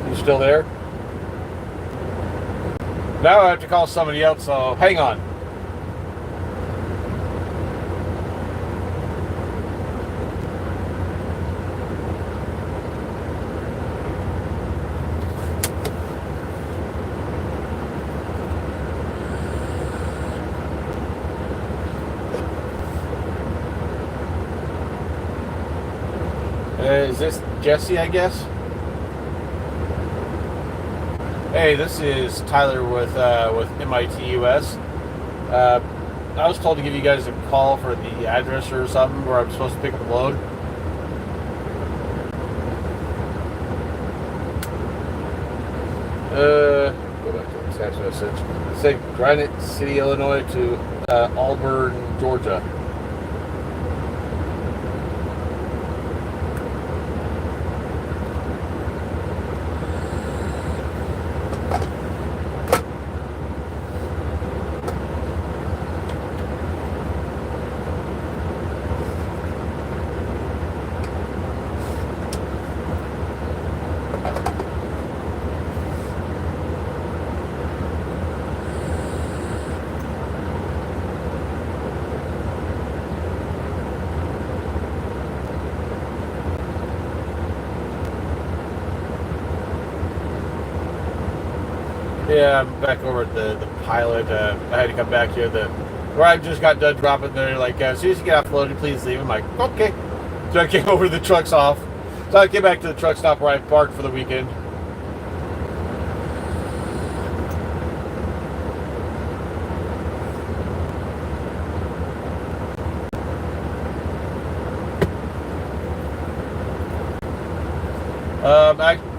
You still there? Now I have to call somebody else. So hang on. Is this Jesse, I guess? Hey, this is Tyler with Mitus. I was told to give you guys a call for the address or something where I'm supposed to pick up a load. Go back to the text message. It said Granite City, Illinois to Auburn, Georgia. Yeah, I'm back over at the pilot. I had to come back here. Where I just got done dropping there. Like, as soon as you get offloaded, please leave. I'm like, okay. So I came over to the truck's off. So I came back to the truck stop where I parked for the weekend.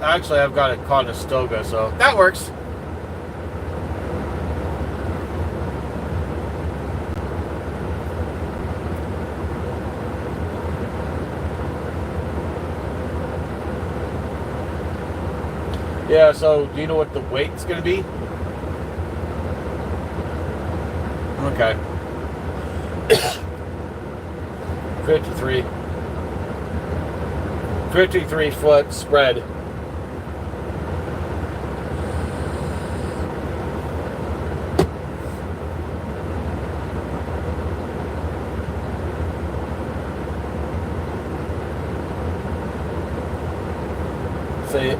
Actually, I've got a Conestoga, so that works. Yeah, so do you know what the weight's going to be? Okay. 53 foot spread.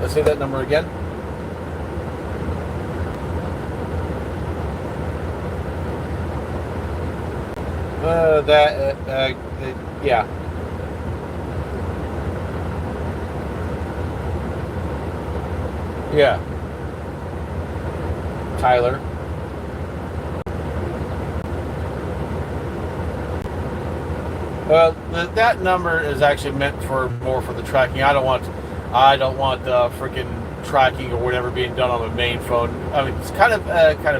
Say that number again. Yeah. Yeah. Tyler. Well, that number is actually meant for more for the tracking. I don't want freaking tracking or whatever being done on my main phone. I mean, it's kind of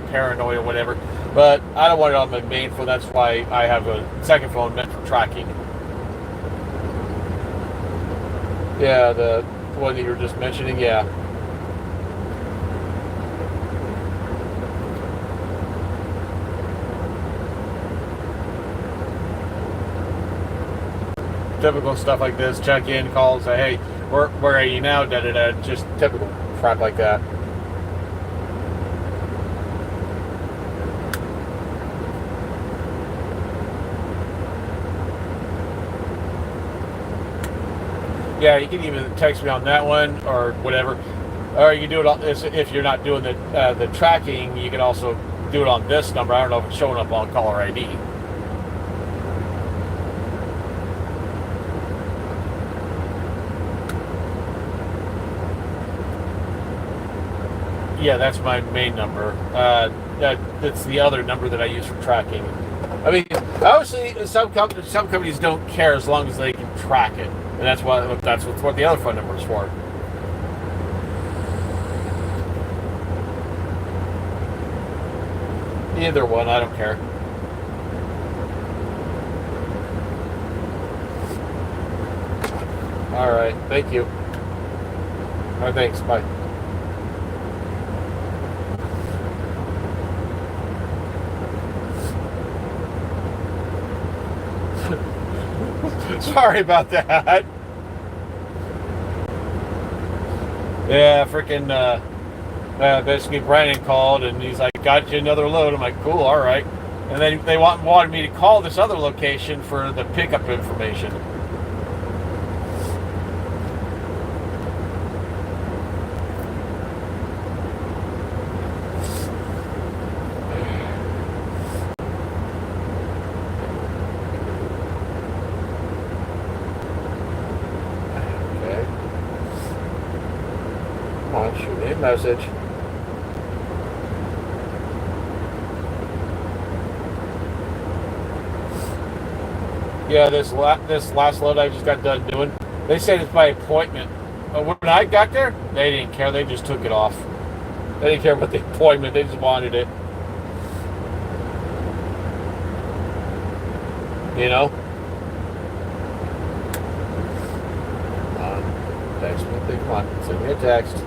paranoid or whatever, but I don't want it on my main phone. That's why I have a second phone meant for tracking. Yeah, the one that you were just mentioning, yeah. Typical stuff like this, check in, call, say, hey, where are you now? Da da da. Just typical crap like that. Yeah, you can even text me on that one or whatever, or you can do it if you're not doing the tracking. You can also do it on this number. I don't know if it's showing up on caller ID. Yeah, that's my main number. That's the other number that I use for tracking. I mean, obviously, some companies don't care as long as they can track it, and that's what the other phone number is for. Either one, I don't care. All right, thank you. All right, thanks. Bye. Sorry about that. Yeah, freaking, basically Brandon called and he's like, got you another load. I'm like, cool, all right. And then they wanted me to call this other location for the pickup information. Shoot me a message. Yeah, this last load I just got done doing, they said it's by appointment. When I got there, they didn't care. They just took it off. They didn't care about the appointment. They just wanted it. You know? Text me. Come on. Send me a text.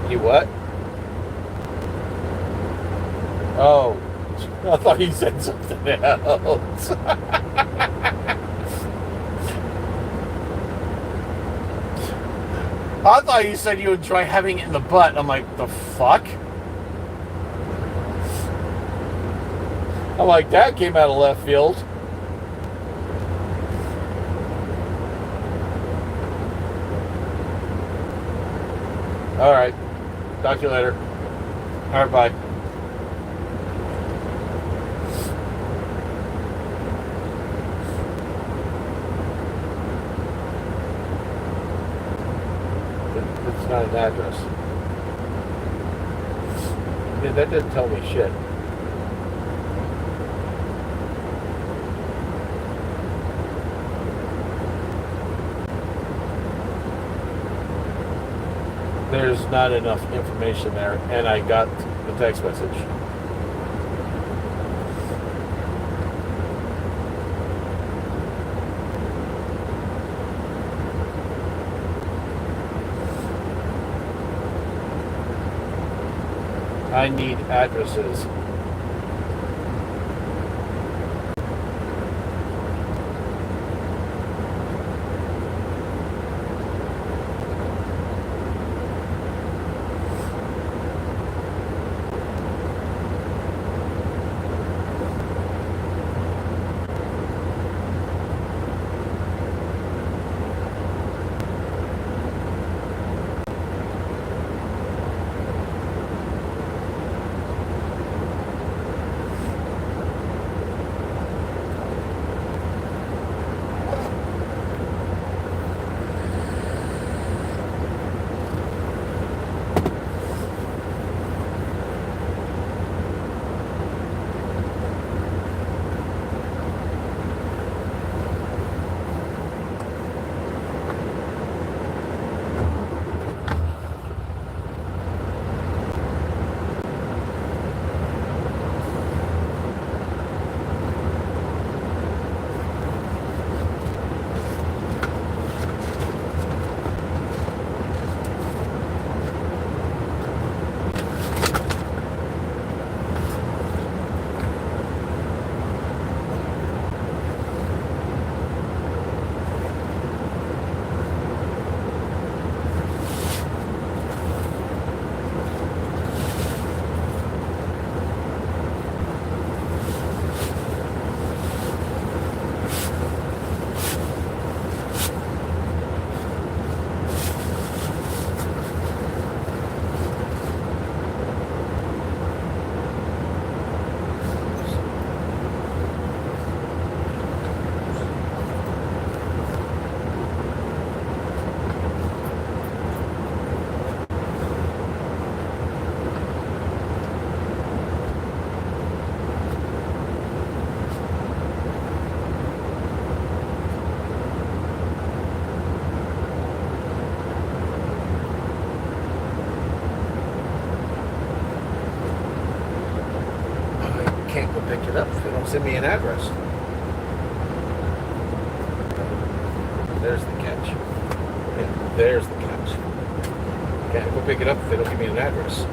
You what? Oh, I thought you said something else. I thought you said you would try having it in the butt. I'm like, the fuck? I'm like, that came out of left field. All right. Talk to you later. All right, bye. It's not an address. Yeah, that didn't tell me shit. There's not enough information there, and I got the text message. I need addresses. send me an address. There's the catch. Yeah, there's the catch. Can't go pick it up if they don't give me an address.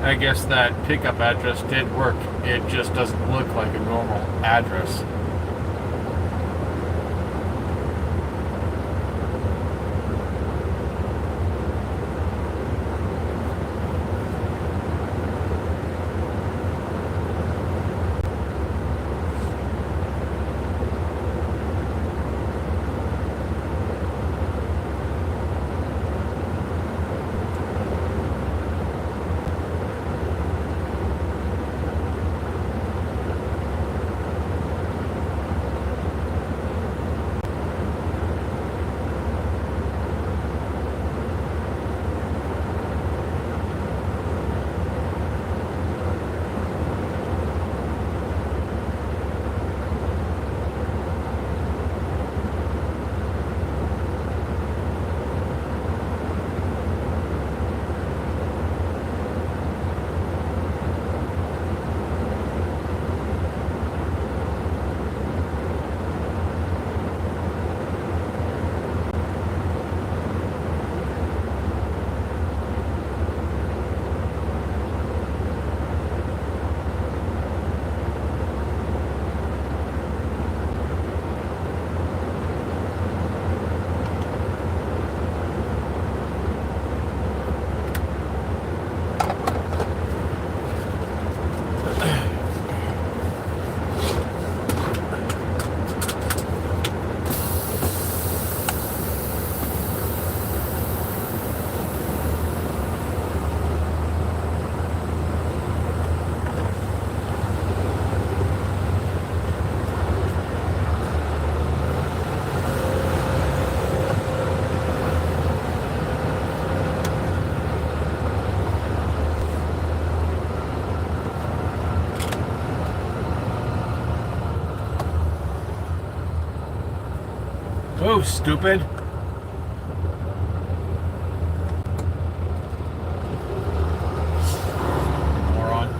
I guess that pickup address did work. It just doesn't look like a normal address. Oh, stupid. Moron.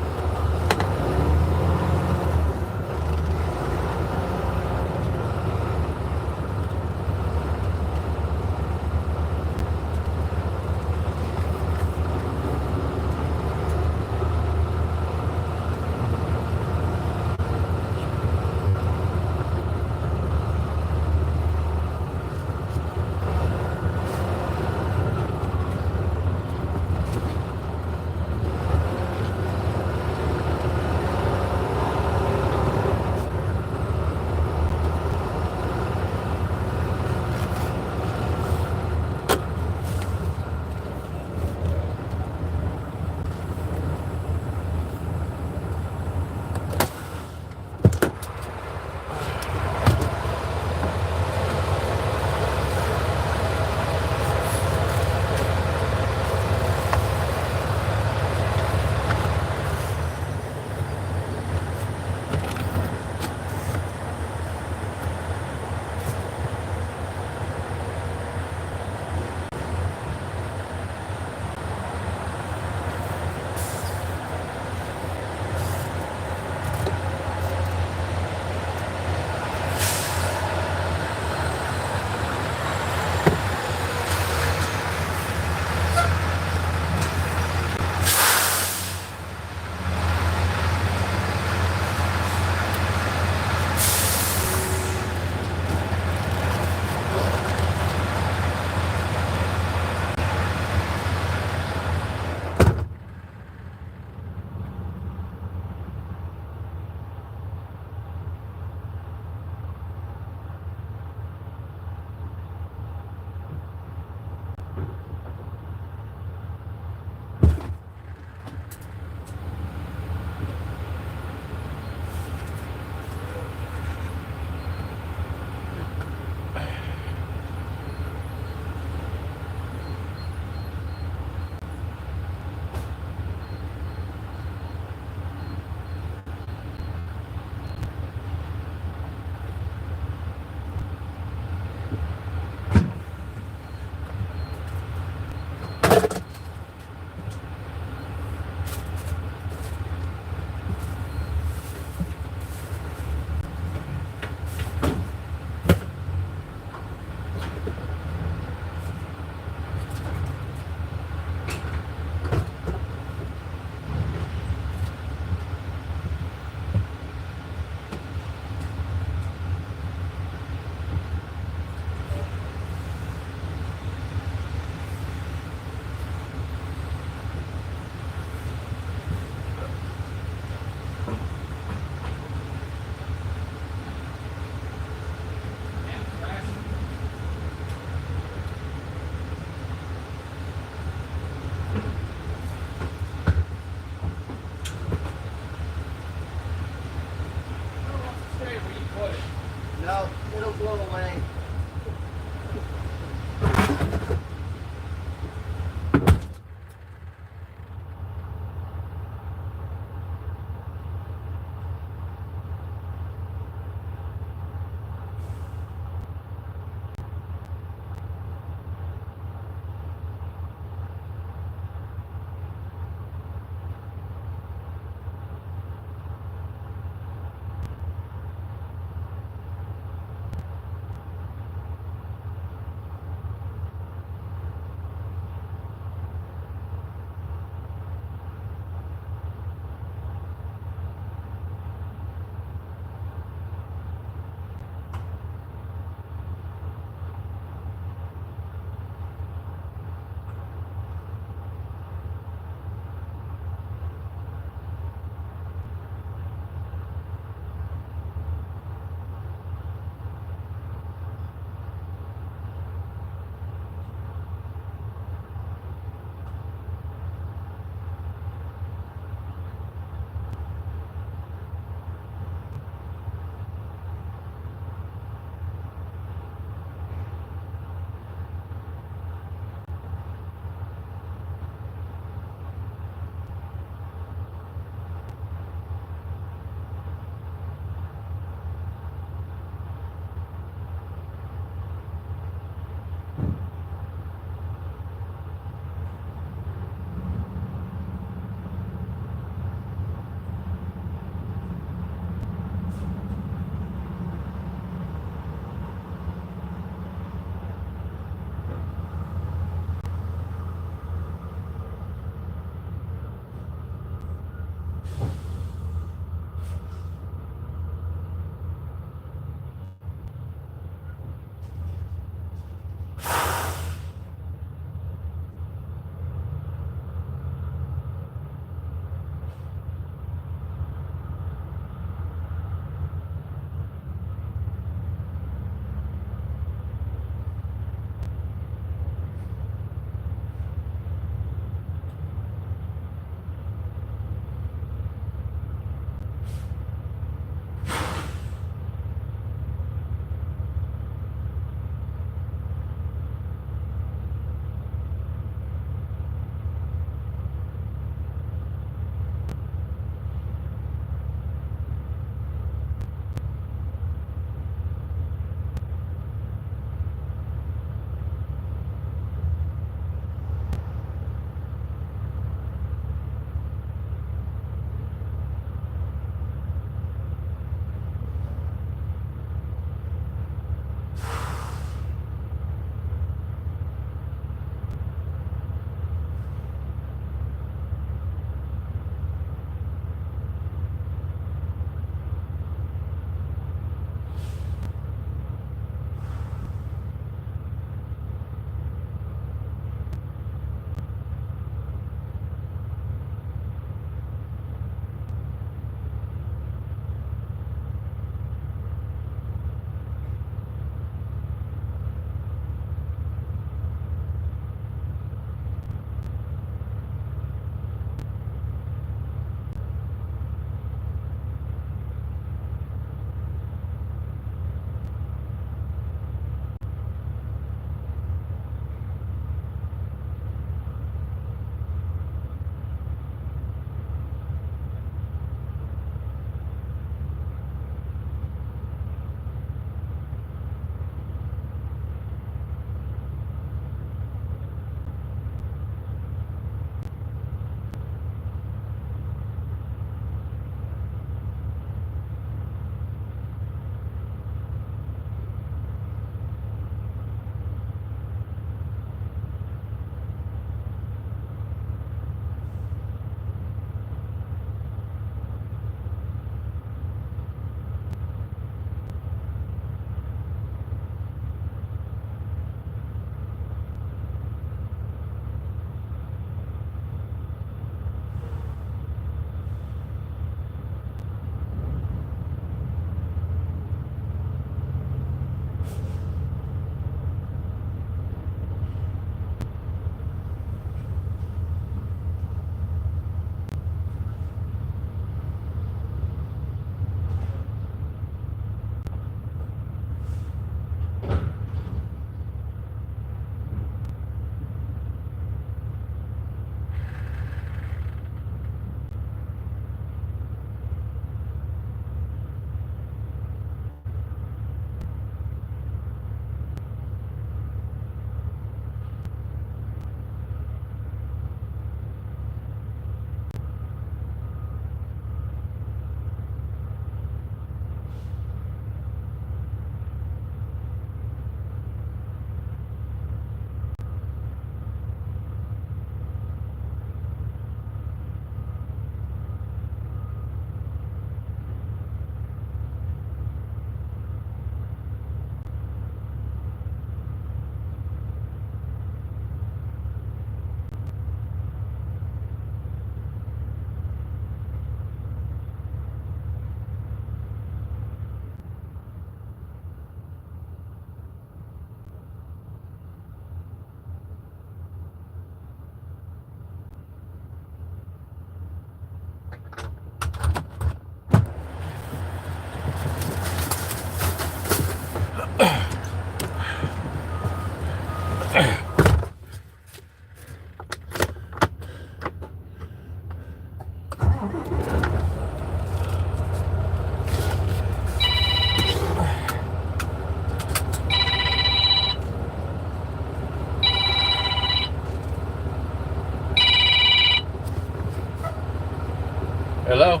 Hello?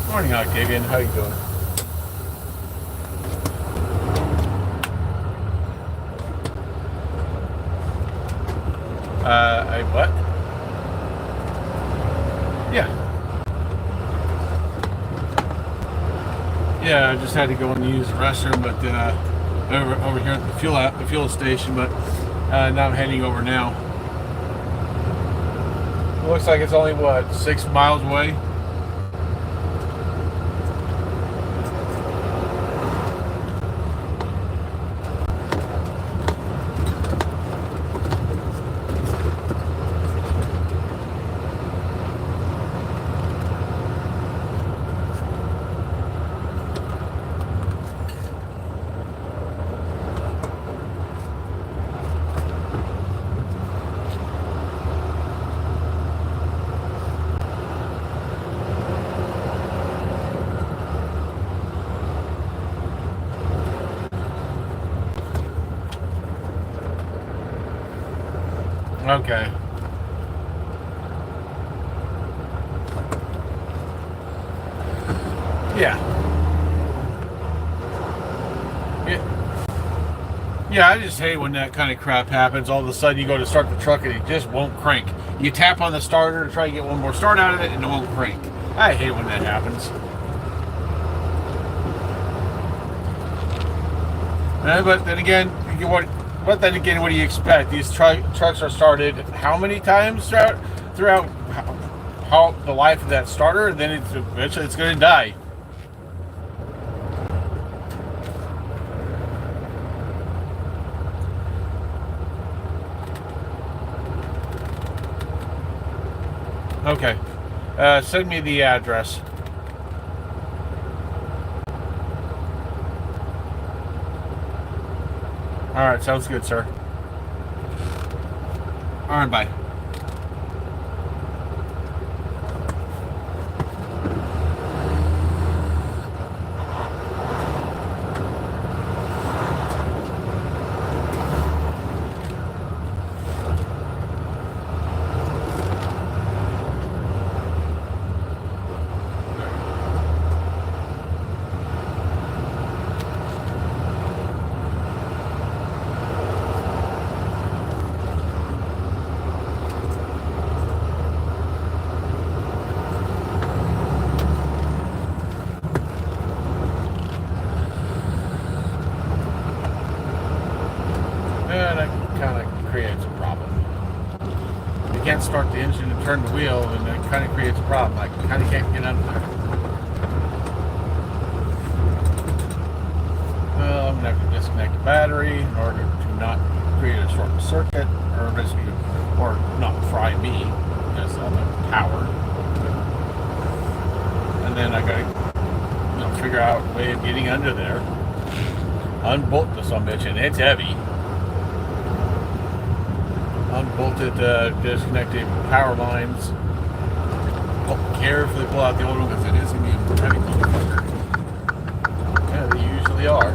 Morning, Octavian. How you doing? I what? Yeah. Yeah, I just had to go and use the restroom, but over here at the fuel station. But now I'm heading over now. It looks like it's only what, 6 miles away. Okay. Yeah. Yeah, I just hate when that kind of crap happens. All of a sudden you go to start the truck and it just won't crank. You tap on the starter to try to get one more start out of it and it won't crank. I hate when that happens. But then again, what do you expect? These trucks are started how many times throughout how the life of that starter, and then eventually it's going to die. Okay. Send me the address. Alright, sounds good, sir. Alright, bye. And that kind of creates a problem. You can't start the engine and turn the wheel, and that kind of creates a problem. I kind of can't get under there. Well, I'm going to have to disconnect the battery in order to not create a short circuit, or basically, or not fry me, because I'm a power. And then I got to figure out a way of getting under there. Unbolt the sumbitch, and it's heavy. Unbolted, disconnected power lines. Carefully pull out the old one because it is going to be a heavy motherfucker. Yeah, they usually are.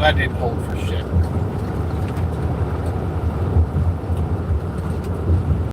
that didn't hold for